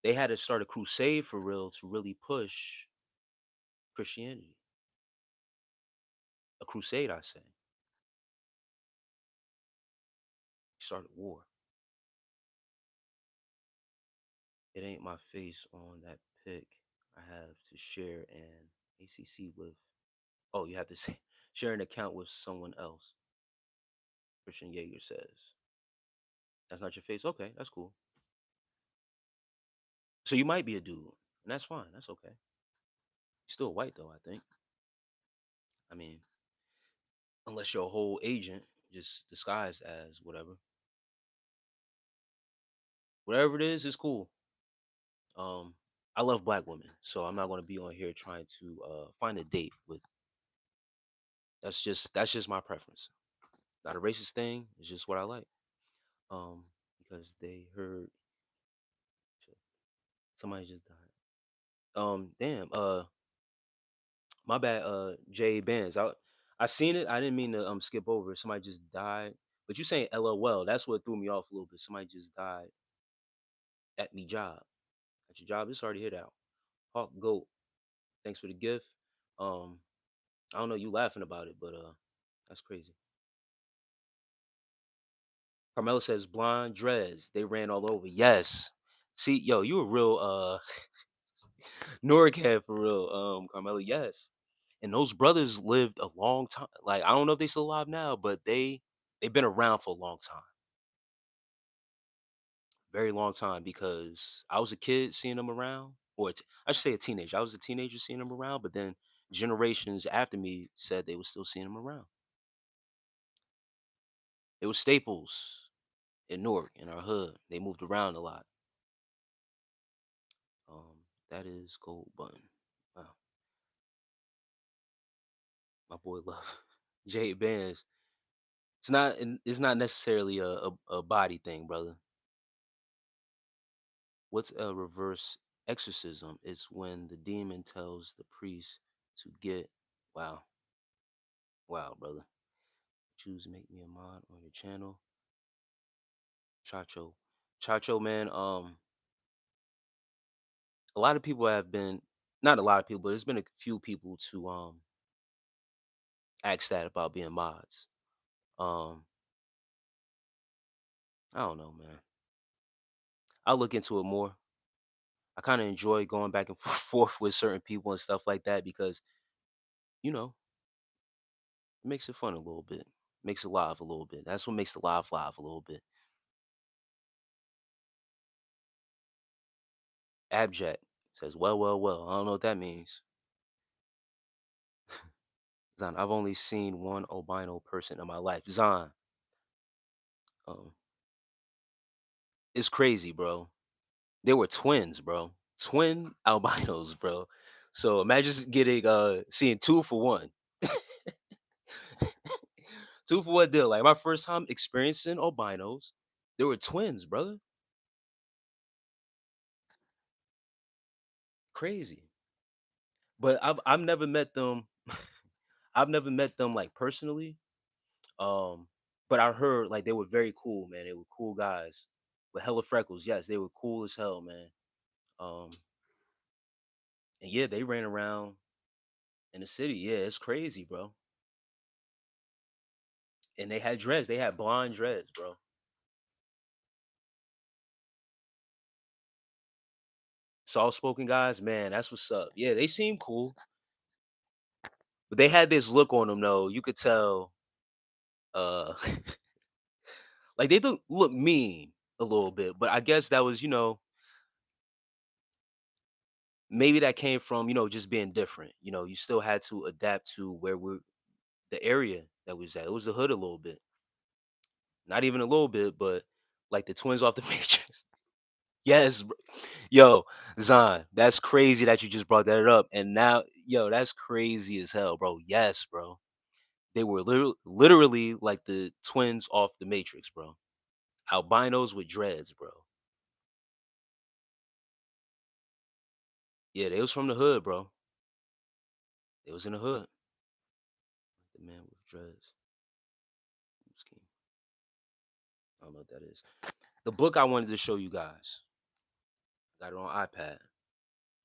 They had to start a crusade for real to really push Christianity. A crusade, I say. Started war. It ain't my face on that pic I have to share an ACC with. Oh, you have to say share an account with someone else. Christian Jaeger says. That's not your face? Okay, that's cool. So you might be a dude, and that's fine. That's okay. You're still white though, I think. I mean, unless you're a whole agent, just disguised as whatever. Whatever it is, it's cool. Um, I love black women, so I'm not gonna be on here trying to find a date with. That's just my preference. Not a racist thing. It's just what I like. Because they heard shit, somebody just died. Damn. My bad. Jay Benz. I seen it. I didn't mean to skip over it. Somebody just died. But you saying LOL. That's what threw me off a little bit. Somebody just died at me job. At your job. It's already hit out. Hawk Goat. Thanks for the gift. Um, I don't know you laughing about it, but that's crazy. Carmelo says blonde dreads. They ran all over. Yes. See, yo, you a real Norcat for real. Carmelo, yes. And those brothers lived a long time. Like I don't know if they still alive now, but they've been around for a long time. Very long time because I was a kid seeing them around, or I should say a teenager. I was a teenager seeing them around, but then generations after me said they were still seeing them around. It was staples in Newark, in our hood. They moved around a lot. That is Gold Button. Wow, my boy love Jade Bands. It's not necessarily a body thing, brother. What's a reverse exorcism? It's when the demon tells the priest to get. Wow, wow, brother. Choose to make me a mod on your channel. Chacho, Chacho, man. A lot of people have been, not a lot of people, but there's been a few people to ask that about being mods. Um, I don't know, man. I'll look into it more. I kind of enjoy going back and forth with certain people and stuff like that because you know it makes it fun a little bit, makes it live a little bit. That's what makes the live a little bit. Abject says, well, well, well. I don't know what that means. Zan, I've only seen one albino person in my life. Zan, um, it's crazy, bro. They were twins, bro. Twin albinos, bro. So imagine getting seeing two for one. Two for one deal. Like my first time experiencing albinos, they were twins, brother. Crazy. But I've never met them. I've never met them like personally. Um, but I heard like they were very cool, man. They were cool guys with hella freckles. Yes, they were cool as hell, man. Um, and yeah, they ran around in the city. Yeah, it's crazy, bro. And they had dreads. They had blonde dreads, bro. Soft spoken guys, man. That's what's up. Yeah, they seem cool, but they had this look on them though. You could tell, uh, like they look mean a little bit. But I guess that was, maybe that came from just being different. You still had to adapt to where we're the area that was at. It was the hood a little bit, not even a little bit, but like the twins off the Matrix. Yes, yo, Zon, that's crazy that you just brought that up. And now, yo, that's crazy as hell, bro. Yes, bro. They were literally like the twins off the Matrix, bro. Albinos with dreads, bro. Yeah, they was from the hood, bro. They was in the hood. The man with dreads. I don't know what that is. The book I wanted to show you guys. Got it on iPad.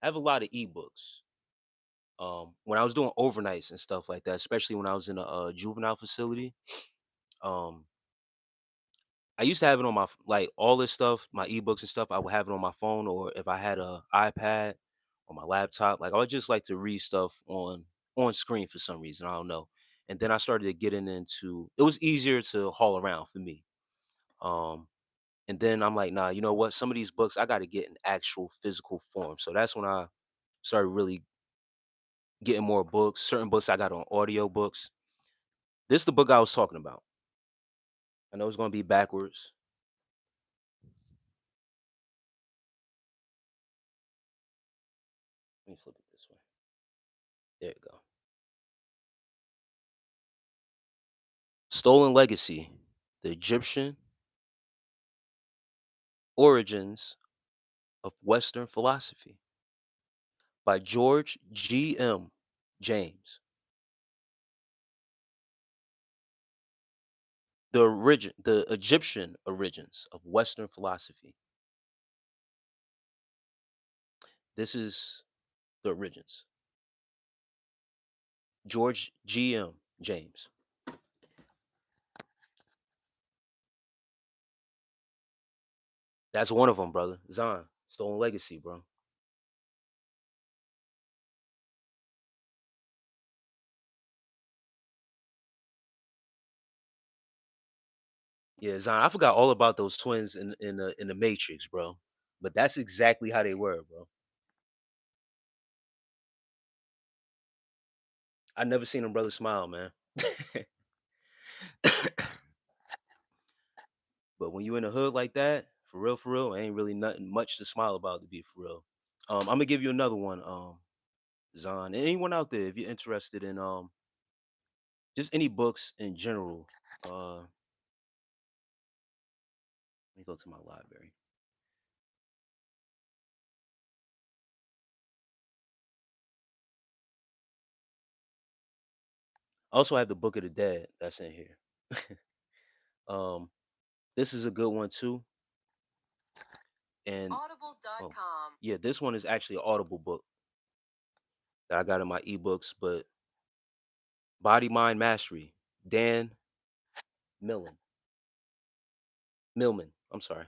I have a lot of ebooks. When I was doing overnights and stuff like that, especially when I was in a, juvenile facility, um, I used to have it on my like all this stuff, my ebooks and stuff. I would have it on my phone, or if I had a iPad or my laptop, like I would just like to read stuff on screen for some reason. I don't know. And then I started getting into. It was easier to haul around for me. Um, and then I'm like, nah, you know what? Some of these books I got to get in actual physical form. So that's when I started really getting more books. Certain books I got on audio books. This is the book I was talking about. I know it's gonna be backwards. Let me flip it this way. There you go. Stolen Legacy: The Egyptian Origins of Western Philosophy by George G.M. James. The Egyptian origins of Western philosophy. This is the origins. George G.M. James. That's one of them, brother. Zon. Stolen Legacy, bro. Yeah, Zon. I forgot all about those twins in the Matrix, bro. But that's exactly how they were, bro. I never seen them brother smile, man. But when you in the hood like that, for real, ain't really nothing much to smile about to be for real. I'm gonna give you another one, Zon. Anyone out there, if you're interested in just any books in general, let me go to my library. I also have the Book of the Dead that's in here. um, this is a good one too. And yeah, this one is actually an Audible book that I got in my ebooks, but Body Mind Mastery, Dan Millen. Millman. I'm sorry.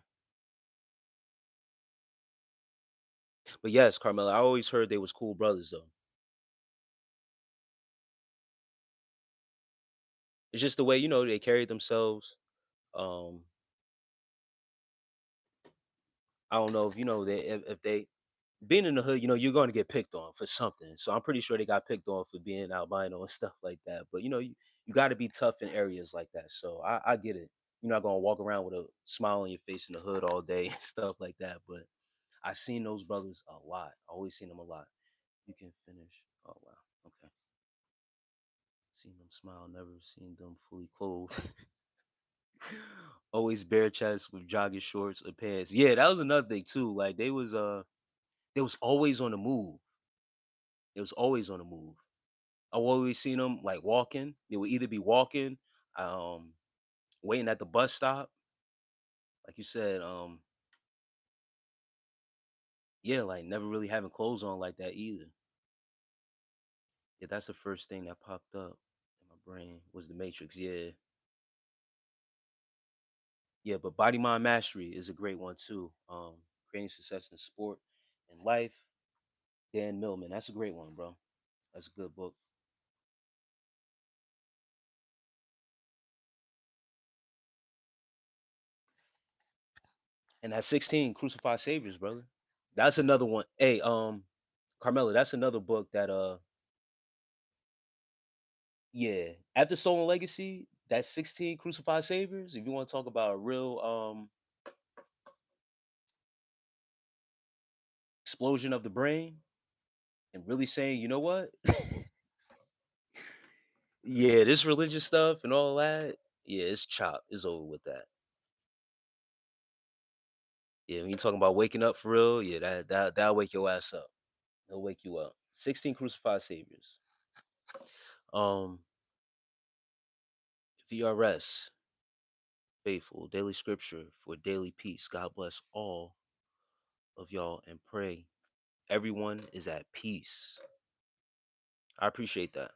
But yes, Carmela, I always heard they was cool brothers though. It's just the way, they carried themselves. Um, I don't know if if they being in the hood, you're going to get picked on for something. So I'm pretty sure they got picked on for being albino and stuff like that. But you got to be tough in areas like that. So I get it. You're not gonna walk around with a smile on your face in the hood all day and stuff like that. But I seen those brothers a lot. Always seen them a lot. You can finish. Oh wow. Okay. Seen them smile. Never seen them fully clothed. Always bare chest with jogging shorts or pants. Yeah, that was another thing too. Like they was always on the move. They was always on the move. I always seen them like walking. They would either be walking, um, waiting at the bus stop, like you said. Yeah, like never really having clothes on like that either. Yeah, that's the first thing that popped up in my brain was the Matrix. Yeah, yeah, but Body Mind Mastery is a great one too. Creating success in sport and life. Dan Millman, that's a great one, bro. That's a good book. And at 16, Crucified Saviors, brother. That's another one. Hey, Carmela, that's another book that yeah. After Stolen Legacy, that 16 Crucified Saviors, if you want to talk about a real explosion of the brain and really saying, you know what? Yeah, this religious stuff and all that. Yeah, it's chopped. It's over with that. Yeah, when you talking about waking up for real, yeah, that'll wake your ass up. It'll wake you up. 16 crucified saviors. Um, VRS, faithful, daily scripture for daily peace. God bless all of y'all and pray everyone is at peace. I appreciate that.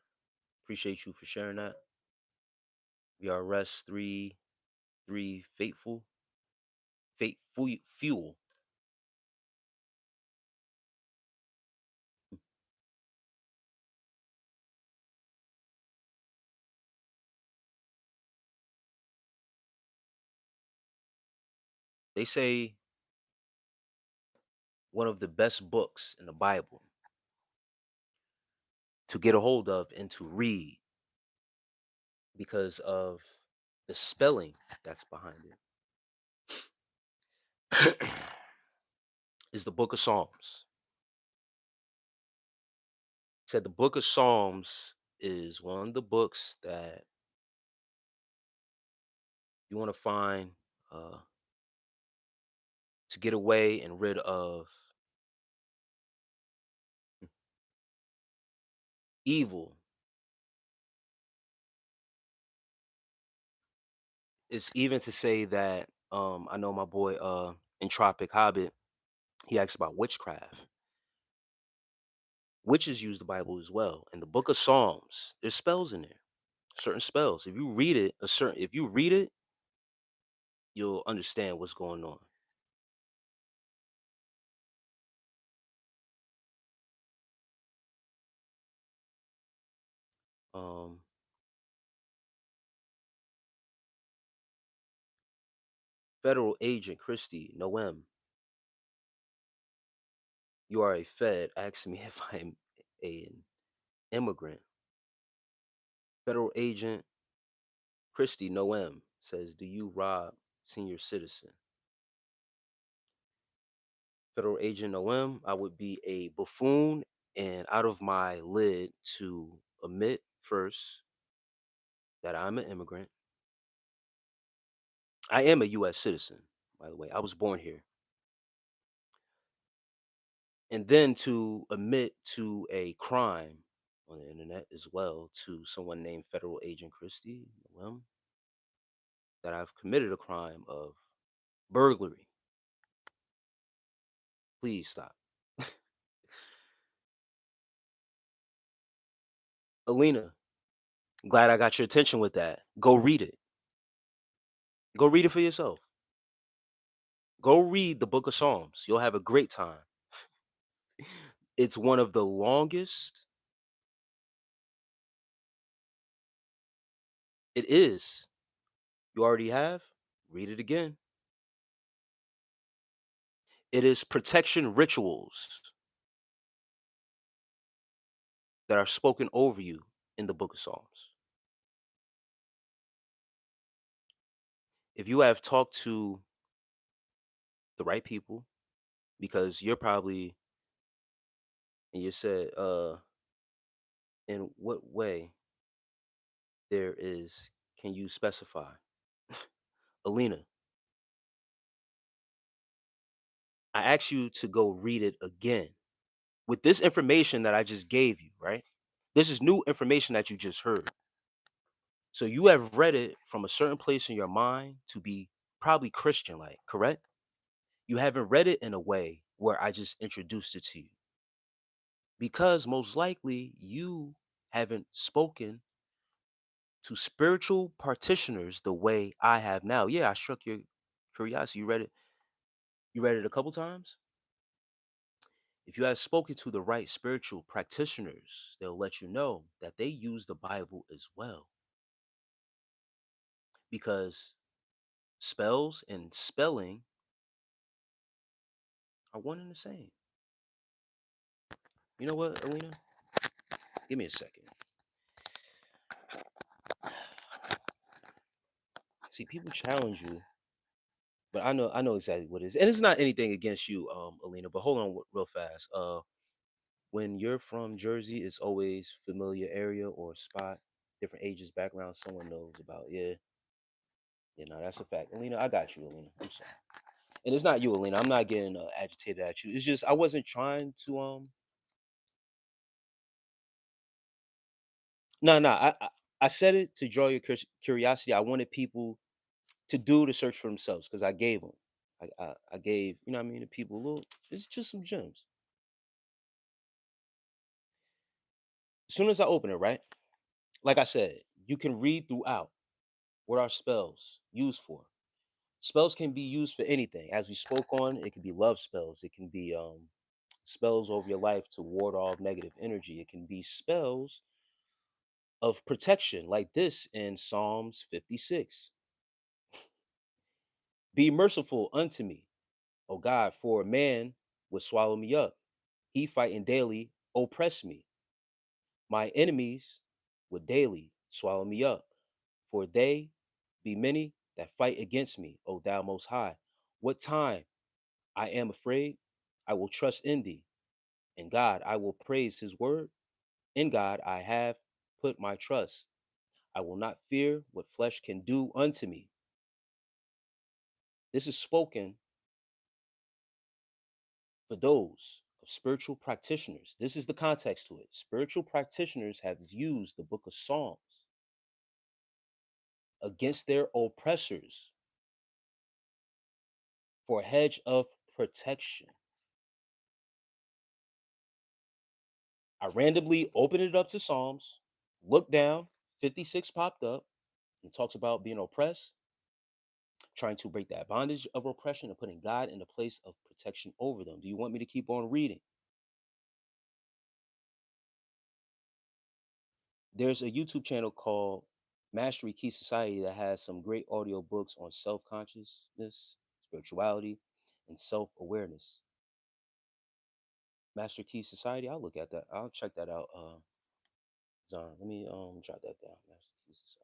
Appreciate you for sharing that. VRS 3 faithful. Faithful fuel. They say one of the best books in the Bible to get a hold of and to read because of the spelling that's behind it is the book of Psalms. Said the book of Psalms is one of the books that you want to find uh, to get away and rid of evil. It's even to say that I know my boy Entropic Hobbit, he asks about witchcraft. Witches use the Bible as well. In the book of Psalms, there's spells in there. Certain spells. If you read it, you'll understand what's going on. Um, Federal Agent Christy Noem, you are a Fed asking me if I'm an immigrant. Federal Agent Christy Noem says, do you rob senior citizen? Federal Agent Noem, I would be a buffoon and out of my lid to admit first that I'm an immigrant. I am a U.S. citizen, by the way. I was born here. And then to admit to a crime on the internet as well to someone named Federal Agent Christie Noem that I've committed a crime of burglary. Please stop. Alina, glad I got your attention with that. Go read it. Go read it for yourself. Go read the book of Psalms. You'll have a great time. It's one of the longest. It is. You already have. Read it again. It is protection rituals that are spoken over you in the book of Psalms. If you have talked to the right people, because you're probably, and you said, in what way there is, can you specify? Alina, I asked you to go read it again with this information that I just gave you, right? This is new information that you just heard. So you have read it from a certain place in your mind to be probably Christian like, correct? You haven't read it in a way where I just introduced it to you. Because most likely you haven't spoken to spiritual practitioners the way I have now. Yeah, I struck your curiosity. You read it a couple times? If you have spoken to the right spiritual practitioners, they'll let you know that they use the Bible as well. Because spells and spelling are one and the same. You know what, Alina? Give me a second. See, people challenge you But I know exactly what it is, and it's not anything against you, Alina. But hold on, real fast. When you're from Jersey, it's always familiar area or spot, different ages, background. Someone knows about. Yeah, yeah. No, that's a fact, Alina. I got you, Alina. I'm sorry, and it's not you, Alina. I'm not getting agitated at you. It's just I wasn't trying to. No, no. I said it to draw your curiosity. I wanted people to do the search for themselves because I gave them. I gave, you know what I mean, the people a little. It's just some gems. As soon as I open it, right? Like I said, you can read throughout what are spells used for. Spells can be used for anything. As we spoke on, it can be love spells. It can be spells over your life to ward off negative energy. It can be spells of protection, like this in Psalms 56. Be merciful unto me, O God, for a man would swallow me up. He fighting daily oppress me. My enemies would daily swallow me up, for they be many that fight against me, O thou most high. What time I am afraid, I will trust in thee. In God I will praise his word. In God I have put my trust. I will not fear what flesh can do unto me. This is spoken for those of spiritual practitioners. This is the context to it. Spiritual practitioners have used the book of Psalms against their oppressors for a hedge of protection. I randomly opened it up to Psalms, looked down, 56 popped up, and talks about being oppressed, trying to break that bondage of oppression and putting God in a place of protection over them. Do you want me to keep on reading? There's a YouTube channel called Mastery Key Society that has some great audio books on self consciousness, spirituality, and self awareness. Master Key Society, I'll look at that. I'll check that out. Zon, let me jot that down. Master Key Society.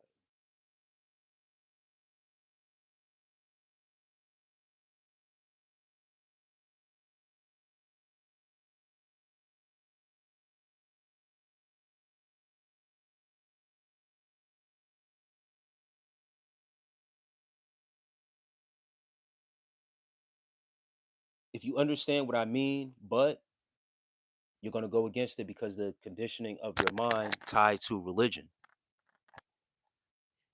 If you understand what I mean, but you're going to go against it because the conditioning of your mind tied to religion.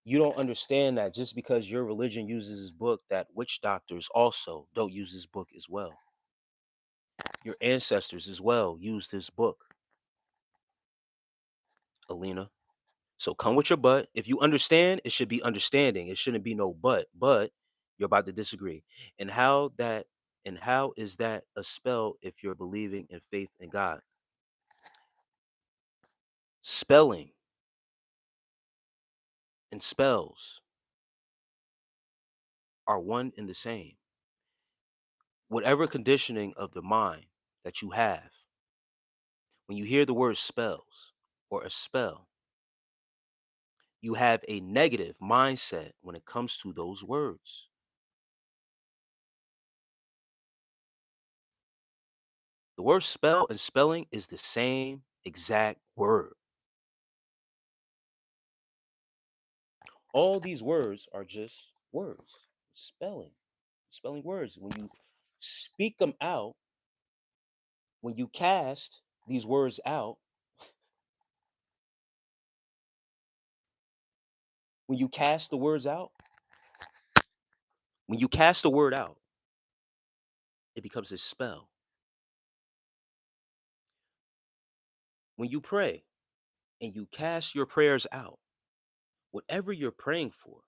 You don't understand that just because your religion uses this book, that witch doctors also don't use this book as well. Your ancestors as well use this book, Alina. So come with your butt. If you understand, it should be understanding. It shouldn't be no but. But you're about to disagree. And how is that a spell if you're believing in faith in God? Spelling and spells are one and the same. Whatever conditioning of the mind that you have, when you hear the word spells or a spell, you have a negative mindset when it comes to those words. The word spell and spelling is the same exact word. All these words are just words. Spelling words. When you speak them out, when you cast these words out, when you cast the words out, when you cast the word out, it becomes a spell. When you pray and you cast your prayers out, whatever you're praying for.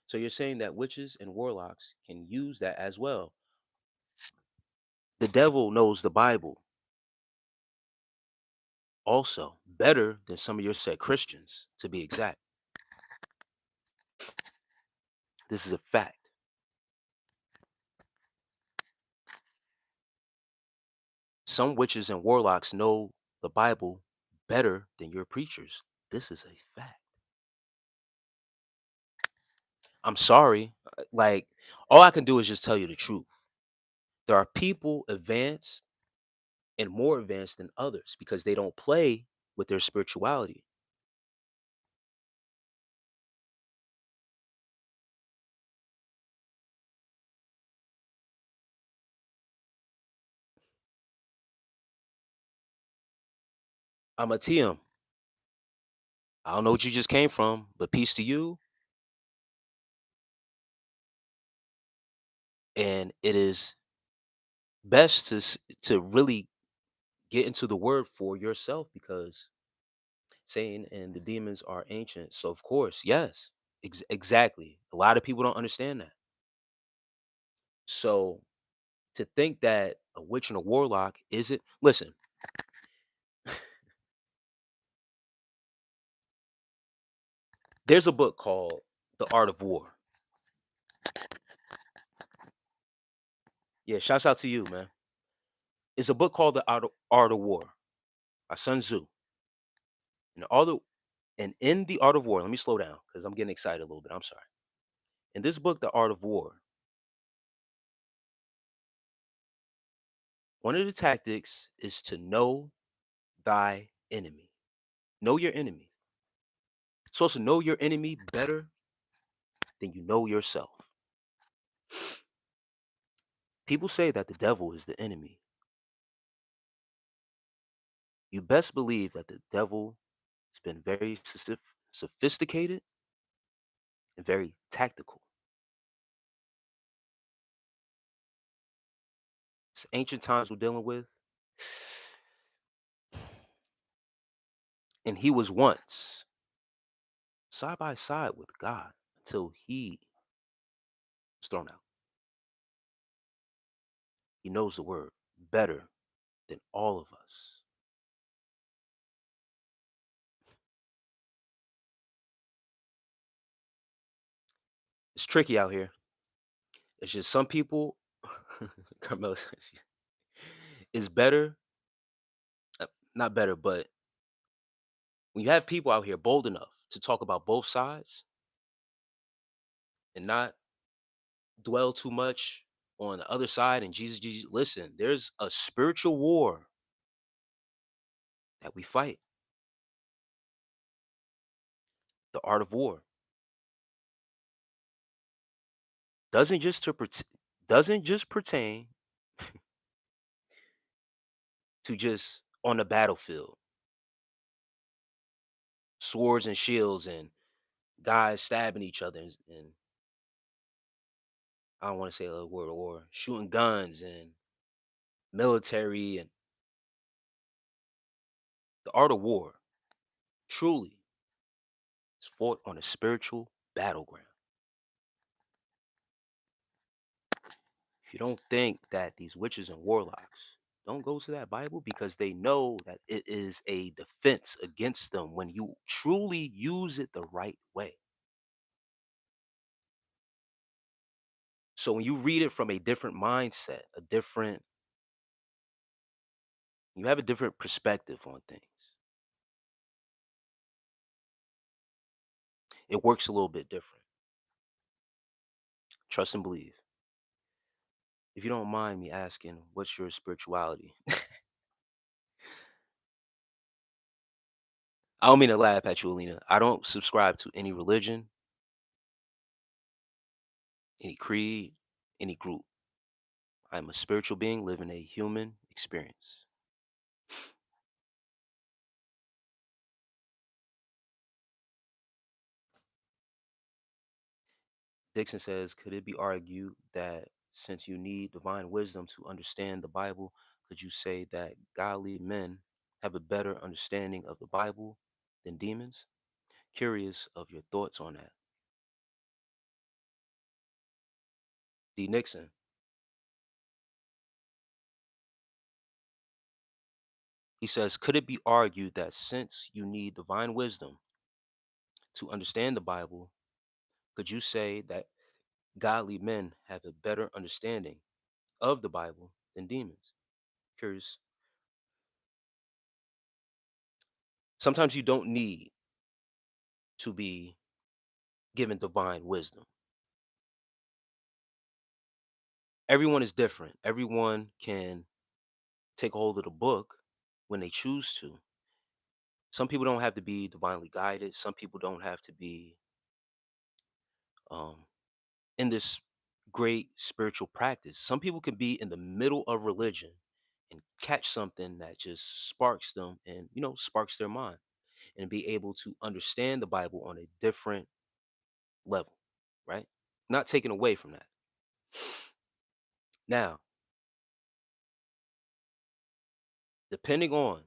So you're saying that witches and warlocks can use that as well. The devil knows the Bible also better than some of your said Christians, to be exact. This is a fact. Some witches and warlocks know the Bible better than your preachers. This is a fact. I'm sorry. Like, all I can do is just tell you the truth. There are people advanced and more advanced than others because they don't play with their spirituality. I'm a TM. I don't know what you just came from, but peace to you. And it is best to really get into the word for yourself because Satan and the demons are ancient. So of course, yes, exactly. A lot of people don't understand that. So to think that a witch and a warlock isn't listen, there's a book called The Art of War. Yeah, shouts out to you, man. It's a book called Art of War by Sun Tzu. And in the Art of War, let me slow down because I'm getting excited a little bit. I'm sorry. In this book, The Art of War, one of the tactics is to know thy enemy. Know your enemy. So to know your enemy better than you know yourself. People say that the devil is the enemy. You best believe that the devil has been very sophisticated and very tactical. It's ancient times we're dealing with. And he was once side by side with God until he was thrown out. He knows the word better than all of us. It's tricky out here. It's just some people, Carmel, is better, not better, but when you have people out here bold enough to talk about both sides and not dwell too much on the other side and Jesus, listen, there's a spiritual war that we fight, the art of war. Doesn't just to doesn't just pertain to just on the battlefield, swords and shields and guys stabbing each other and I don't want to say a word or shooting guns and military and the art of war truly is fought on a spiritual battleground. If you don't think that these witches and warlocks don't go to that Bible because they know that it is a defense against them when you truly use it the right way. So when you read it from a different mindset, you have a different perspective on things. It works a little bit different. Trust and believe. If you don't mind me asking, what's your spirituality? I don't mean to laugh at you, Alina. I don't subscribe to any religion, any creed, any group. I'm a spiritual being living a human experience. Dixon says, could it be argued that since you need divine wisdom to understand the Bible, could you say that godly men have a better understanding of the Bible than demons? Curious of your thoughts on that. D. Nixon, he says, could it be argued that since you need divine wisdom to understand the Bible, could you say that godly men have a better understanding of the Bible than demons? Curious. Sometimes you don't need to be given divine wisdom. everyone is different. Everyone can take a hold of the book when they choose to. Some people don't have to be divinely guided. Some people don't have to be um, in this great spiritual practice. Some people can be in the middle of religion and catch something that just sparks them and, sparks their mind and be able to understand the Bible on a different level, right? Not taken away from that. Now, depending on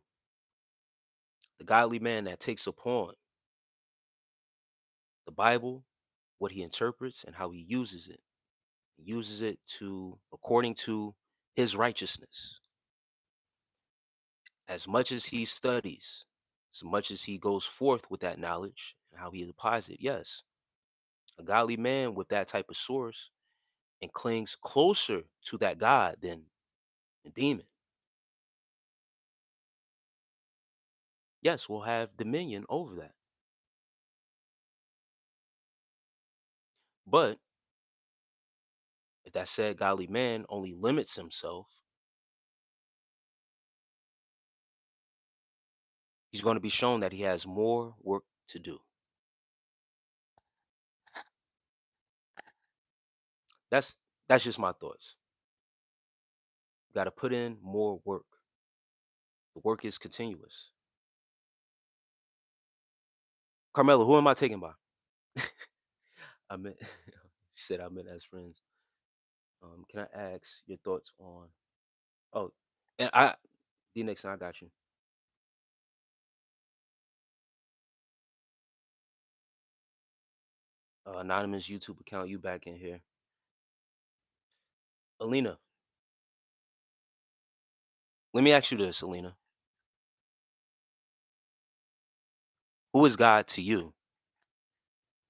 the godly man that takes upon the Bible, what he interprets, and how he uses it to, according to his righteousness. As much as he studies, as much as he goes forth with that knowledge and how he applies it, yes, a godly man with that type of source and clings closer to that God than the demon, yes, will have dominion over that. But if that said godly man only limits himself, he's going to be shown that he has more work to do. That's that's just my thoughts. Got to put in more work. The work is continuous. Carmelo, who am I taking by? I meant she said I meant as friends. Can I ask your thoughts on? Oh, and D Nixon, I got you. Anonymous YouTube account, you back in here. Alina, let me ask you this, Alina. Who is God to you?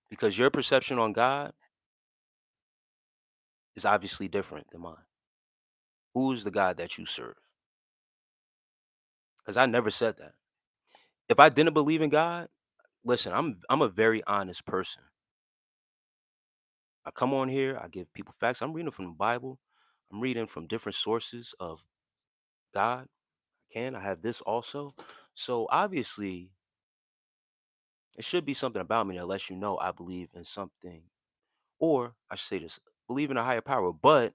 Because your perception on God is obviously different than mine. Who is the God that you serve? Because I never said that. If I didn't believe in God, listen, I'm a very honest person. I come on here, I give people facts. I'm reading from the Bible. I'm reading from different sources of God. I have this also. So obviously, it should be something about me that lets you know I believe in something, or I should say this, believe in a higher power. But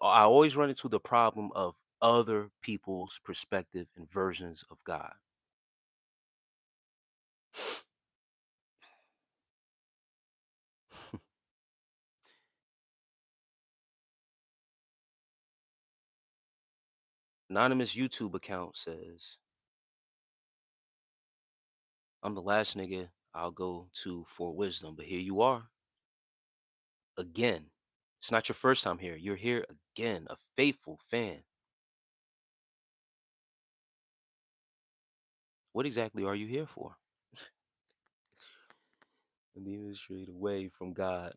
I always run into the problem of other people's perspective and versions of God. Anonymous YouTube account says, I'm the last nigga I'll go to for wisdom, but here you are again. It's not your first time here. You're here again, a faithful fan. What exactly are you here for? And the strayed away from God,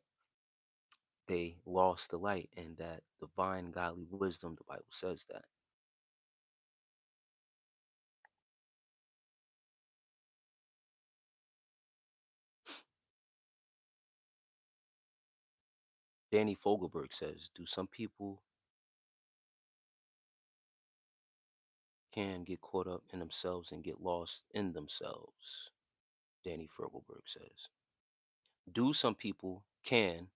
they lost the light and that divine godly wisdom. The Bible says that. Danny Fogelberg says, do some people can get caught up in themselves and get lost in themselves? Danny Fogelberg says, do some people can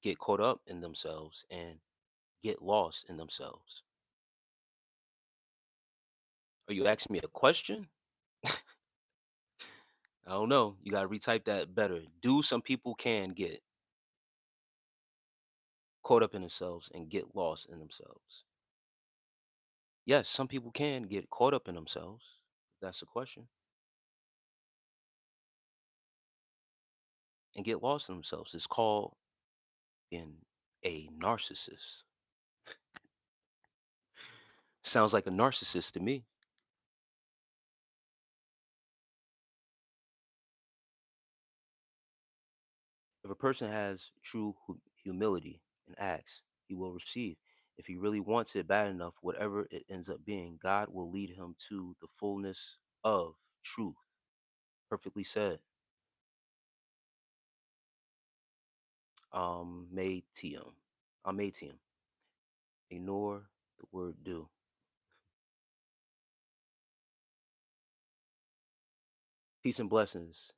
get caught up in themselves and get lost in themselves? Are you asking me a question? I don't know. You got to retype that better. Do some people can get caught up in themselves and get lost in themselves? Yes, some people can get caught up in themselves. That's the question. And get lost in themselves. It's called being a narcissist. Sounds like a narcissist to me. If a person has true humility and asks, he will receive. If he really wants it bad enough, whatever it ends up being, God will lead him to the fullness of truth. Perfectly said. May TM. I'm ATM. Ignore the word do. Peace and blessings.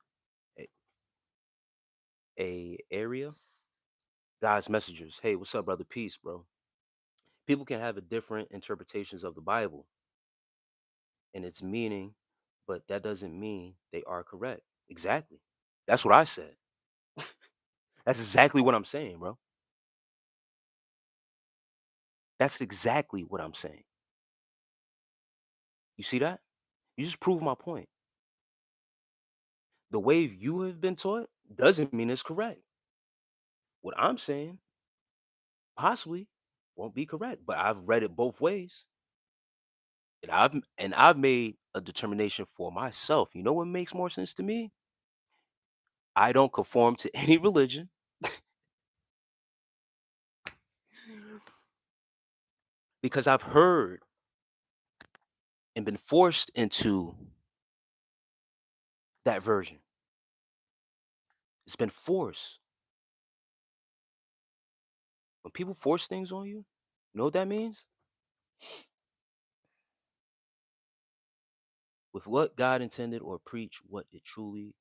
A, a area. God's messengers. Hey, what's up, brother? Peace, bro. People can have a different interpretations of the Bible and its meaning, but that doesn't mean they are correct. Exactly. That's what I said. That's exactly what I'm saying, bro. That's exactly what I'm saying. You see that? You just proved my point. The way you have been taught doesn't mean it's correct. What I'm saying possibly won't be correct, but I've read it both ways. And I've made a determination for myself. You know what makes more sense to me? I don't conform to any religion because I've heard and been forced into that version. It's been forced. When people force things on you, you know what that means? With what God intended or preach what it truly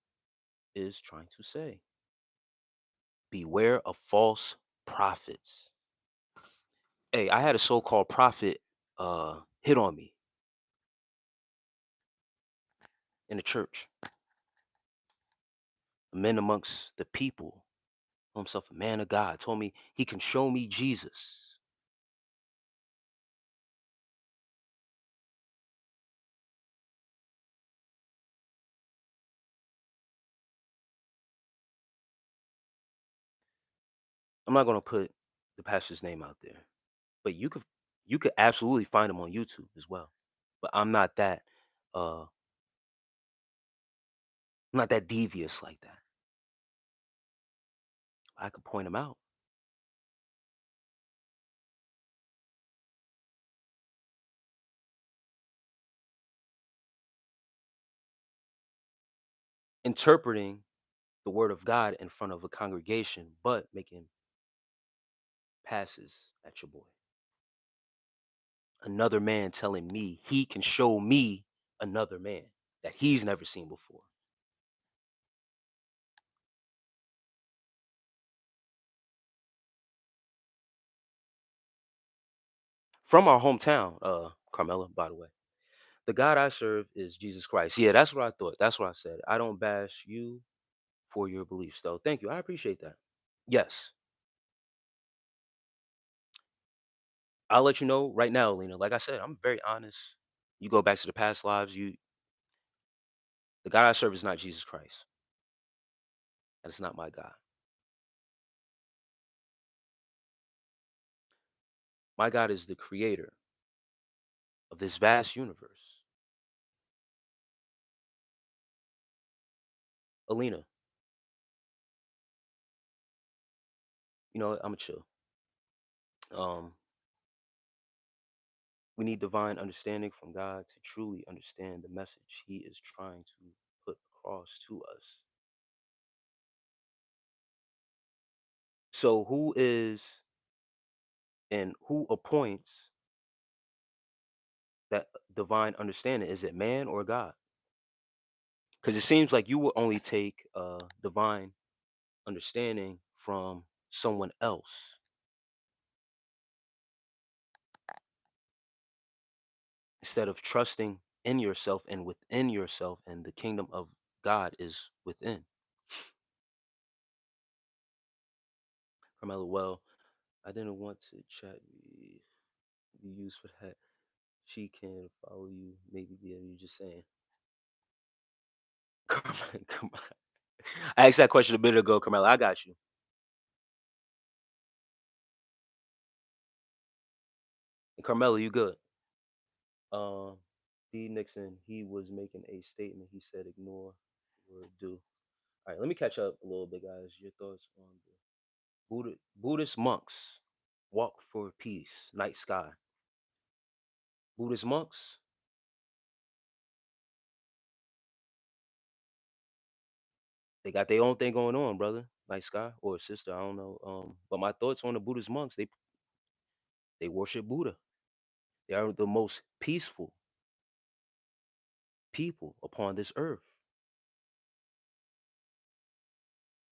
is trying to say. Beware of false prophets. Hey, I had a so-called prophet hit on me in the church. A man amongst the people, himself a man of God, told me he can show me Jesus. I'm not gonna put the pastor's name out there, but you could absolutely find him on YouTube as well. But uh I'm not that devious like that. I could point him out. Interpreting the word of God in front of a congregation, but making passes at your boy. Another man telling me he can show me another man that he's never seen before. From our hometown, Carmela, by the way. The God I serve is Jesus Christ. Yeah, that's what I thought. That's what I said. I don't bash you for your beliefs, though. Thank you. I appreciate that. Yes. I'll let you know right now, Lena. Like I said, I'm very honest. You go back to the past lives, the God I serve is not Jesus Christ. That is not my God. My God is the creator of this vast universe. Alina, you know, I'm a chill. Um, we need divine understanding from God to truly understand the message He is trying to put across to us. So, who is and who appoints that divine understanding? Is it man or God? Because it seems like you will only take divine understanding from someone else instead of trusting in yourself and within yourself, and the kingdom of God is within. Carmelo, well, I didn't want to chat be used for that. She can follow you, maybe yeah, you just saying. Come on, come on. I asked that question a minute ago, Carmelo. I got you. And Carmelo, you good. Um, D. Nixon, he was making a statement. He said, ignore or do. All right, let me catch up a little bit, guys. Your thoughts on the Buddhist monks walk for peace, night sky. Buddhist monks, they got their own thing going on, brother. Night sky or sister, I don't know. But my thoughts on the Buddhist monks, they They worship Buddha. They are the most peaceful people upon this earth.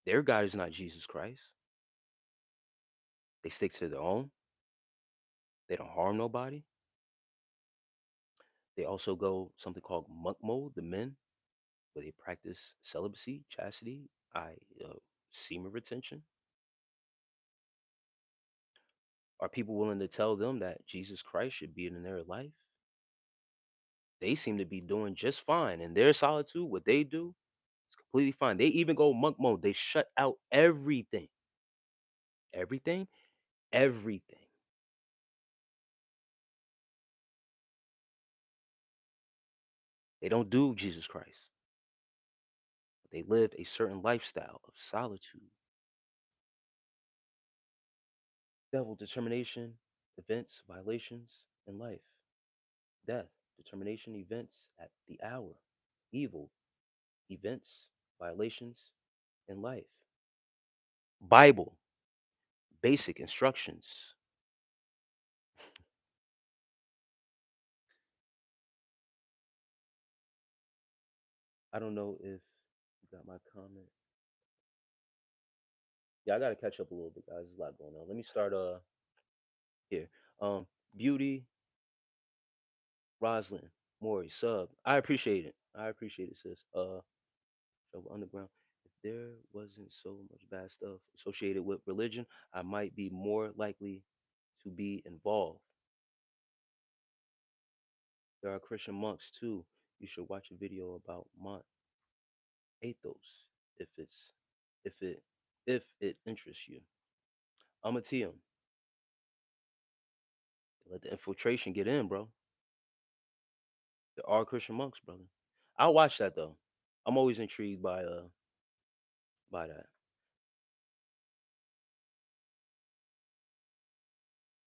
Their God is not Jesus Christ. They stick to their own. They don't harm nobody. They also go something called monk mode, the men, where they practice celibacy, chastity, uh, semen retention. Are people willing to tell them that Jesus Christ should be in their life? They seem to be doing just fine in their solitude. What they do is completely fine. They even go monk mode. They shut out everything, everything, everything. They don't do Jesus Christ. They live a certain lifestyle of solitude, devil, determination, events, violations in life, death, determination, events at the hour, evil, events, violations in life, Bible, basic instructions. I don't know if you got my comment. Yeah, I gotta catch up a little bit, guys. There's a lot going on. Let me start here. Beauty, Roslyn, Maury, sub. I appreciate it. I appreciate it, sis. Trouble Underground. If there wasn't so much bad stuff associated with religion, I might be more likely to be involved. There are Christian monks too. You should watch a video about Mont Athos if it's if it if it interests you. I'm a TM. Let the infiltration get in, bro. There are Christian monks, brother. I'll watch that though. I'm always intrigued by that.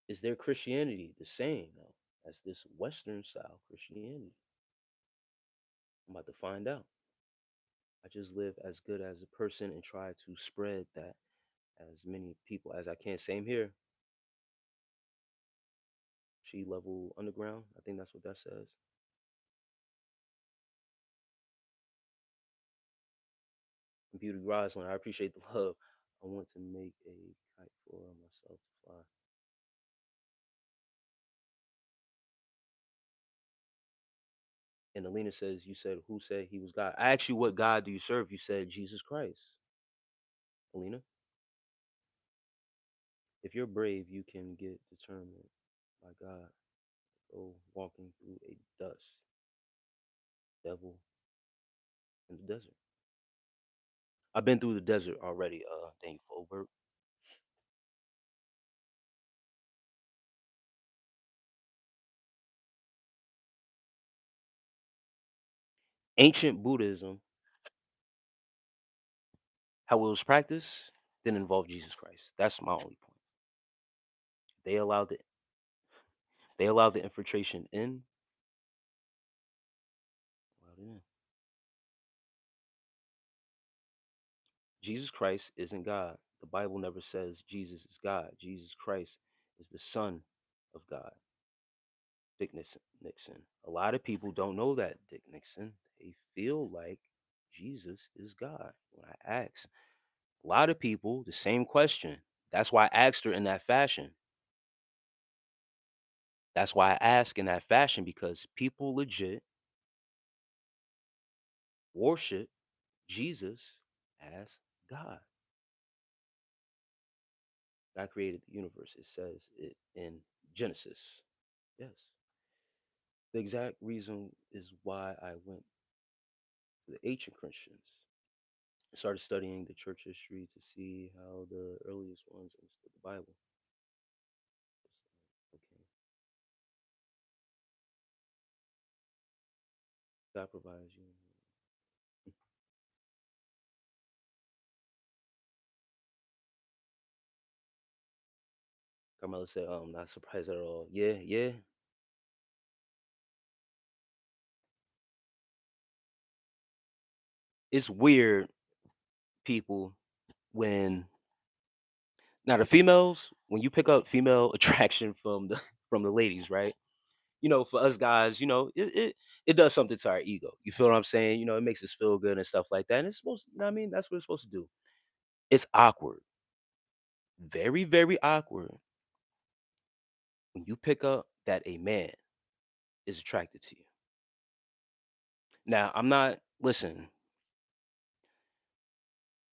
Is their Christianity the same though as this Western style Christianity? I'm about to find out. I just live as good as a person and try to spread that as many people as I can. Same here. She level underground. I think that's what that says. Beauty Roslyn, I appreciate the love. I want to make a kite for myself to fly. And Alina says, you said, who said he was God? I asked you, what God do you serve? You said, Jesus Christ. Alina, if you're brave, you can get determined by God. Go walking through a dust devil in the desert. I've been through the desert already, Dane Fulbert. Ancient Buddhism, how it was practiced, didn't involve Jesus Christ. That's my only point. They allowed it. They allowed the infiltration in. Allowed it in. Jesus Christ isn't God. The Bible never says Jesus is God. Jesus Christ is the Son of God. Dick Nixon. A lot of people don't know that, Dick Nixon. They feel like Jesus is God. When I ask a lot of people the same question, that's why I asked her in that fashion. That's why I ask in that fashion because people legit worship Jesus as God. God created the universe. It says it in Genesis. Yes. The exact reason is why I went to the ancient Christians. I started studying the church history to see how the earliest ones understood the Bible. Okay. God provides you. Carmela said, I'm not surprised at all. Yeah, yeah. It's weird, people, when now the females, when you pick up female attraction from the ladies, right? For us guys, it does something to our ego. You feel what I'm saying? It makes us feel good and stuff like that. And it's supposed, you know what I mean? That's what it's supposed to do. It's awkward, very, very awkward when you pick up that a man is attracted to you. Now, I'm not, listen,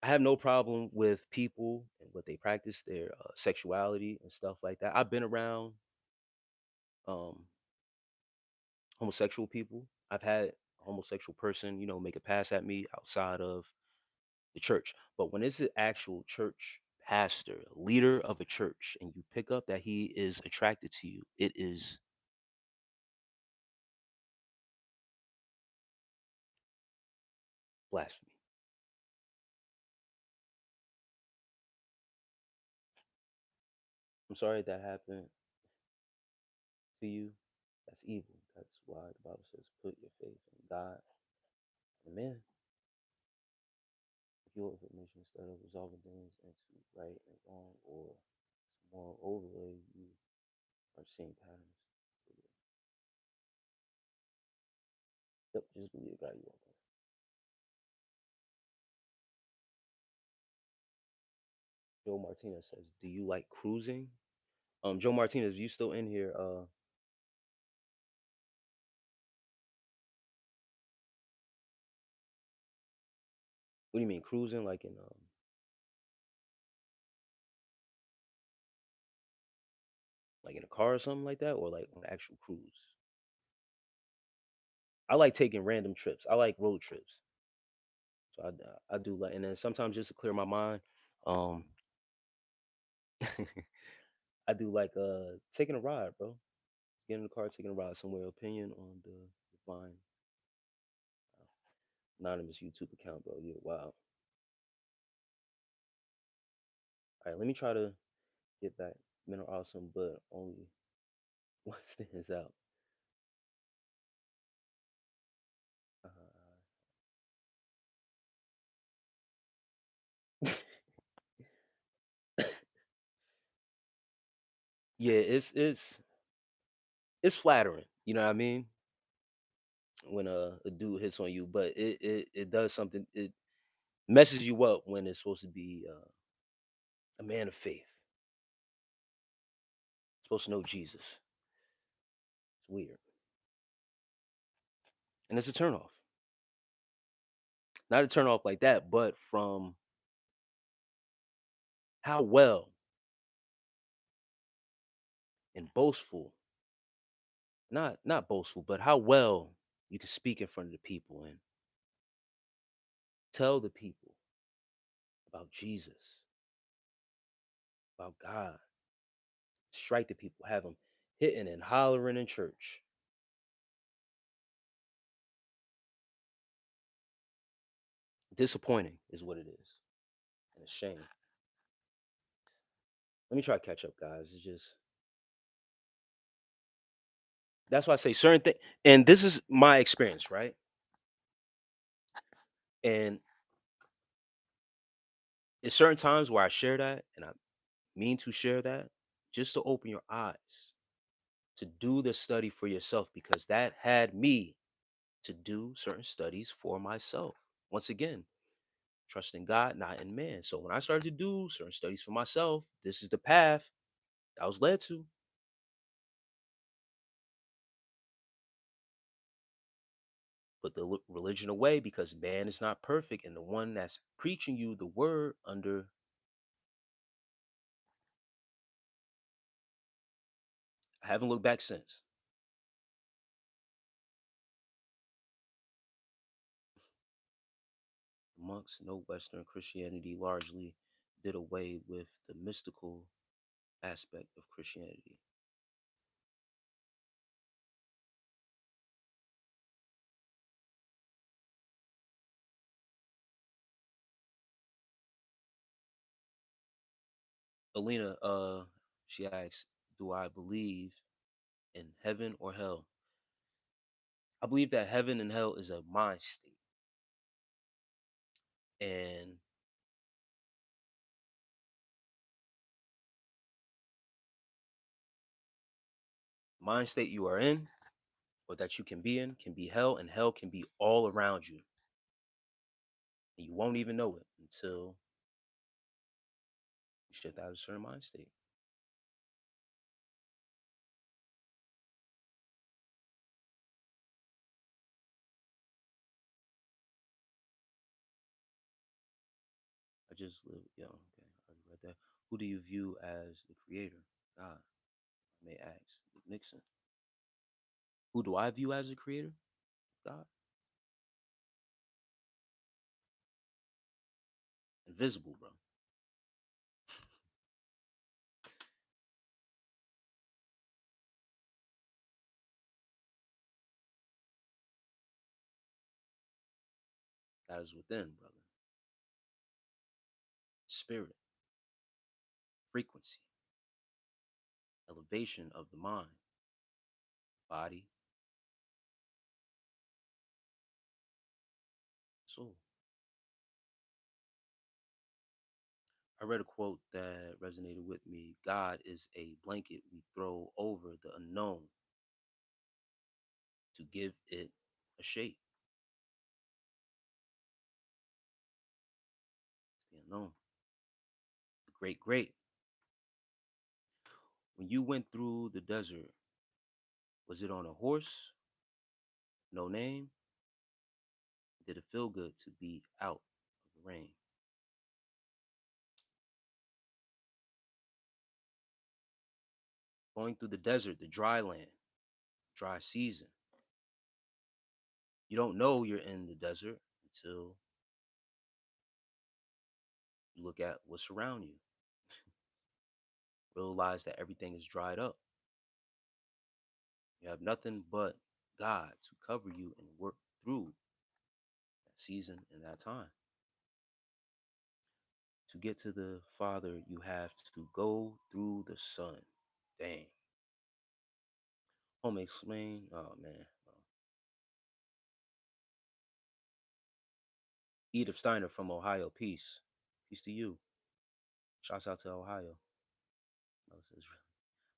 I have no problem with people and what they practice, their sexuality and stuff like that. I've been around um, homosexual people. I've had a homosexual person, make a pass at me outside of the church. But when it's an actual church pastor, a leader of a church, and you pick up that he is attracted to you, it is blasphemy. I'm sorry that happened to you. That's evil. That's why the Bible says, put your faith in God. Amen. If your information instead of resolving things into right and wrong or moral overlay, you are seeing patterns. Yep, just believe God you are. Joe Martinez says, "Do you like cruising?" Joe Martinez, you still in here? What do you mean cruising? Like in a car or something like that, or like on an actual cruise? I like taking random trips. I like road trips. So I do like, and then sometimes just to clear my mind, um, I do like taking a ride, bro. Get in the car, taking a ride somewhere. Opinion on the divine anonymous YouTube account, bro. Yeah, wow. All right, let me try to get back. Men are awesome, but only one stands out. Yeah, it's flattering. You know what I mean? When a dude hits on you, but it does something. It messes you up when it's supposed to be a man of faith, supposed to know Jesus. It's weird, and it's a turnoff. Not a turnoff like that, but from how well and boastful, not boastful, but how well you can speak in front of the people and tell the people about Jesus, about God, strike the people, have them hitting and hollering in church. Disappointing is what it is, and a shame. Let me try to catch up, guys. It's just that's why I say certain things, and this is my experience, right? And it's certain times where I share that, and I mean to share that, just to open your eyes to do the study for yourself, because that had me to do certain studies for myself. Once again, trusting God, not in man. So when I started to do certain studies for myself, this is the path I was led to. Put the religion away because man is not perfect, and the one that's preaching you the word under, I haven't looked back since. Monks know Western Christianity largely did away with the mystical aspect of Christianity. Alina, she asks, "Do I believe in heaven or hell?" I believe that heaven and hell is a mind state, and Mind state you are in or that you can be hell, and hell can be all around you. And you won't even know it until you shift out of a certain mind state. I just live, yo, okay, I already read that. Who do you view as the creator? God, I may ask. Nixon. Who do I view as the creator? God. Invisible, bro. God is within, brother. Spirit, frequency, elevation of the mind, body, soul. I read a quote that resonated with me. God is a blanket we throw over the unknown to give it a shape. It's the unknown. The great, great. When you went through the desert, was it on a horse? No name? Did it feel good to be out of the rain? Going through the desert, the dry land, dry season. You don't know you're in the desert until you look at what's around you. Realize that everything is dried up. You have nothing but God to cover you and work through that season and that time. To get to the Father, you have to go through the Son. Dang. Home explain. Oh man. Edith Steiner from Ohio. Peace. Peace to you. Shouts out to Ohio.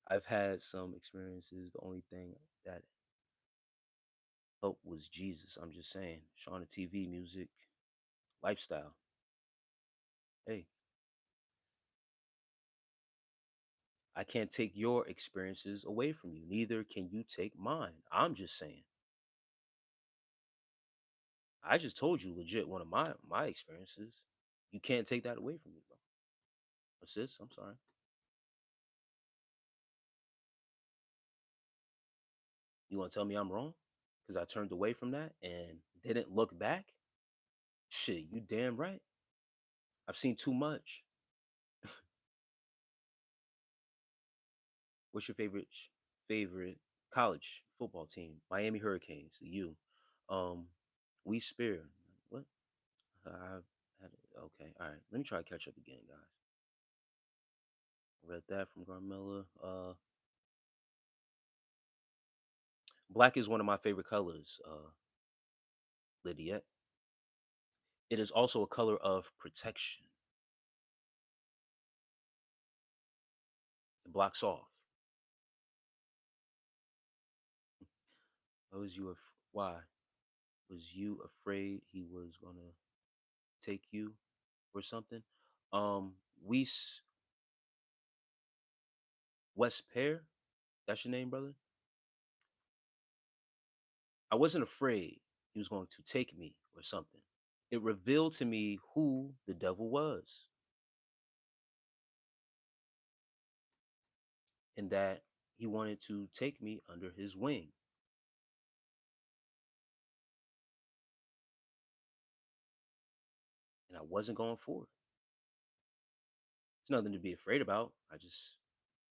I've had some experiences. The only thing that helped was Jesus. I'm just saying. Showing the TV, music, lifestyle. Hey, I can't take your experiences away from you. Neither can you take mine. I'm just saying. I just told you legit one of my experiences. You can't take that away from me, bro. Sis, I'm sorry. You want to tell me I'm wrong? Because I turned away from that and didn't look back? Shit, you damn right. I've seen too much. What's your favorite college football team? Miami Hurricanes. You. Um, we spear. What? I've had it. Okay. All right. Let me try to catch up again, guys. Read that from Garmella. Black is one of my favorite colors. Lydia. It is also a color of protection. It blocks off. Why? Was you afraid he was gonna take you or something? Um, we West Pear. That's your name, brother. I wasn't afraid he was going to take me or something. It revealed to me who the devil was and that he wanted to take me under his wing. And I wasn't going for it. There's nothing to be afraid about. I just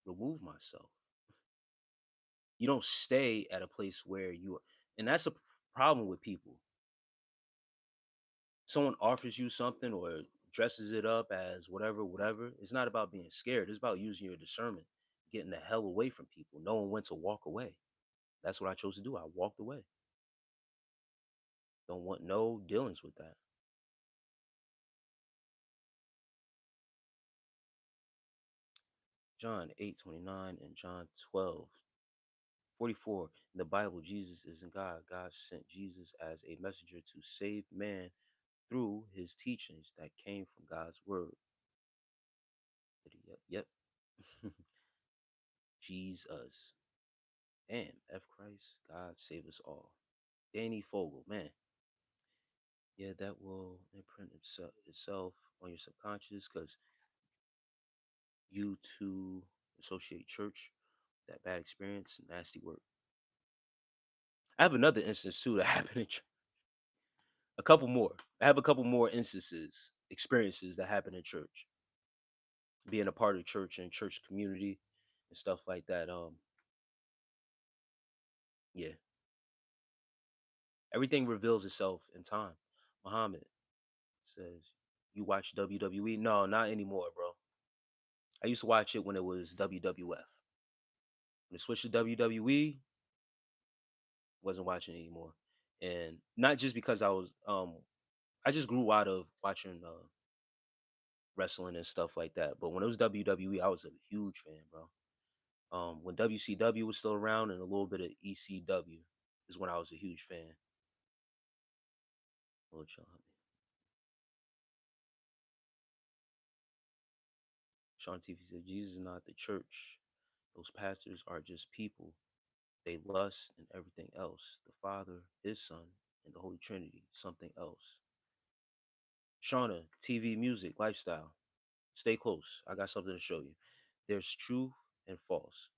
remove myself. You don't stay at a place where you are. And that's a problem with people. Someone offers you something or dresses it up as whatever, whatever. It's not about being scared. It's about using your discernment, getting the hell away from people, knowing when to walk away. That's what I chose to do. I walked away. Don't want no dealings with that. John 8:29 and John 12. 44. In the Bible, Jesus isn't God. God sent Jesus as a messenger to save man through his teachings that came from God's word. Yep, yep. Jesus. Damn, F Christ, God save us all. Danny Fogel, man. Yeah, that will imprint itself on your subconscious because you too associate church, that bad experience, nasty work. I have another instance too that happened in a couple more. I have a couple more instances, experiences that happen in church, being a part of church and church community and stuff like that. Yeah, everything reveals itself in time. Muhammad says, "You watch WWE? No, not anymore, bro. I used to watch it when it was WWF. When it switched to WWE, wasn't watching it anymore. And not just because I just grew out of watching wrestling and stuff like that. But when it was WWE, I was a huge fan, bro. When WCW was still around and a little bit of ECW is when I was a huge fan. Lord, Sean TV said, Jesus is not the church. Those pastors are just people. They lust and everything else. The Father, His Son, and the Holy Trinity, something else. Shauna, TV, music, lifestyle. Stay close. I got something to show you. There's truth and false.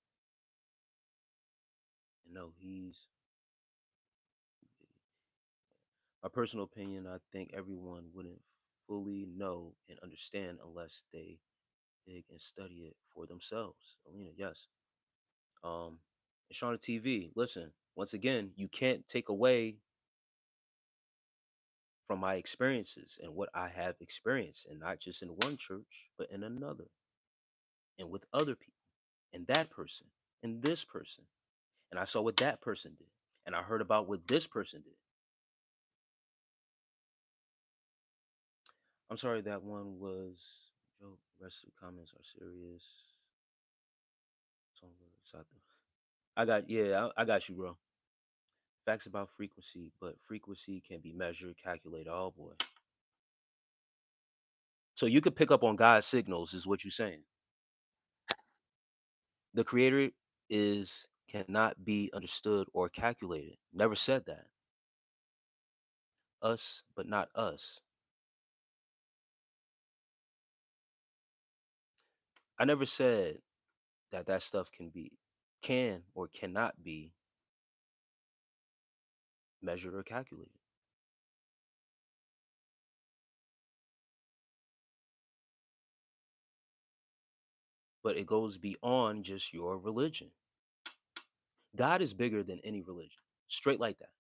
And no, he's my personal opinion. I think everyone wouldn't fully know and understand unless they dig and study it for themselves. Alina, yes. And Shauna TV, listen, once again, you can't take away from my experiences and what I have experienced, and not just in one church, but in another, and with other people, and that person, and this person. And I saw what that person did, and I heard about what this person did. I'm sorry, that one was joke. The rest of the comments are serious. I got, yeah, I got you, bro. Facts about frequency, but frequency can be measured, calculated. Oh boy. So you could pick up on God's signals, is what you're saying. The creator is cannot be understood or calculated. Never said that. Us, but not us. I never said that that stuff can or cannot be measured or calculated. But it goes beyond just your religion. God is bigger than any religion. Straight like that.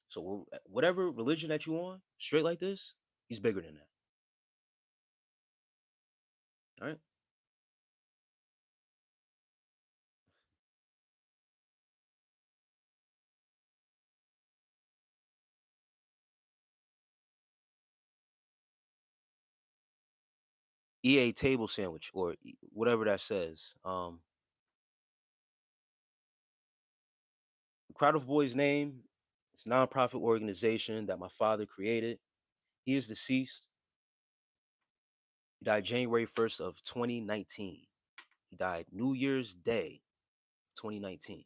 So whatever religion that you on, straight like this, he's bigger than that. All right. EA table sandwich or whatever that says. Crowd of Boyz name, it's a nonprofit organization that my father created. He is deceased. He died January 1st of 2019. He died New Year's Day, 2019. It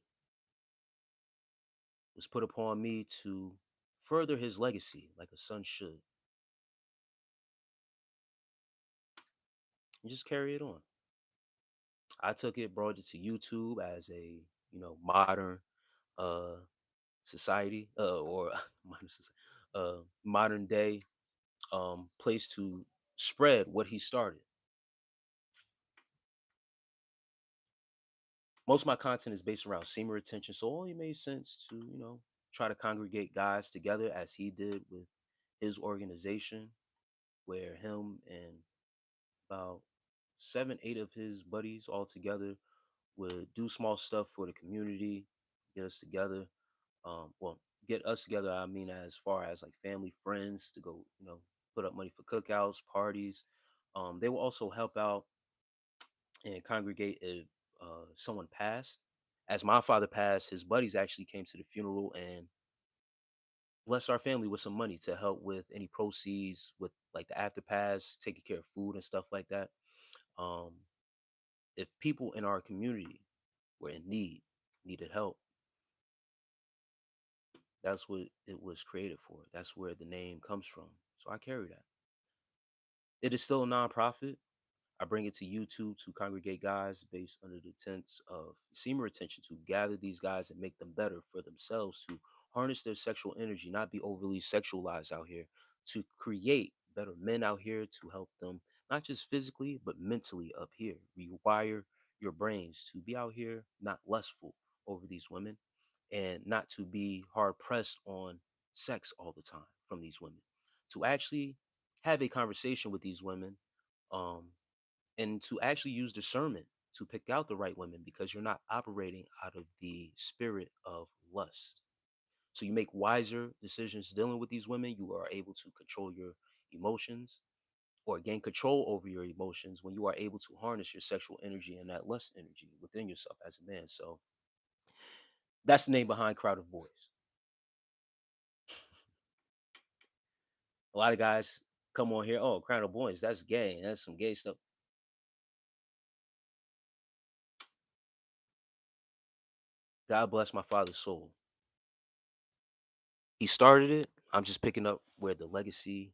was put upon me to further his legacy like a son should. And just carry it on. I took it, brought it to YouTube as a, modern uh society or modern, modern day place to spread what he started. Most of my content is based around semen retention, so it only made sense to, try to congregate guys together as he did with his organization, where him and about 7, 8 of his buddies all together would do small stuff for the community, get us together. Well, get us together, I mean, as far as like family, friends to go, put up money for cookouts, parties. They will also help out and congregate if someone passed. As my father passed, his buddies actually came to the funeral and blessed our family with some money to help with any proceeds with like the after pass, taking care of food and stuff like that. Um, if people in our community were in need, needed help, that's what it was created for. That's where the name comes from. So I carry that. It is still a nonprofit. I bring it to YouTube to congregate guys based under the tenets of semen retention to gather these guys and make them better for themselves, to harness their sexual energy, not be overly sexualized out here, to create better men out here to help them, not just physically, but mentally up here. Rewire your brains to be out here, not lustful over these women, and not to be hard pressed on sex all the time from these women. To actually have a conversation with these women, um, and to actually use discernment to pick out the right women because you're not operating out of the spirit of lust. So you make wiser decisions dealing with these women. You are able to control your emotions or gain control over your emotions when you are able to harness your sexual energy and that lust energy within yourself as a man. So that's the name behind Crowd of Boys. A lot of guys come on here, oh, Crowd of Boys, that's gay. That's some gay stuff. God bless my father's soul. He started it. I'm just picking up where the legacy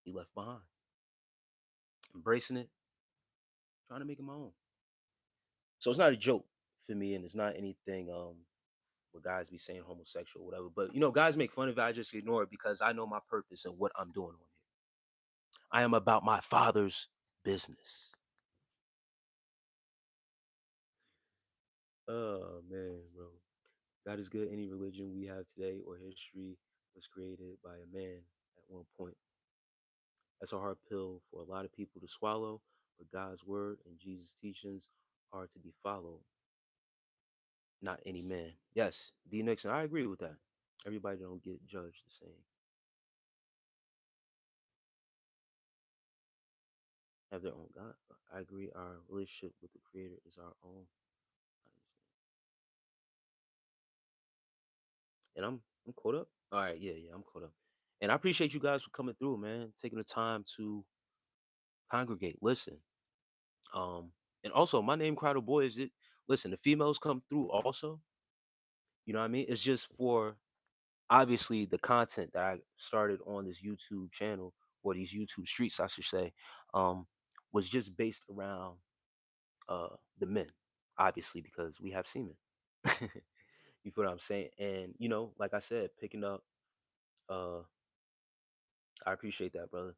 he left behind, embracing it, trying to make it my own. So it's not a joke for me, and it's not anything with guys be saying homosexual or whatever. But guys make fun of it. I just ignore it because I know my purpose and what I'm doing on here. I am about my father's business. Oh man, bro. God is good. Any religion we have today or history was created by a man at one point. That's a hard pill for a lot of people to swallow, but God's word and Jesus' teachings are to be followed, not any man. Yes, D Nixon, I agree with that. Everybody don't get judged the same. Have their own God. I agree. Our relationship with the Creator is our own. I understand. And I'm caught up. All right, yeah, I'm caught up. And I appreciate you guys for coming through, man. Taking the time to congregate, listen. Um, and also my name Crowd of Boys. It listen, the females come through also. You know what I mean? It's just for obviously the content that I started on this YouTube channel or these YouTube streets, I should say, um, was just based around the men, obviously, because we have semen. You feel what I'm saying? And like I said, picking up, uh, I appreciate that, brother.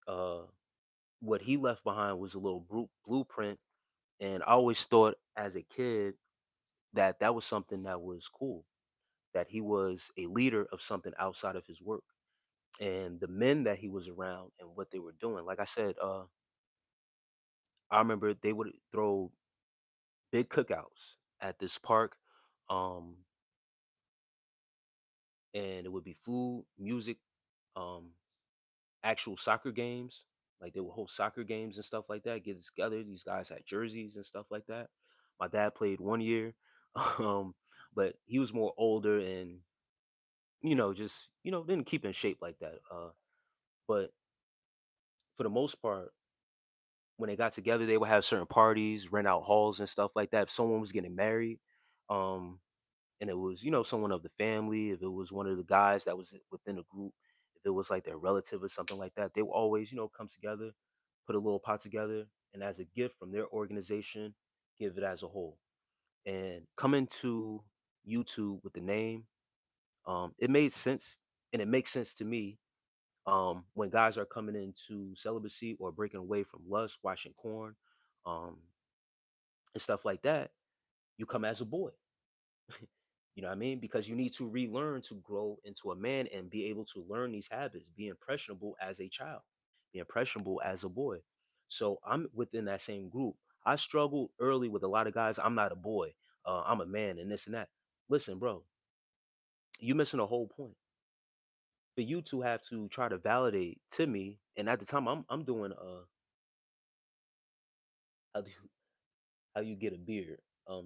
Uh, what he left behind was a little blueprint, and I always thought as a kid that that was something that was cool. That he was a leader of something outside of his work, and the men that he was around and what they were doing. Like I said, I remember they would throw big cookouts at this park, um, and it would be food, music, um, actual soccer games. Like they would host soccer games and stuff like that. Get together. These guys had jerseys and stuff like that. My dad played 1 year, um, but he was more older and just didn't keep in shape like that. But for the most part, when they got together, they would have certain parties, rent out halls and stuff like that. If someone was getting married, um, and it was someone of the family, if it was one of the guys that was within the group, if it was like their relative or something like that, they would always come together, put a little pot together, and as a gift from their organization, give it as a whole. And coming to YouTube with the name, it made sense, and it makes sense to me when guys are coming into celibacy or breaking away from lust, washing corn, um, and stuff like that. You come as a boy. You know what I mean? Because you need to relearn to grow into a man and be able to learn these habits, be impressionable as a child, be impressionable as a boy. So I'm within that same group. I struggled early with a lot of guys. I'm not a boy. I'm a man and this and that. Listen, bro, you missing a whole point. for you to have to try to validate to me, and at the time I'm doing how do you, how you get a beard,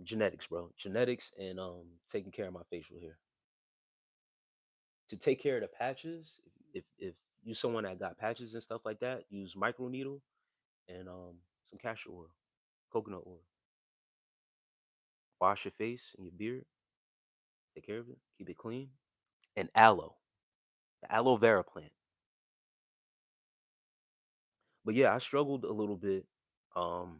genetics, bro, genetics, and taking care of my facial hair. To take care of the patches, if you someone that got patches and stuff like that, use micro needle and some castor oil, coconut oil. Wash your face and your beard, take care of it, keep it clean. And aloe, the aloe vera plant. But yeah, I struggled a little bit. Um,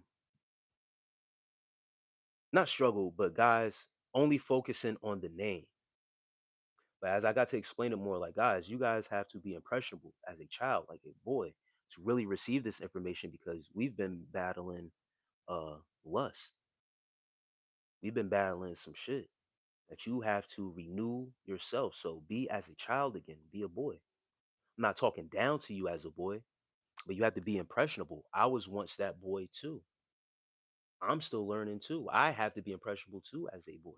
Not struggle, but guys only focusing on the name. But as I got to explain it more, like guys, you guys have to be impressionable as a child, like a boy, to really receive this information because we've been battling lust. We've been battling some shit that you have to renew yourself. So be as a child again, be a boy. I'm not talking down to you as a boy, but you have to be impressionable. I was once that boy too. I'm still learning too. I have to be impressionable too as a boy.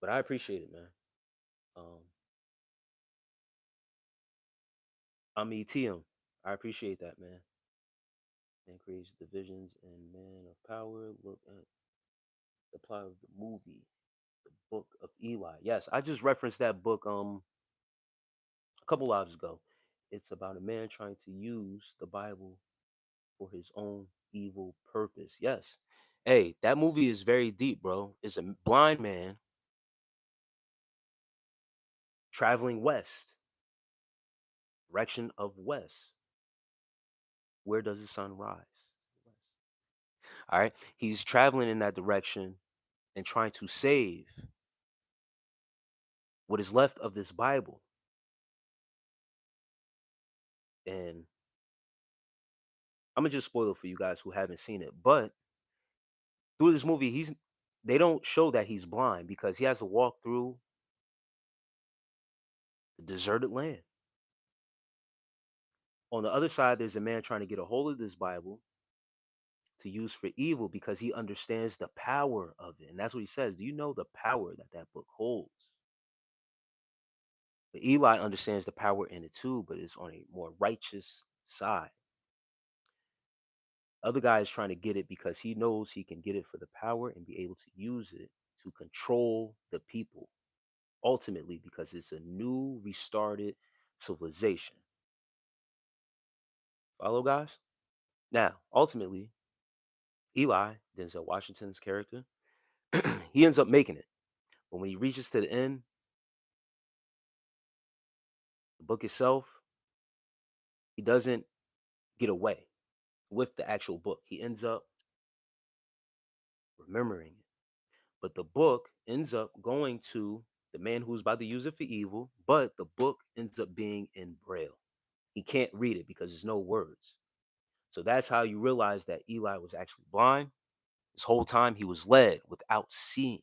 But I appreciate it, man. Um, I'm ETM. I appreciate that, man. And creates divisions in Man of Power. Look at the plot of the movie, the Book of Eli. Yes, I just referenced that book a couple lives ago. It's about a man trying to use the Bible for his own evil purpose. Yes. Hey, that movie is very deep, bro. It's a blind man traveling west, direction of west. Where does the sun rise? All right. He's traveling in that direction and trying to save what is left of this Bible. And I'm gonna just spoil it for you guys who haven't seen it. But through this movie, they don't show that he's blind because he has to walk through the deserted land. On the other side, there's a man trying to get a hold of this Bible to use for evil because he understands the power of it. And that's what he says. Do you know the power that that book holds? But Eli understands the power in it too, but it's on a more righteous side. Other guy is trying to get it because he knows he can get it for the power and be able to use it to control the people. Ultimately, because it's a new, restarted civilization. Follow, guys? Now, ultimately, Eli, Denzel Washington's character, he ends up making it. But when he reaches to the end, the book itself, he doesn't get away with the actual book. He ends up remembering it. But the book ends up going to the man who's about to use it for evil, but the book ends up being in Braille. He can't read it because there's no words. So that's how you realize that Eli was actually blind. This whole time he was led without seeing,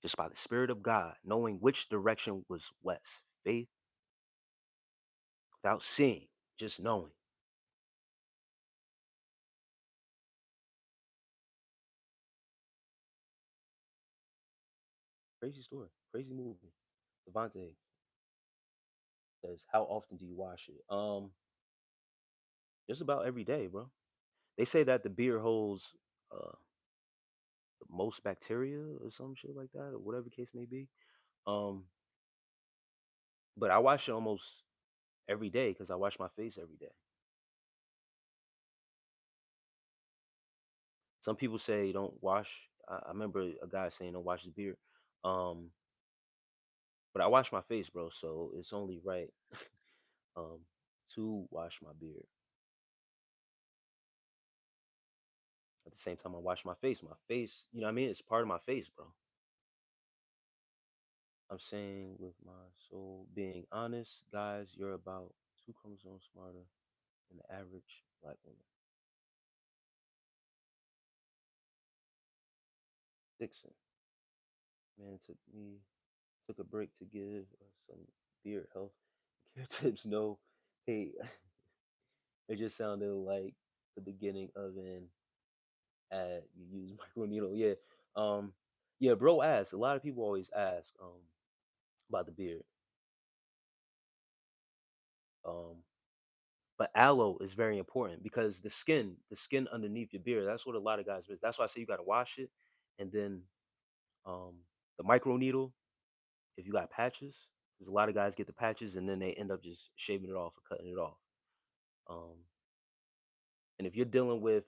just by the Spirit of God, knowing which direction was west. Faith without seeing, just knowing. Crazy story, crazy movie. Devontae says, "How often do you wash it?" Just about every day, bro. They say that the beer holds uh the most bacteria or some shit like that, or whatever the case may be. Um, but I wash it almost every day because I wash my face every day. Some people say don't wash. I remember a guy saying don't wash his beard. Um, but I wash my face, bro. So it's only right um to wash my beard. At the same time, I wash my face. My face, you know what I mean? It's part of my face, bro. I'm saying with my soul being honest, guys, you're about 2 chromosomes smarter than the average black woman. Dixon, man, took a break to give some beard health care tips. No, hey, it just sounded like the beginning of an ad. You use microneedle, yeah. Um, Yeah, bro asked. A lot of people always ask about the beard. Um, but aloe is very important because the skin underneath your beard, that's what a lot of guys miss. That's why I say you gotta wash it, and then um the micro needle if you got patches, because a lot of guys get the patches and then they end up just shaving it off or cutting it off. Um, and if you're dealing with,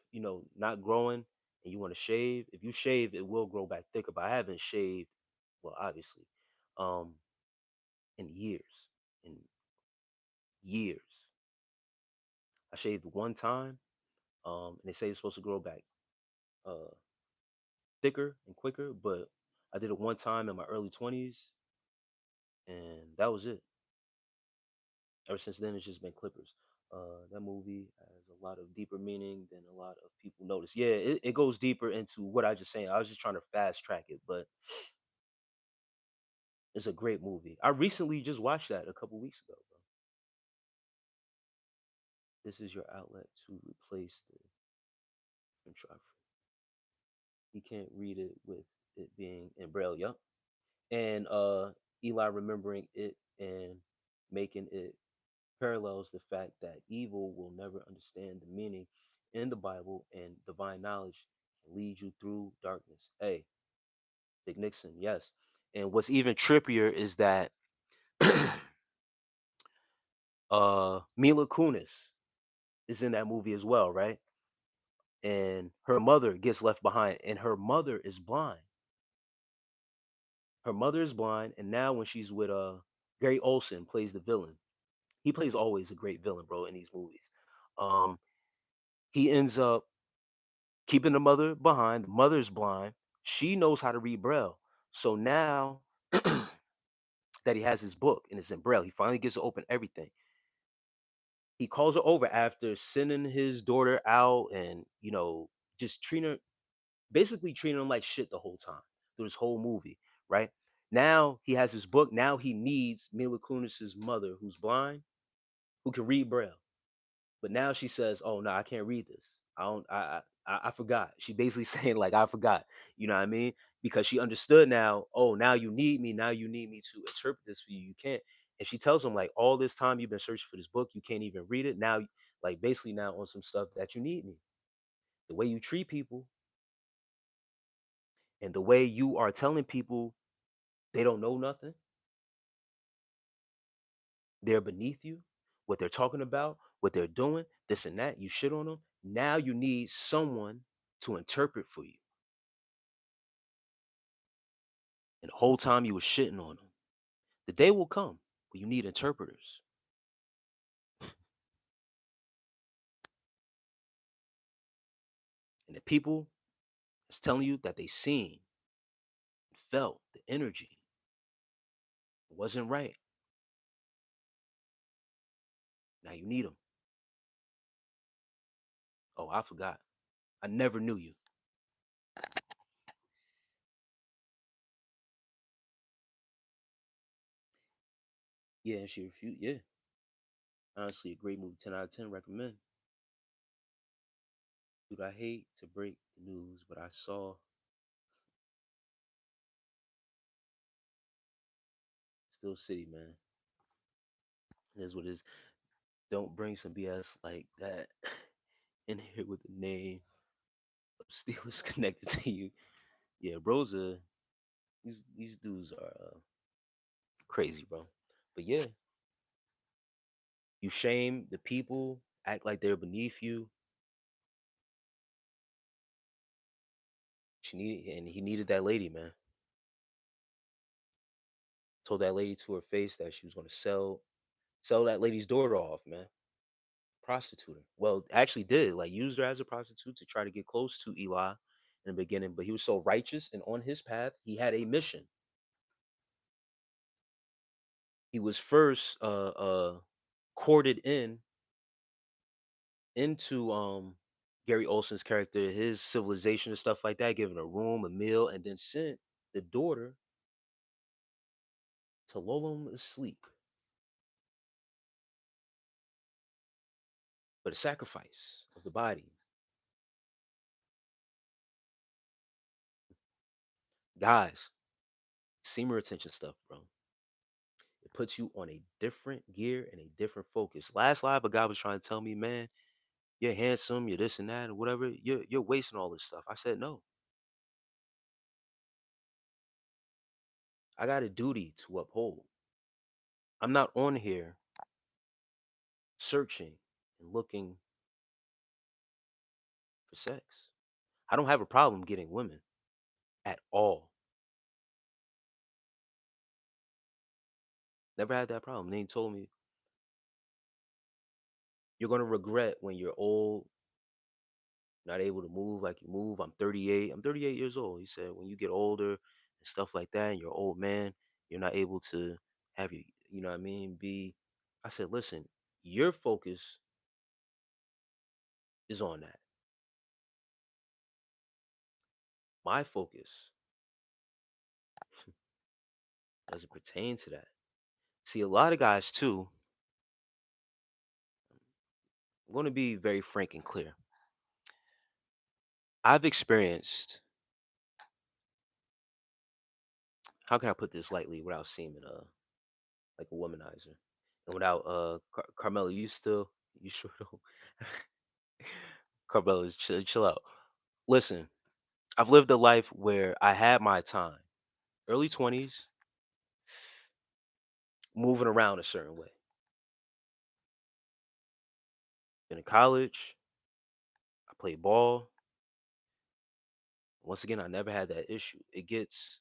not growing and you want to shave, if you shave, it will grow back thicker. But I haven't shaved, well, obviously, um, in years, in years. I shaved one time, and they say it's supposed to grow back uh thicker and quicker, but I did it one time in my early 20s, and that was it. Ever since then, it's just been clippers. That movie has a lot of deeper meaning than a lot of people notice. Yeah, it goes deeper into what I just saying. I was just trying to fast track it, but it's a great movie. I recently just watched that a couple weeks ago, bro. This is your outlet to replace the intro. You can't read it with it being in braille. Yup. And Eli remembering it and making it parallels the fact that evil will never understand the meaning in the Bible and divine knowledge can lead you through darkness. Hey, Big Nixon, yes. And what's even trippier is that Mila Kunis is in that movie as well, right? And her mother gets left behind, and her mother is blind. Her mother is blind, and now when she's with Gary Olson plays the villain. He plays always a great villain, bro, in these movies. Um, he ends up keeping the mother behind. The mother's blind. She knows how to read Braille. So now that he has his book and it's in Braille, he finally gets to open everything. He calls her over after sending his daughter out and, just basically treating him like shit the whole time through this whole movie, right? Now he has his book. Now he needs Mila Kunis's mother, who's blind, who can read Braille. But now she says, "Oh no, I can't read this. I don't. I forgot." She basically saying like, "I forgot." You know what I mean? Because she understood now. Oh, now you need me. Now you need me to interpret this for you. You can't. And she tells him like, all this time you've been searching for this book, you can't even read it. Now, like basically now on some stuff that you need me. The way you treat people and the way you are telling people they don't know nothing, they're beneath you, what they're talking about, what they're doing, this and that. You shit on them. Now you need someone to interpret for you. And the whole time you were shitting on them. The day will come where you need interpreters. And the people that's telling you that they seen, felt the energy wasn't right. Now you need them. Oh, I forgot. I never knew you. Yeah, and she refused. Yeah. Honestly, a great movie. 10 out of 10. Recommend. Dude, I hate to break the news, but I saw Still City, man. It is what it is. Don't bring some BS like that in here with the name of Steelers connected to you. Yeah, bros, these dudes are crazy, bro. But yeah, you shame the people, act like they're beneath you. And he needed that lady, man. Told that lady to her face that she was gonna sell that lady's daughter off, man. Prostitute her. Well, actually did, like used her as a prostitute to try to get close to Eli in the beginning, but he was so righteous and on his path, he had a mission. He was first courted into Gary Olson's character, his civilization and stuff like that, giving a room, a meal, and then sent the daughter to lull him asleep. But a sacrifice of the body. Guys, semen retention stuff, bro. It puts you on a different gear and a different focus. Last live, a guy was trying to tell me, man, you're handsome, you're this and that, and whatever. You're wasting all this stuff. I said, no, I got a duty to uphold. I'm not on here searching and looking for sex. I don't have a problem getting women at all. Never had that problem. Then he told me, you're gonna regret when you're old, not able to move like you move. I'm 38. I'm 38 years old. He said, when you get older and stuff like that, and you're an old man, you're not able to have you know what I mean, be. I said, listen, your focus is on that. My focus doesn't pertain to that. See, a lot of guys too, I'm going to be very frank and clear. I've experienced, how can I put this lightly without seeming like a womanizer? And without Carmela, you sure don't Carmela, chill out. Listen, I've lived a life where I had my time. Early 20s, moving around a certain way. Been in college, I played ball. Once again, I never had that issue. It's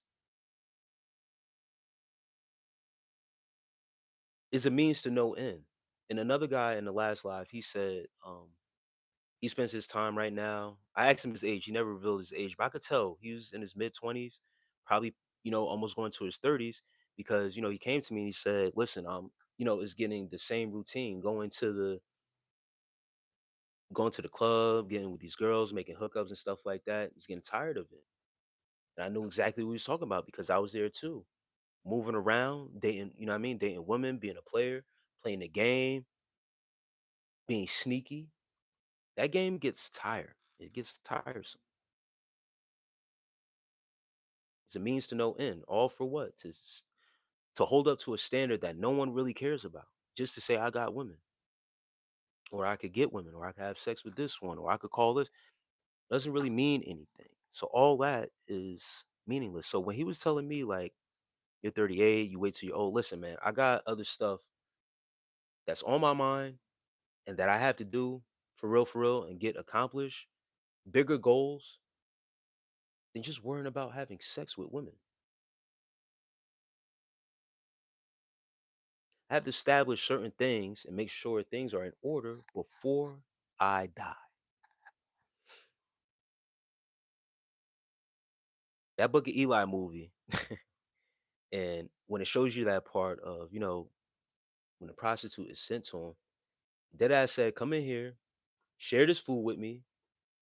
a means to no end. And another guy in the last live, he said, he spends his time right now. I asked him his age. He never revealed his age, but I could tell he was in his mid 20s, probably, almost going to his 30s, because, he came to me and he said, listen, is getting the same routine, going to the club, getting with these girls, making hookups and stuff like that. He's getting tired of it. And I knew exactly what he was talking about because I was there too. Moving around, dating, you know what I mean? Dating women, being a player, playing the game, being sneaky. That game gets tired. It gets tiresome. It's a means to no end. All for what? To hold up to a standard that no one really cares about. Just to say I got women. Or I could get women, or I could have sex with this one, or I could call this. Doesn't really mean anything. So all that is meaningless. So when he was telling me like you're 38, you wait till you're old, listen, man, I got other stuff that's on my mind and that I have to do for real, and get accomplished, bigger goals than just worrying about having sex with women. I have to establish certain things and make sure things are in order before I die. That Book of Eli movie, and when it shows you that part of, when the prostitute is sent to him, Deadass said, come in here, share this food with me,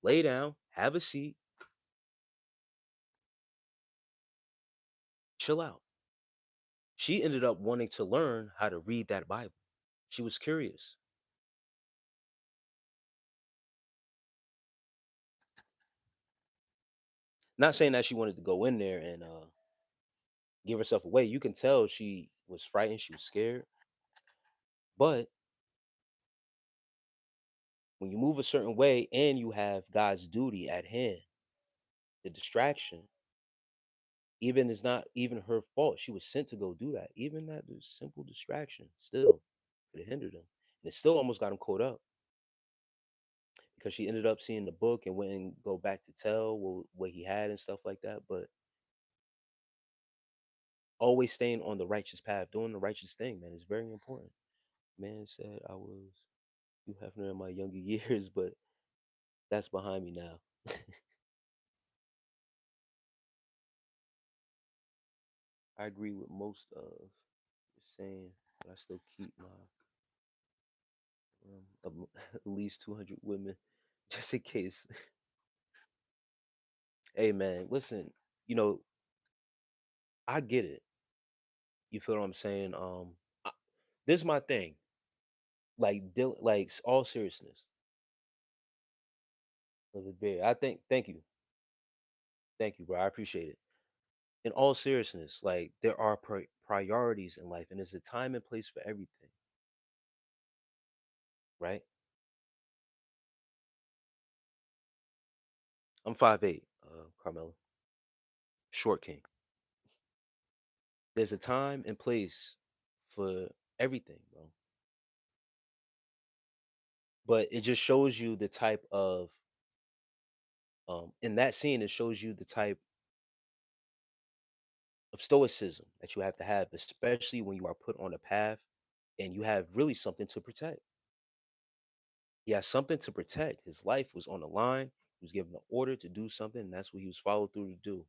lay down, have a seat, chill out. She ended up wanting to learn how to read that Bible. She was curious. Not saying that she wanted to go in there and give herself away. You can tell she was frightened, she was scared. But when you move a certain way and you have God's duty at hand, the distraction, even is not even her fault. She was sent to go do that. Even that simple distraction still could have hindered him. And it still almost got him caught up because she ended up seeing the book and went and go back to tell what he had and stuff like that. But always staying on the righteous path, doing the righteous thing, man, is very important. Man said I was Hugh Hefner in my younger years, but that's behind me now. I agree with most of you're saying, but I still keep my at least 200 women just in case. Hey, man, listen, you know, I get it. You feel what I'm saying? I, this is my thing. Like, all seriousness. Of the bear. Thank you, bro. I appreciate it. In all seriousness, like there are priorities in life, and there's a time and place for everything, right? I'm 5'8", Carmelo, short king. There's a time and place for everything, bro. But it just shows you the type of in that scene. It shows you the type of stoicism that you have, especially when you are put on a path and you have really something to protect. He has something to protect. His life was on the line. He was given an order to do something, and that's what he was followed through to do.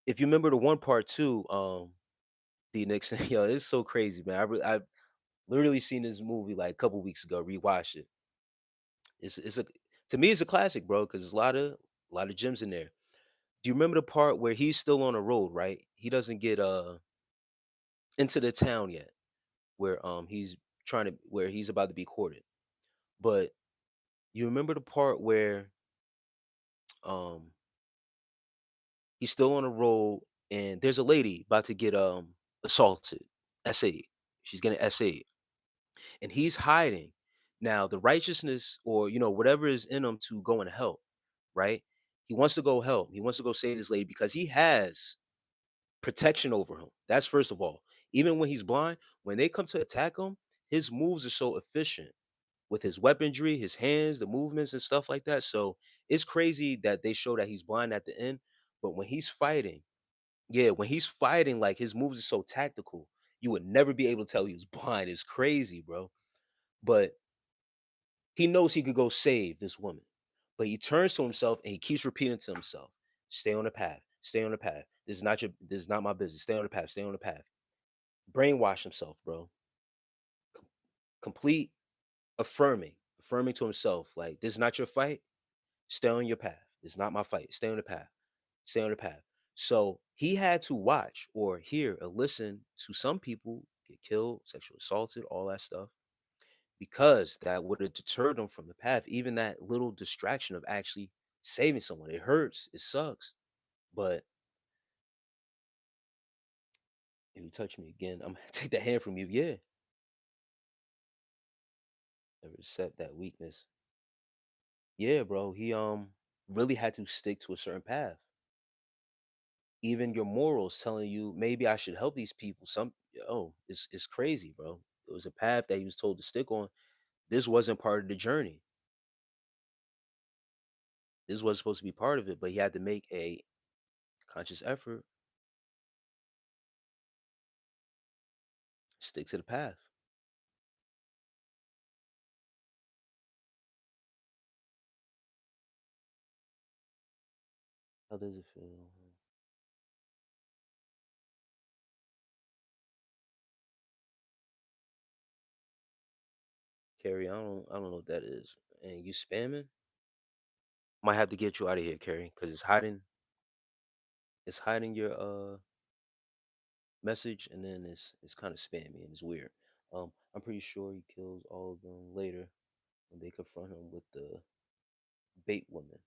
If you remember the one part too, D Nixon, yo, it's so crazy, man. I literally seen this movie like a couple weeks ago, rewatched it. It's a to me it's a classic, bro, because there's a lot of gems in there. Do you remember the part where he's still on the road, right? He doesn't get into the town yet, where he's about to be courted. But you remember the part where um he's still on the road and there's a lady about to get assaulted, SA. She's getting SA, and he's hiding. Now the righteousness or whatever is in him to go and help, right? He wants to go help. He wants to go save this lady because he has protection over him. That's first of all. Even when he's blind, when they come to attack him, his moves are so efficient with his weaponry, his hands, the movements and stuff like that. So it's crazy that they show that he's blind at the end. But when he's fighting, yeah, when he's fighting, like his moves are so tactical, you would never be able to tell he was blind. It's crazy, bro. But he knows he could go save this woman. But he turns to himself and he keeps repeating to himself, stay on the path, stay on the path. This is not my business. Stay on the path, stay on the path. Brainwash himself, bro. Complete affirming to himself, like, this is not your fight. Stay on your path. It's not my fight. Stay on the path. Stay on the path. So he had to watch or hear or listen to some people get killed, sexually assaulted, all that stuff, because that would have deterred him from the path. Even that little distraction of actually saving someone. It hurts. It sucks. But if you touch me again, I'm gonna take the hand from you. Yeah. Never accept that weakness. Yeah, bro. He really had to stick to a certain path. Even your morals telling you maybe I should help these people. It's crazy, bro. It was a path that he was told to stick on. This wasn't part of the journey. This was supposed to be part of it, but he had to make a conscious effort, stick to the path. How does it feel? Carrie, I don't know what that is. And you spamming? Might have to get you out of here, Carrie, because it's hiding your message, and then it's kind of spammy and it's weird. I'm pretty sure he kills all of them later when they confront him with the bait woman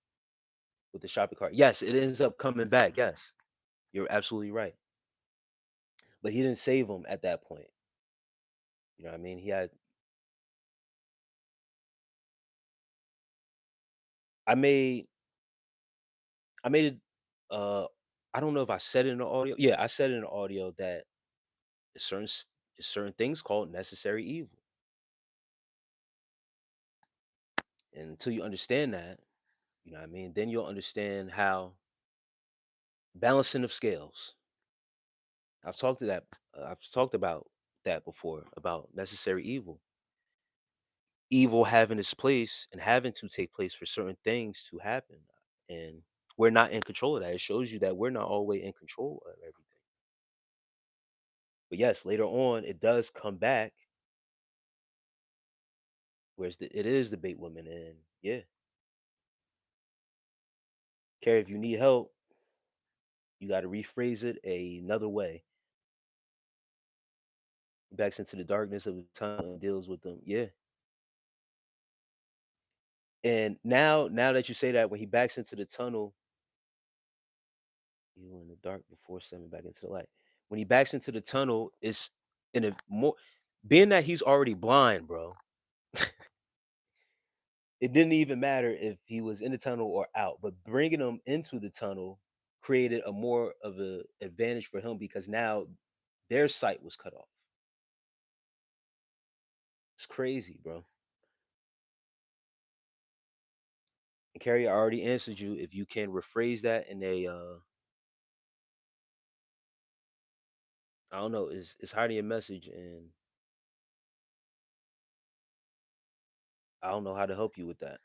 with the shopping cart. Yes, it ends up coming back. Yes, you're absolutely right. But he didn't save him at that point. You know what I mean? I made I made it. I don't know if I said it in the audio. Yeah, I said it in the audio that certain things called necessary evil, and until you understand that, you know what I mean, then you'll understand how balancing of scales. I've talked about that before about necessary evil. Evil having its place and having to take place for certain things to happen, and we're not in control of that. It shows you that we're not always in control of everything. But yes, later on it does come back, whereas it is the bait woman, and yeah, Carrie, if you need help, you got to rephrase it another way. Backs into the darkness of the tunnel and deals with them. Yeah. And now that you say that, when he backs into the tunnel, Evil in the dark before stepping back into the light. When he backs into the tunnel, it's in a more being that he's already blind, bro. It didn't even matter if he was in the tunnel or out, but bringing him into the tunnel created a more of a advantage for him because now their sight was cut off. It's crazy, bro. And Carrie, I already answered you. If you can rephrase that in a, I don't know, it's hiding a message, and I don't know how to help you with that.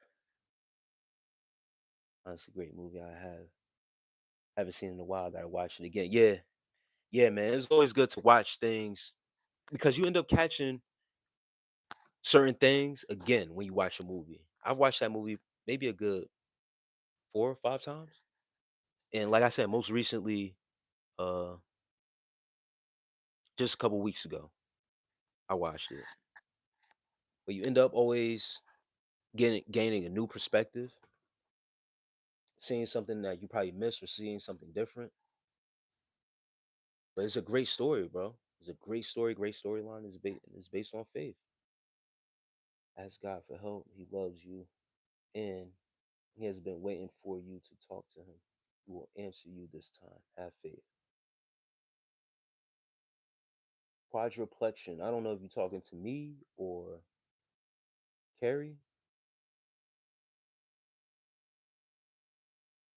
Honestly, great movie. Haven't seen it in a while. I gotta watch it again. Yeah, yeah, man. It's always good to watch things because you end up catching certain things again when you watch a movie. I've watched that movie maybe a good 4 or 5 times, and like I said, most recently, uh, just a couple weeks ago, I watched it. But you end up always getting gaining a new perspective, seeing something that you probably missed or seeing something different. But it's a great story, bro. It's a great story, great storyline. It's based on faith. Ask God for help. He loves you, and He has been waiting for you to talk to Him. He will answer you this time. Have faith. Quadruplexion. I don't know if you're talking to me or Carrie,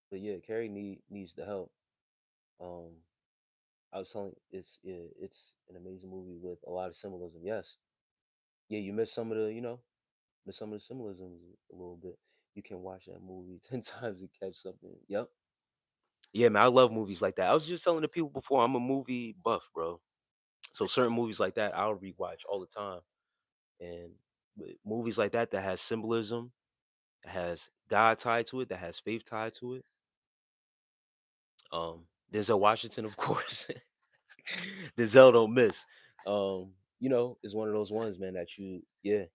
but yeah, Carrie needs the help. Um, I was telling it's an amazing movie with a lot of symbolism. Yes, yeah, you missed some of the miss some of the symbolisms a little bit. You can watch that movie 10 times to catch something. Yep. Yeah, man, I love movies like that. I was just telling the people before, I'm a movie buff, bro. So certain movies like that, I'll rewatch all the time. And with movies like that that has symbolism, that has God tied to it, that has faith tied to it. Denzel Washington, of course. Denzel don't miss. Is one of those ones, man, that yeah.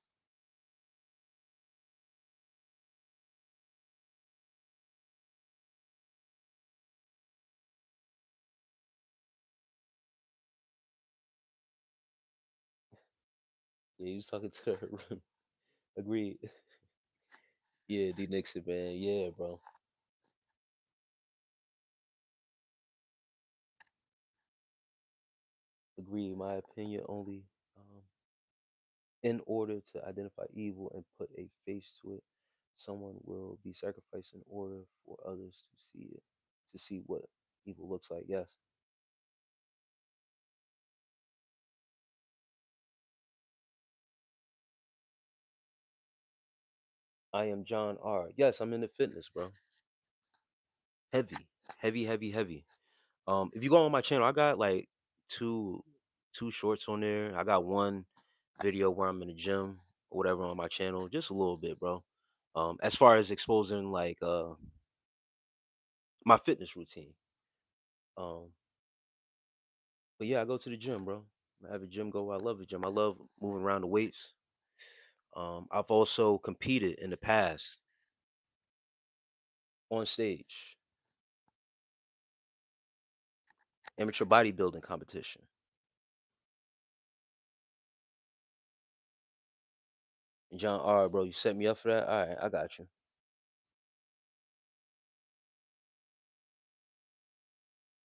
Yeah, he was talking to her. Agreed. Yeah, D Nixon, man. Yeah, bro. Agreed. My opinion only. In order to identify evil and put a face to it, someone will be sacrificed in order for others to see it, to see what evil looks like. Yes. I am John R. Yes, I'm into fitness, bro. Heavy, heavy, heavy, heavy. If you go on my channel, I got like two two shorts on there. I got one video where I'm in the gym or whatever on my channel, just a little bit, bro. As far as exposing like my fitness routine. Um, but yeah, I go to the gym, bro. I have a gym go. I love the gym. I love moving around the weights. I've also competed in the past on stage, amateur bodybuilding competition. And John, all right, bro, you set me up for that. All right, I got you.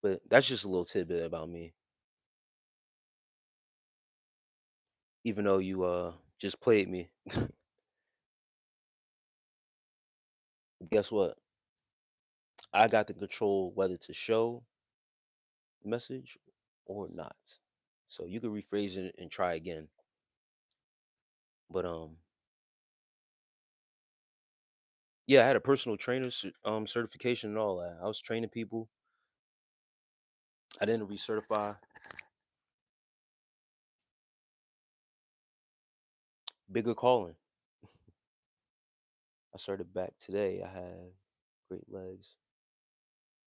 But that's just a little tidbit about me. Even though you just played me, guess what? I got to control whether to show the message or not. So you can rephrase it and try again. But yeah, I had a personal trainer certification and all that. I was training people. I didn't recertify. Bigger calling. I started back today. I have great legs,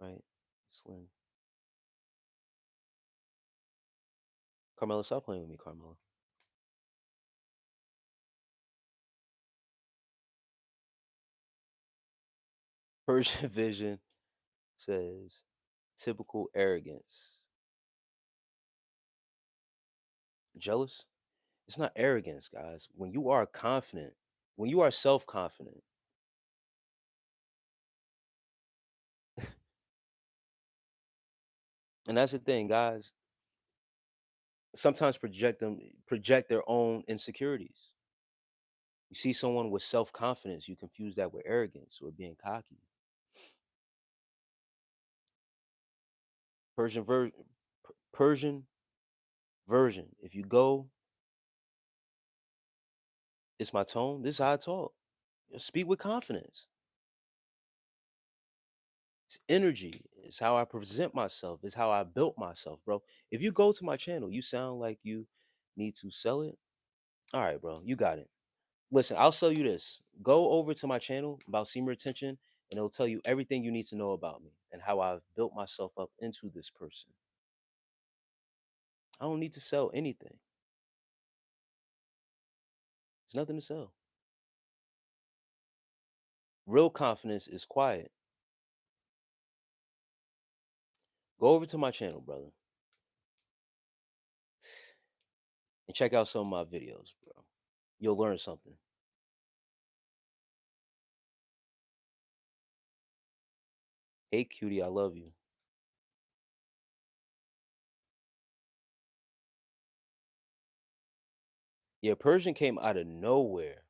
right? Slim. Carmela, stop playing with me, Carmela. Persian Vision says Typical arrogance. Jealous? It's not arrogance, guys. When you are confident, when you are self-confident, and that's the thing, guys, sometimes project their own insecurities. You see someone with self-confidence, you confuse that with arrogance or being cocky. Persian ver- Persian version. If you go, it's my tone. This is how I talk. Speak with confidence. It's energy. It's how I present myself. It's how I built myself, bro. If you go to my channel, you sound like you need to sell it. All right, bro. You got it. Listen, I'll sell you this. Go over to my channel about semen retention, and it'll tell you everything you need to know about me and how I've built myself up into this person. I don't need to sell anything. There's nothing to sell. Real confidence is quiet. Go over to my channel, brother, and check out some of my videos, bro. You'll learn something. Hey, cutie, I love you. Yeah, Persian came out of nowhere.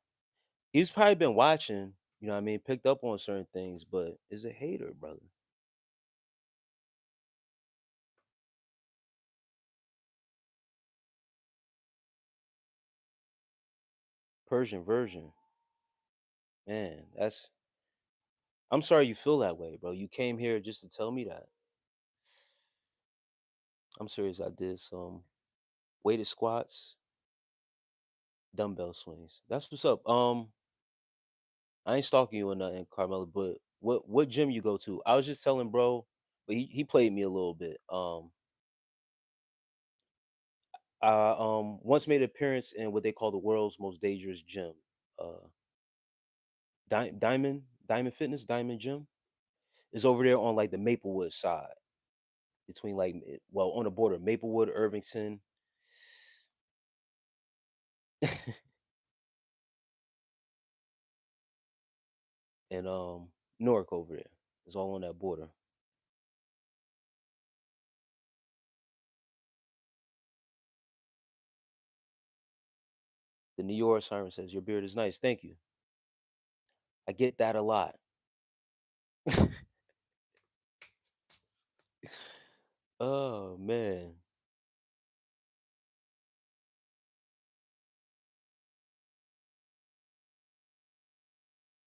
He's probably been watching, you know what I mean, picked up on certain things, but is a hater, brother. Persian version. Man, that's I'm sorry you feel that way, bro. You came here just to tell me that. I'm serious. I did some weighted squats, dumbbell swings. That's what's up. I ain't stalking you or nothing, Carmelo, but what gym you go to? I was just telling bro, but he played me a little bit. I once made an appearance in what they call the world's most dangerous gym. Uh Diamond Fitness, Diamond Gym. Is over there on like the Maplewood side. Between like well, on the border, Maplewood, Irvington, and Newark over there. It's all on that border. The New York siren says, "Your beard is nice. Thank you." I get that a lot. Oh man.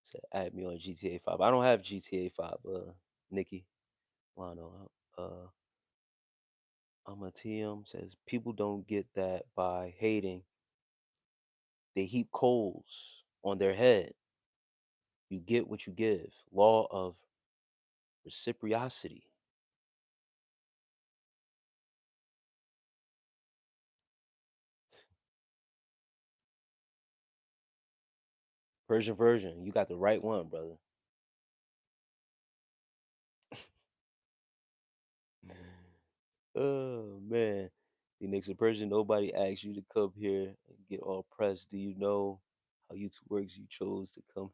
Said add me on GTA 5. I don't have GTA 5, Nikki. Lano. I'm a TM says people don't get that by hating. They heap coals on their head. You get what you give. Law of reciprocity. Persian version. You got the right one, brother. Oh man. The next Persian, nobody asked you to come here and get all pressed. Do you know how YouTube works? You chose to come.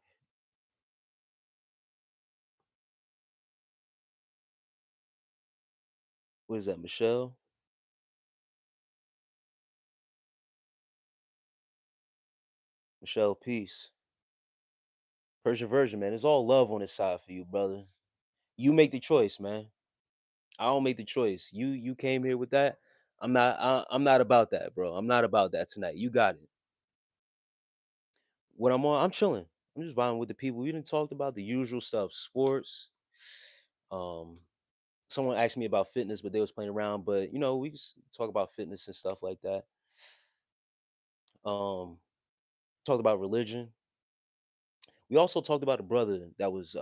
What is that, Michelle? Michelle, peace. Persian version, man. It's all love on this side for you, brother. You make the choice, man. I don't make the choice. You came here with that. I'm not about that, bro. I'm not about that tonight. You got it. What I'm on, I'm chilling. I'm just vibing with the people. We didn't talked about the usual stuff, sports. Um, Someone asked me about fitness, but they was playing around. But you know, we just talk about fitness and stuff like that. Um, Talked about religion. We also talked about a brother that was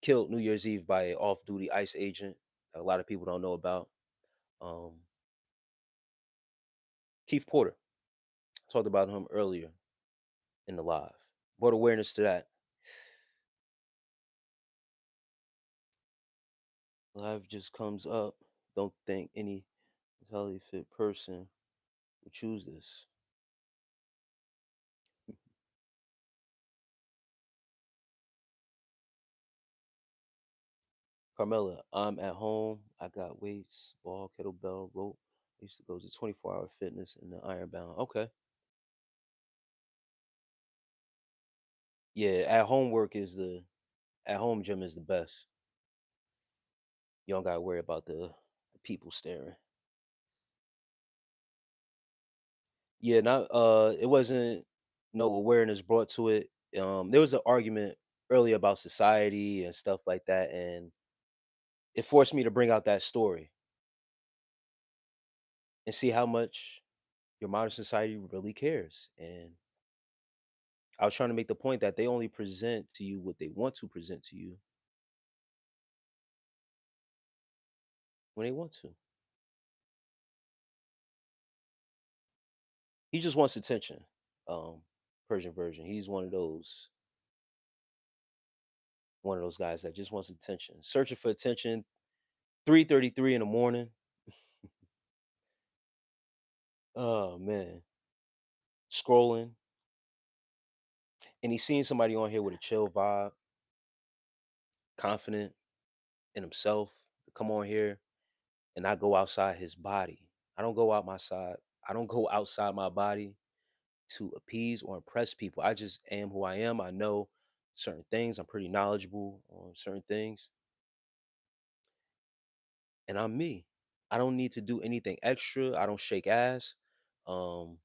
killed New Year's Eve by an off-duty ICE agent that a lot of people don't know about. Um, Keith Porter. Talked about him earlier in the live. Brought awareness to that. Life just comes up. Don't think any entirely fit person would choose this. Carmela, I'm at home. I got weights, ball, kettlebell, rope. I used to go to 24-hour fitness and the Ironbound. Okay. Yeah, at home gym is the best. You don't gotta worry about the people staring. Yeah, not it wasn't no awareness brought to it. There was an argument earlier about society and stuff like that, and it forced me to bring out that story and see how much your modern society really cares. And I was trying to make the point that they only present to you what they want to present to you when they want to. He just wants attention. Um, Persian version. He's one of those guys that just wants attention. Searching for attention. 3:33 in the morning. Oh man. Scrolling. And he's seeing somebody on here with a chill vibe, confident in himself, to come on here and not go outside his body. I don't go out my side. I don't go outside my body to appease or impress people. I just am who I am. I know certain things. I'm pretty knowledgeable on certain things, and I'm me. I don't need to do anything extra. I don't shake ass. Um,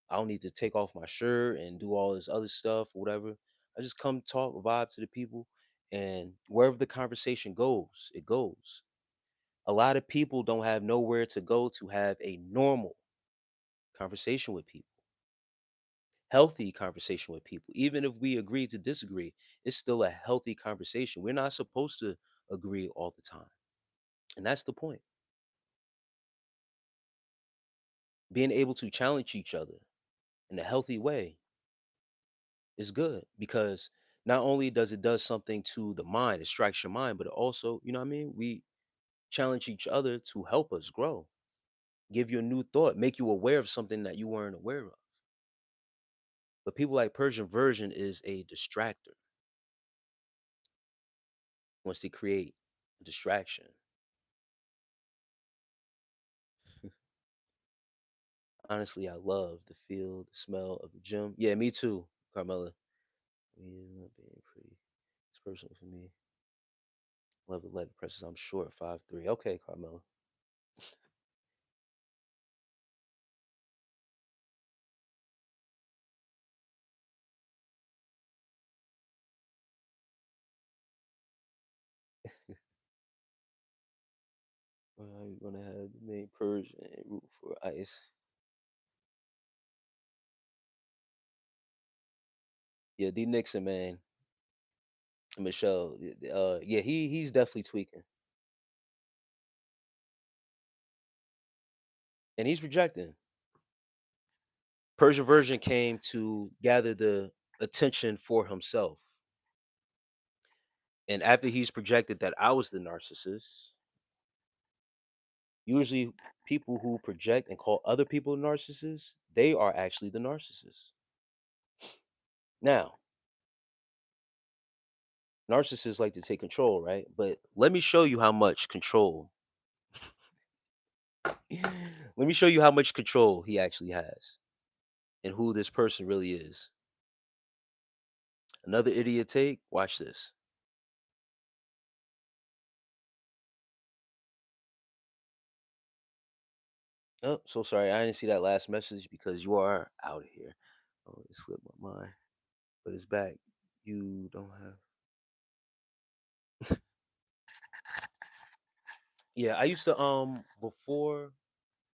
I don't need to take off my shirt and do all this other stuff, whatever. I just come talk, vibe to the people, and wherever the conversation goes, it goes. A lot of people don't have nowhere to go to have a normal conversation with people, healthy conversation with people. Even if we agree to disagree, it's still a healthy conversation. We're not supposed to agree all the time. And that's the point. Being able to challenge each other in a healthy way is good because not only does it does something to the mind, it strikes your mind, but it also, you know what I mean? We challenge each other to help us grow, give you a new thought, make you aware of something that you weren't aware of. But people like Persian version is a distractor, wants to create a distraction. Honestly, I love the feel, the smell of the gym. Yeah, me too, Carmela. Me not being pretty. It's personal for me. Love the leg presses. I'm short, 5'3". Okay, Carmela. When are you gonna have the main Persian and root for ice? Yeah, D Nixon, man. Michelle. Yeah, he's definitely tweaking. And he's rejecting. Persian version came to gather the attention for himself. And after he's projected that I was the narcissist, usually people who project and call other people narcissists, they are actually the narcissists. Now, narcissists like to take control, right? But let me show you how much control. Let me show you how much control he actually has and who this person really is. Another idiot take. Watch this. Oh, so sorry. I didn't see that last message because you are out of here. Oh, it slipped my mind. But it's back. You don't have. Yeah, I used to before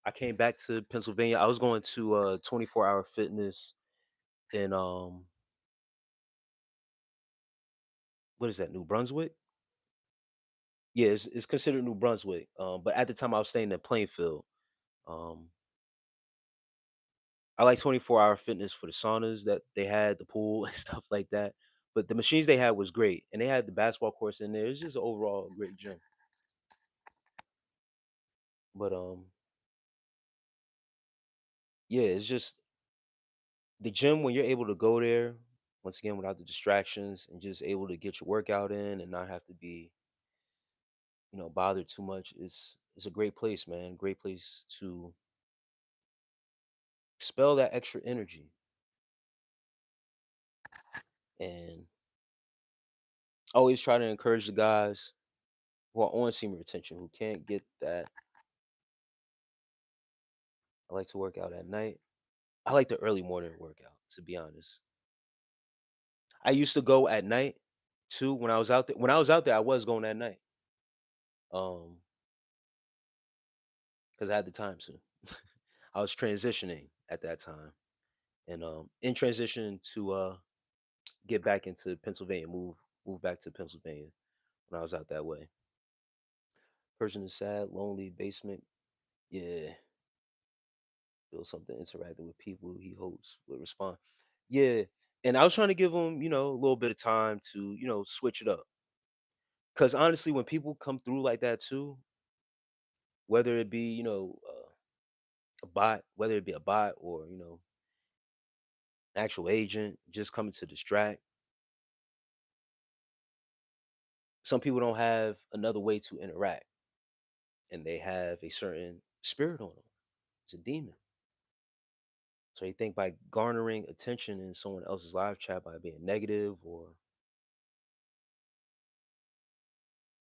I came back to Pennsylvania, I was going to 24-hour fitness in what is that, New Brunswick? Yeah, it's considered New Brunswick. But at the time I was staying in Plainfield. Um I like 24-hour fitness for the saunas that they had, the pool and stuff like that. But the machines they had was great. And they had the basketball course in there. It's just an overall great gym. But yeah, it's just the gym when you're able to go there once again without the distractions and just able to get your workout in and not have to be, bothered too much is a great place, man. Great place to expel that extra energy. And I always try to encourage the guys who are on semen retention who can't get that. I like to work out at night. I like the early morning workout, to be honest. I used to go at night too when I was out there. When I was out there, I was going at night. Um, because I had the time to. I was transitioning at that time. And in transition to get back into Pennsylvania, move back to Pennsylvania when I was out that way. Person is sad, lonely, basement. Yeah, feel something interacting with people he hopes would respond. Yeah, and I was trying to give him, a little bit of time to, switch it up. Because honestly, when people come through like that too, whether it be, a bot, whether it be a bot or an actual agent just coming to distract, some people don't have another way to interact, and they have a certain spirit on them. It's a demon. So they think by garnering attention in someone else's live chat by being negative or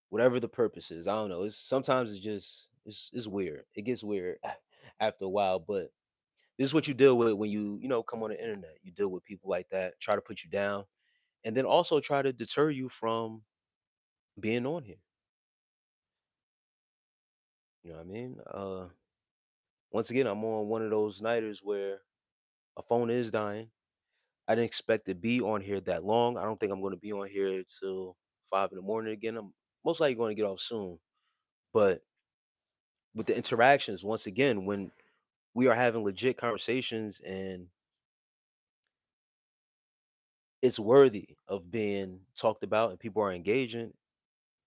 whatever the purpose is. I don't know. It's sometimes it's weird. It gets weird after a while, but this is what you deal with when you come on the internet. You deal with people like that, try to put you down, and then also try to deter you from being on here. You know what I mean? Once again, I'm on one of those nighters where a phone is dying. I didn't expect to be on here that long. I don't think I'm going to be on here till 5 in the morning again. I'm most likely going to get off soon. But with the interactions, once again, when we are having legit conversations and it's worthy of being talked about and people are engaging,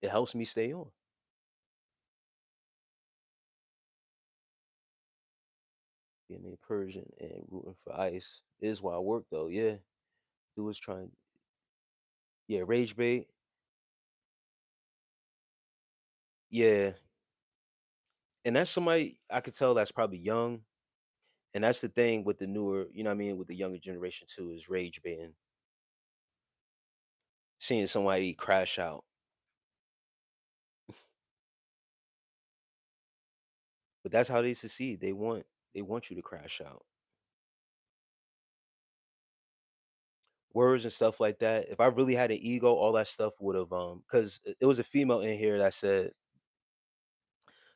it helps me stay on. Being a Persian and rooting for ICE is why I work though. Yeah. Do is trying, yeah, rage bait. Yeah. And that's somebody I could tell that's probably young. And that's the thing with the newer, you know what I mean, with the younger generation too, is rage baiting. Seeing somebody crash out. But that's how they succeed. They want you to crash out. Words and stuff like that. If I really had an ego, all that stuff would have because it was a female in here that said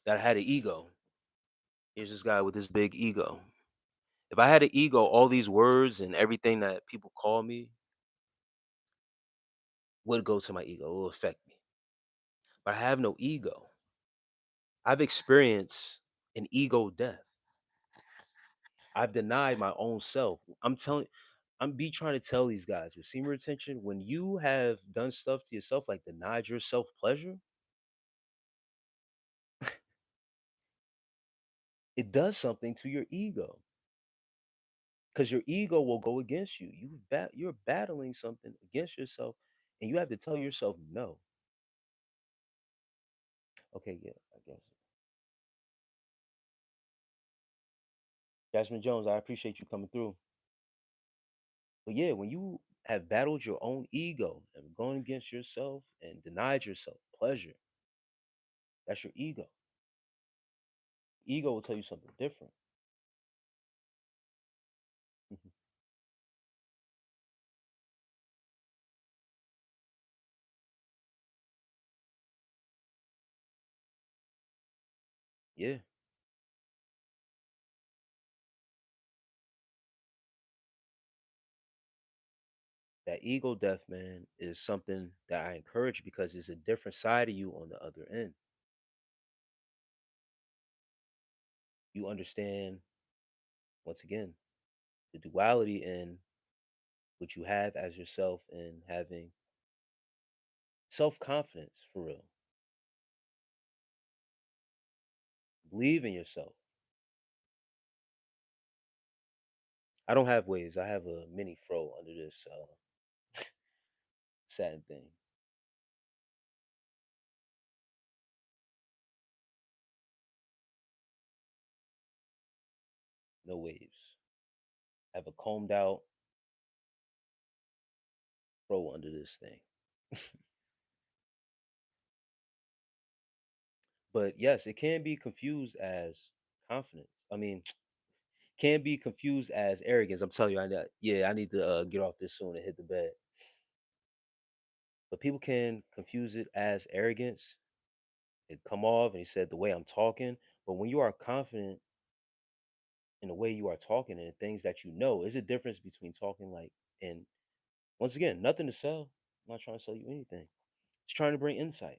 that I had an ego. Here's this guy with this big ego. If I had an ego, all these words and everything that people call me would go to my ego. It will affect me. But I have no ego. I've experienced an ego death. I've denied my own self. I'm be trying to tell these guys with semen retention, when you have done stuff to yourself, like denied yourself pleasure, it does something to your ego. Because your ego will go against you. You're battling something against yourself, and you have to tell yourself no. Okay, yeah, I guess. Jasmine Jones, I appreciate you coming through. But yeah, when you have battled your own ego and gone against yourself and denied yourself pleasure, that's your ego. Ego will tell you something different. Mhm. Yeah, that ego death, man, is something that I encourage because it's a different side of you on the other end. You understand, once again, the duality in what you have as yourself and having self confidence for real. Believe in yourself. I don't have waves. I have a mini fro under this satin thing. No waves. I have a combed out fro under this thing. But yes, it can be confused as confidence. I mean, can be confused as arrogance. I'm telling you, I need to get off this soon and hit the bed. But people can confuse it as arrogance. It come off, and he said the way I'm talking. But when you are confident in the way you are talking and the things that you know, is a difference between talking like and once again, nothing to sell. I'm not trying to sell you anything. Just trying to bring insight.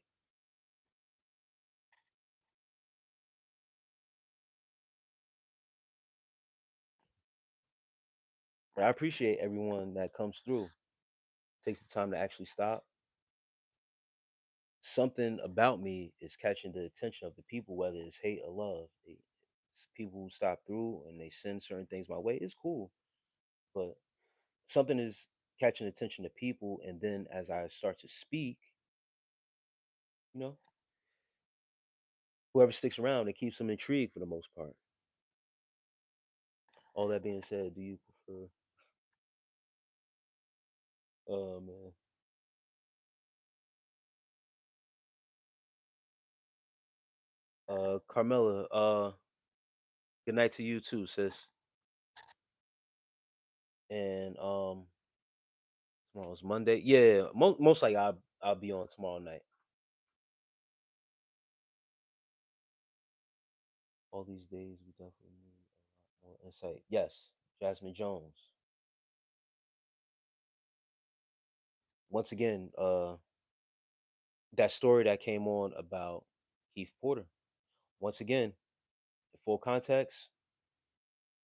But I appreciate everyone that comes through, takes the time to actually stop. Something about me is catching the attention of the people, whether it's hate or love. It's people who stop through and they send certain things my way. It's cool, but something is catching attention to people, and then as I start to speak, you know, whoever sticks around, it keeps them intrigued for the most part. All that being said, do you prefer? Man, Carmela. Good night to you too, sis. And tomorrow's Monday. Yeah, most likely I'll be on tomorrow night. All these days we definitely need a lot more insight. Yes, Jasmine Jones. Once again, that story that came on about Keith Porter. Once again, in full context,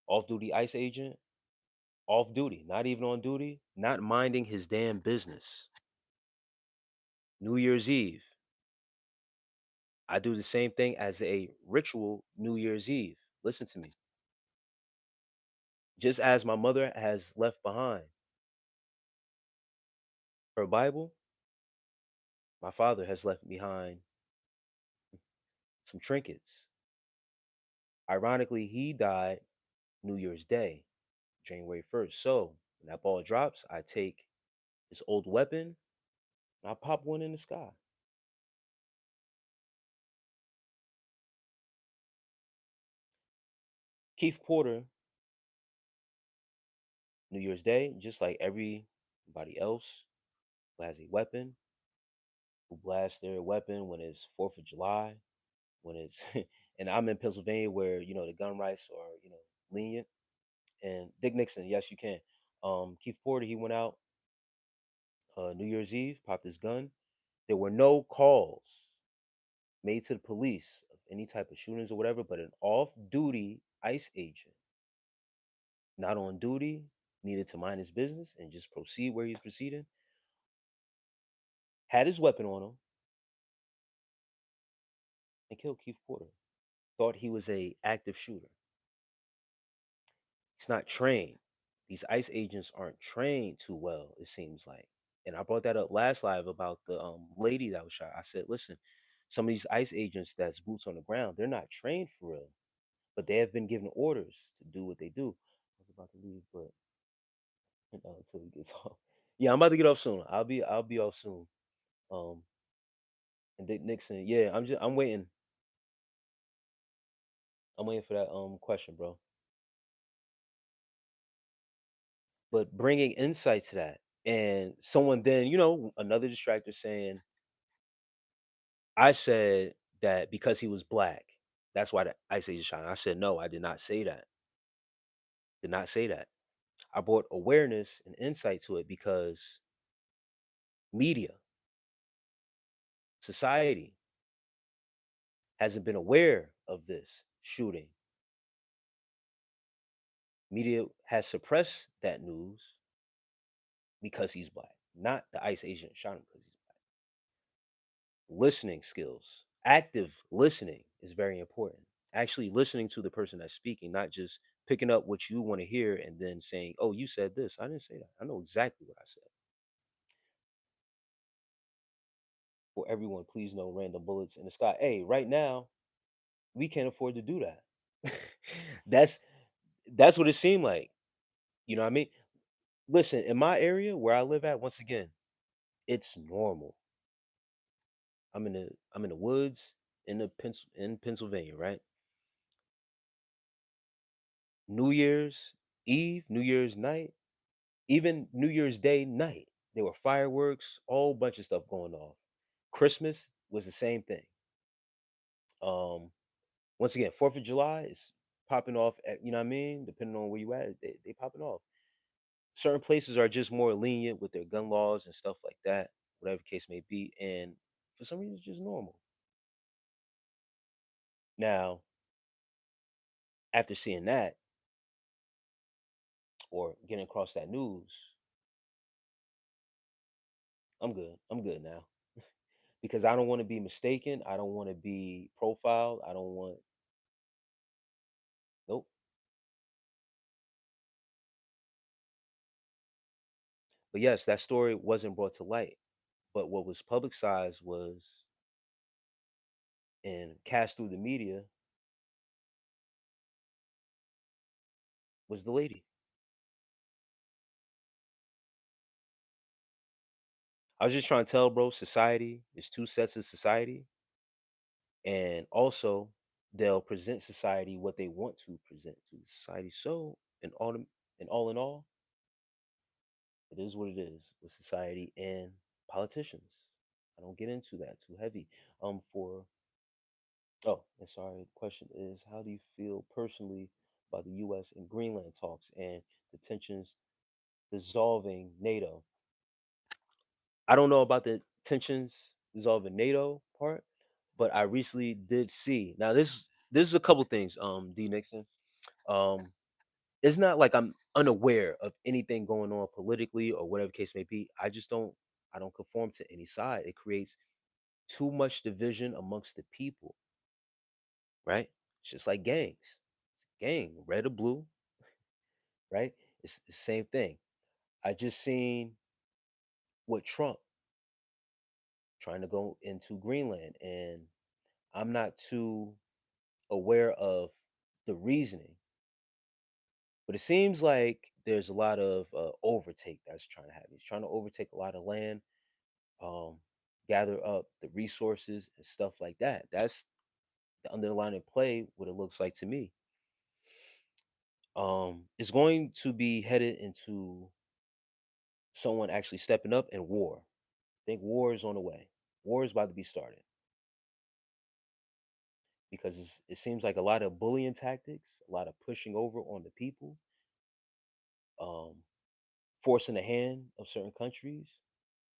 off duty ICE agent, off duty, not even on duty, not minding his damn business. New Year's Eve. I do the same thing as a ritual New Year's Eve. Listen to me. Just as my mother has left behind her Bible, my father has left behind some trinkets. Ironically, he died New Year's Day, January 1st. So when that ball drops, I take his old weapon and I pop one in the sky. Keith Porter, New Year's Day, just like everybody else who has a weapon, who blasts their weapon when it's 4th of July, when it's, and I'm in Pennsylvania where, the gun rights are, lenient. And Dick Nixon, yes, you can. Keith Porter, he went out New Year's Eve, popped his gun. There were no calls made to the police of any type of shootings or whatever, but an off duty ICE agent, not on duty, needed to mind his business and just proceed where he's proceeding, had his weapon on him and killed Keith Porter. Thought he was a active shooter. He's not trained. These ICE agents aren't trained too well, it seems like. And I brought that up last live about the lady that was shot. I said, listen, some of these ICE agents that's boots on the ground, they're not trained for real, but they have been given orders to do what they do. I was about to leave, but until he gets off. Yeah, I'm about to get off soon. I'll be off soon. Um, and Dick Nixon, yeah, I'm waiting. I'm waiting for that question, bro. But bringing insight to that, and someone then, another distractor saying, I said that because he was black, that's why the Ice Age is shining. I said no, I did not say that. Did not say that. I brought awareness and insight to it because media, society hasn't been aware of this shooting. Media has suppressed that news because he's black, not the ICE agent shot him because he's black. Listening skills, active listening is very important. actually listening to the person that's speaking, not just picking up what you want to hear and then saying, "Oh, you said this. I didn't say that. I know exactly what I said." For everyone, please no random bullets in the sky. Hey, right now, we can't afford to do that. that's that's what it seemed like. You know what I mean? Listen, in my area where I live at, once again, it's normal. I'm in the woods in Pennsylvania, right? New Year's Eve, New Year's night, even New Year's Day night, there were fireworks, all bunch of stuff going off. Christmas was the same thing. Um, Once again, 4th of July is popping off. You know what I mean? Depending on where you at, they popping off. Certain places are just more lenient with their gun laws and stuff like that, whatever the case may be. And for some reason, it's just normal. Now, after seeing that or getting across that news, I'm good. I'm good now because I don't want to be mistaken. I don't want to be profiled. I don't want. Nope. But yes, that story wasn't brought to light. But what was publicized was and cast through the media was the lady. I was just trying to tell, bro, society is two sets of society. And also, they'll present society what they want to present to society. So, in all, it is what it is with society and politicians. I don't get into that too heavy. For sorry. The question is, how do you feel personally about the U.S. and Greenland talks and the tensions dissolving NATO? I don't know about the tensions dissolving NATO part, but I recently did see. Now this is a couple things. D Nixon. Um, it's not like I'm unaware of anything going on politically or whatever case may be. I don't conform to any side. It creates too much division amongst the people, right? It's just like gangs. Gang, red or blue, right? It's the same thing. I just seen what Trump trying to go into Greenland, and I'm not too aware of the reasoning, but it seems like there's a lot of overtake that's trying to happen. He's trying to overtake a lot of land, um, gather up the resources and stuff like that. That's the underlying play. What it looks like to me, it's going to be headed into someone actually stepping up in war. I think war is on the way. War is about to be started because it seems like a lot of bullying tactics, a lot of pushing over on the people, um, forcing the hand of certain countries,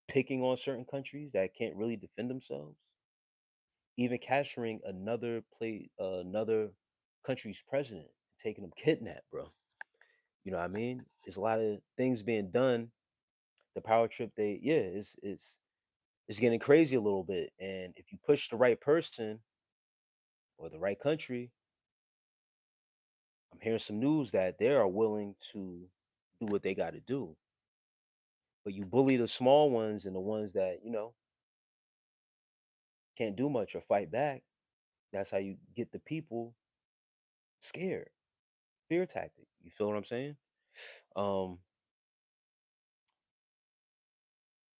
picking on certain countries that can't really defend themselves, even capturing another country's president, taking them kidnapped, bro. You know what I mean? There's a lot of things being done. The power trip, it's getting crazy a little bit. And if you push the right person or the right country, I'm hearing some news that they are willing to do what they got to do. But you bully the small ones and the ones that can't do much or fight back. That's how you get the people scared. Fear tactic. You feel what I'm saying? Um,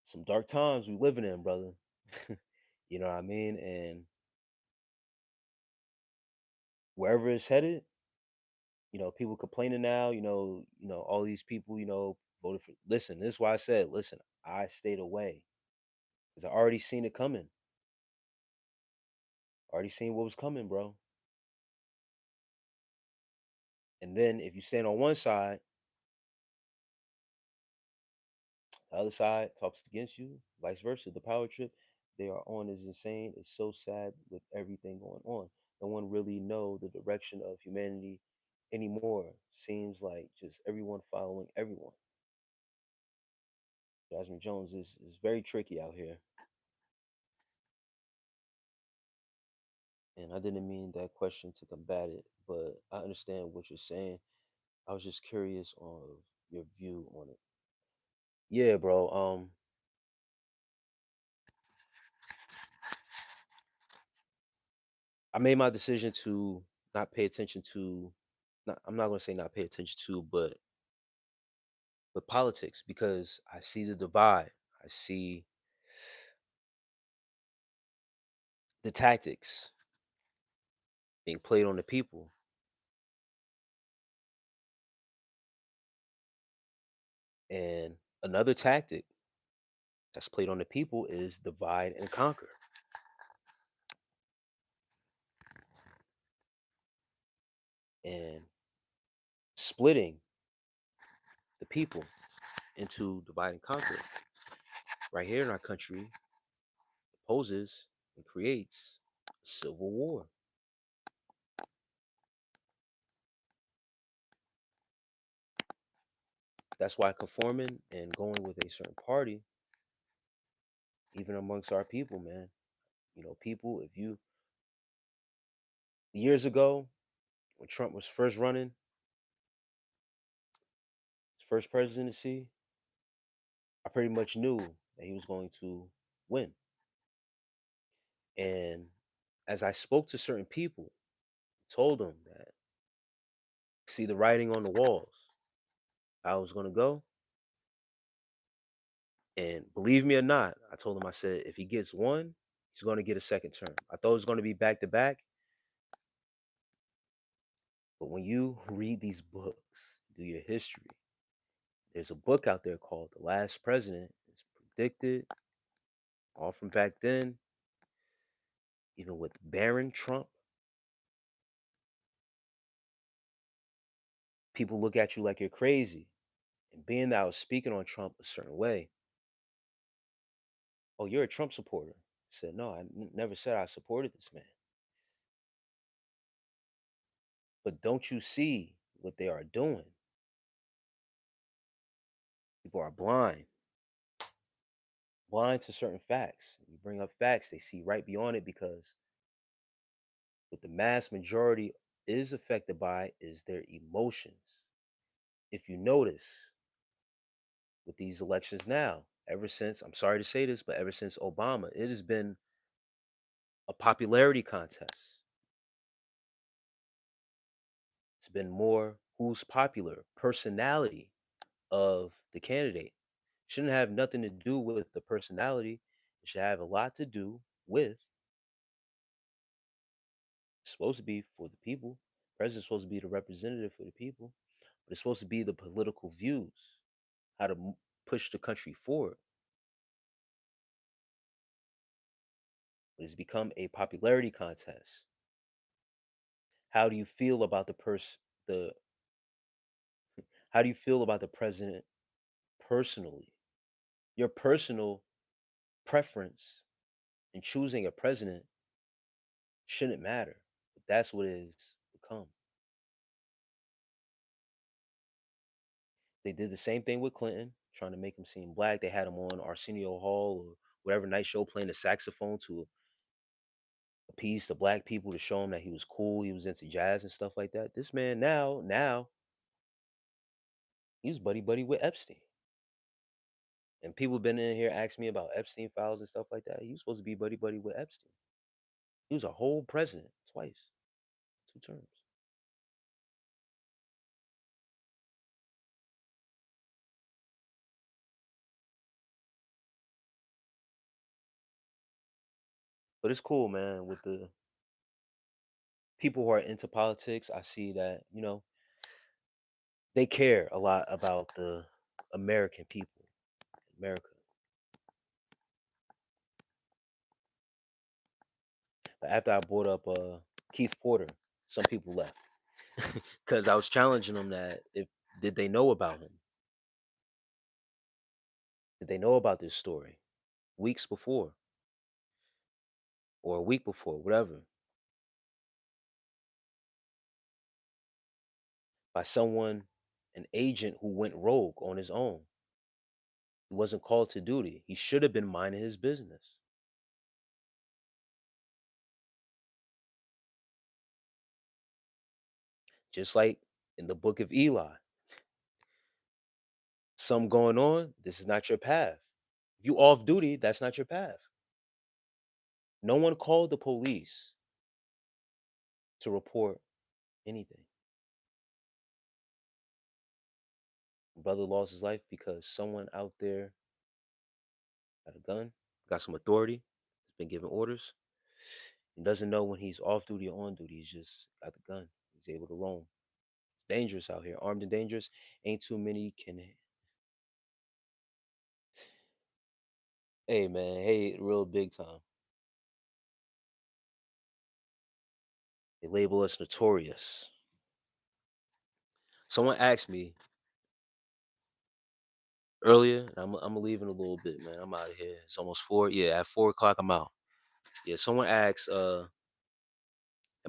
some dark times we living in, brother. You know what I mean? And wherever it's headed, people complaining now, all these people, voted for listen, this is why I said, listen, I stayed away. Because I already seen it coming. Already seen what was coming, bro. And then if you stand on one side, the other side talks against you, vice versa. The power trip they are on is insane. It's so sad with everything going on. No one really know the direction of humanity anymore. Seems like just everyone following everyone. Jasmine Jones is very tricky out here. And I didn't mean that question to combat it, but I understand what you're saying. I was just curious on your view on it. Yeah, bro. I made my decision to not pay attention to. Not, I'm not going to say not pay attention to, but politics, because I see the divide. I see the tactics being played on the people, and another tactic that's played on the people is divide and conquer, and splitting the people into divide and conquer. Right here in our country, poses and creates civil war. That's why conforming and going with a certain party, even amongst our people, man. People, if you years ago when Trump was first running his first presidency, I pretty much knew that he was going to win. And as I spoke to certain people, told them that see the writing on the walls, I was going to go. And believe me or not, I told him, I said, if he gets one, he's going to get a second term. I thought it was going to be back to back. But when you read these books, do your history, there's a book out there called The Last President. It's predicted all from back then, even with Baron Trump. People look at you like you're crazy. And being that I was speaking on Trump a certain way, oh, you're a Trump supporter. I said, no, never said I supported this man. But don't you see what they are doing? People are blind to certain facts. You bring up facts, they see right beyond it, because what the mass majority is affected by is their emotions. If you notice with these elections now, ever since, I'm sorry to say this, but ever since Obama, it has been a popularity contest. It's been more who's popular, personality of the candidate. Shouldn't have nothing to do with the personality. It should have a lot to do with, it's supposed to be for the people. President's supposed to be the representative for the people, but it's supposed to be the political views, how to push the country forward. But it's become a popularity contest. How do you feel about the how do you feel about the president personally? Your personal preference in choosing a president shouldn't matter. But that's what it's become. They did the same thing with Clinton, trying to make him seem black. They had him on Arsenio Hall or whatever night show playing the saxophone to appease the black people, to show him that he was cool, he was into jazz and stuff like that. This man now he was buddy buddy with Epstein. And people been in here asking me about Epstein files and stuff like that. He was supposed to be buddy buddy with Epstein. He was a whole president twice, two terms. But it's cool, man. With the people who are into politics, I see that, they care a lot about the American people, America. But after I brought up Keith Porter, some people left because I was challenging them that if did they know about him? Did they know about this story weeks before or a week before, whatever, by someone, an agent who went rogue on his own? He wasn't called to duty. He should have been minding his business. Just like in the book of Eli, some going on, this is not your path. If you off duty, that's not your path. No one called the police to report anything. Brother lost his life because someone out there got a gun, got some authority, has been given orders, and doesn't know when he's off duty or on duty. He's just got the gun. He's able to roam. Dangerous out here, armed and dangerous. Ain't too many can. Hey man, hey, real big time. They label us notorious. Someone asked me earlier, and I'm gonna leave in a little bit, man. I'm out of here. It's almost 4. Yeah, at 4 o'clock, I'm out. Yeah, someone asked, am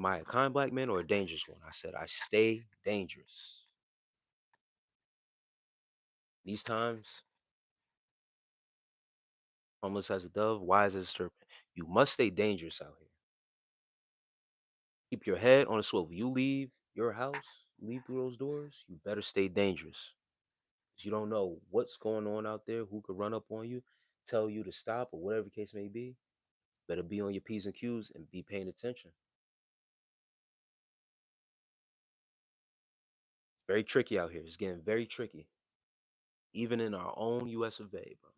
I a kind black man or a dangerous one? I said, I stay dangerous. These times, harmless as a dove, wise as a serpent. You must stay dangerous out here. Keep your head on a swivel. You leave your house, leave through those doors, you better stay dangerous. 'Cause you don't know what's going on out there, who could run up on you, tell you to stop, or whatever the case may be. Better be on your P's and Q's and be paying attention. Very tricky out here. It's getting very tricky. Even in our own US of A, bro.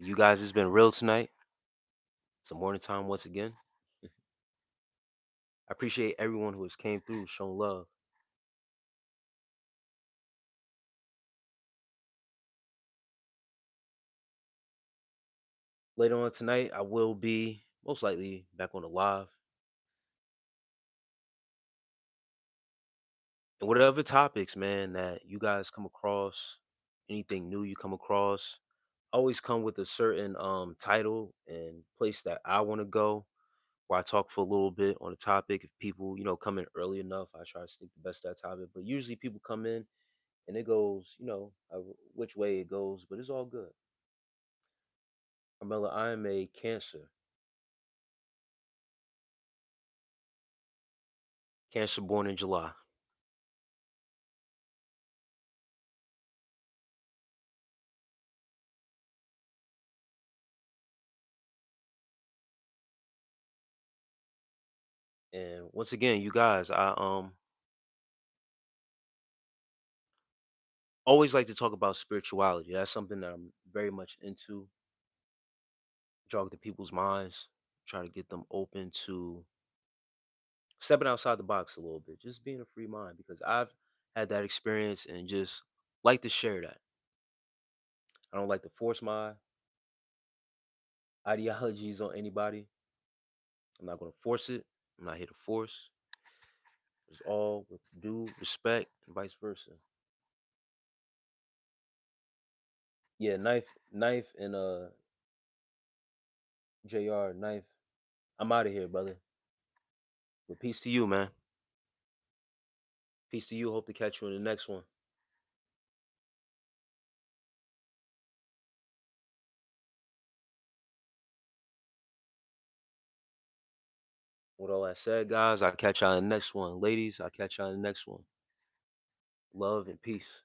You guys, it's been real tonight. It's a morning time once again. I appreciate everyone who has came through, shown love. Later on tonight, I will be most likely back on the live. And whatever topics, man, that you guys come across, anything new you come across, always come with a certain title and place that I want to go, where I talk for a little bit on the topic. If people, come in early enough, I try to stick the best to that topic. But usually people come in and it goes, which way it goes, but it's all good. Carmela, I am a Cancer. Cancer born in July. And once again, you guys, I always like to talk about spirituality. That's something that I'm very much into. Jog the people's minds, try to get them open to stepping outside the box a little bit, just being a free mind because I've had that experience and just like to share that. I don't like to force my ideologies on anybody. I'm not going to force it. I'm not here to force. It's all with due respect and vice versa. Yeah, knife, and Jr. Knife. I'm out of here, brother. But peace to you, man. Peace to you. Hope to catch you in the next one. With all that said, guys, I'll catch y'all in the next one. Ladies, I'll catch y'all in the next one. Love and peace.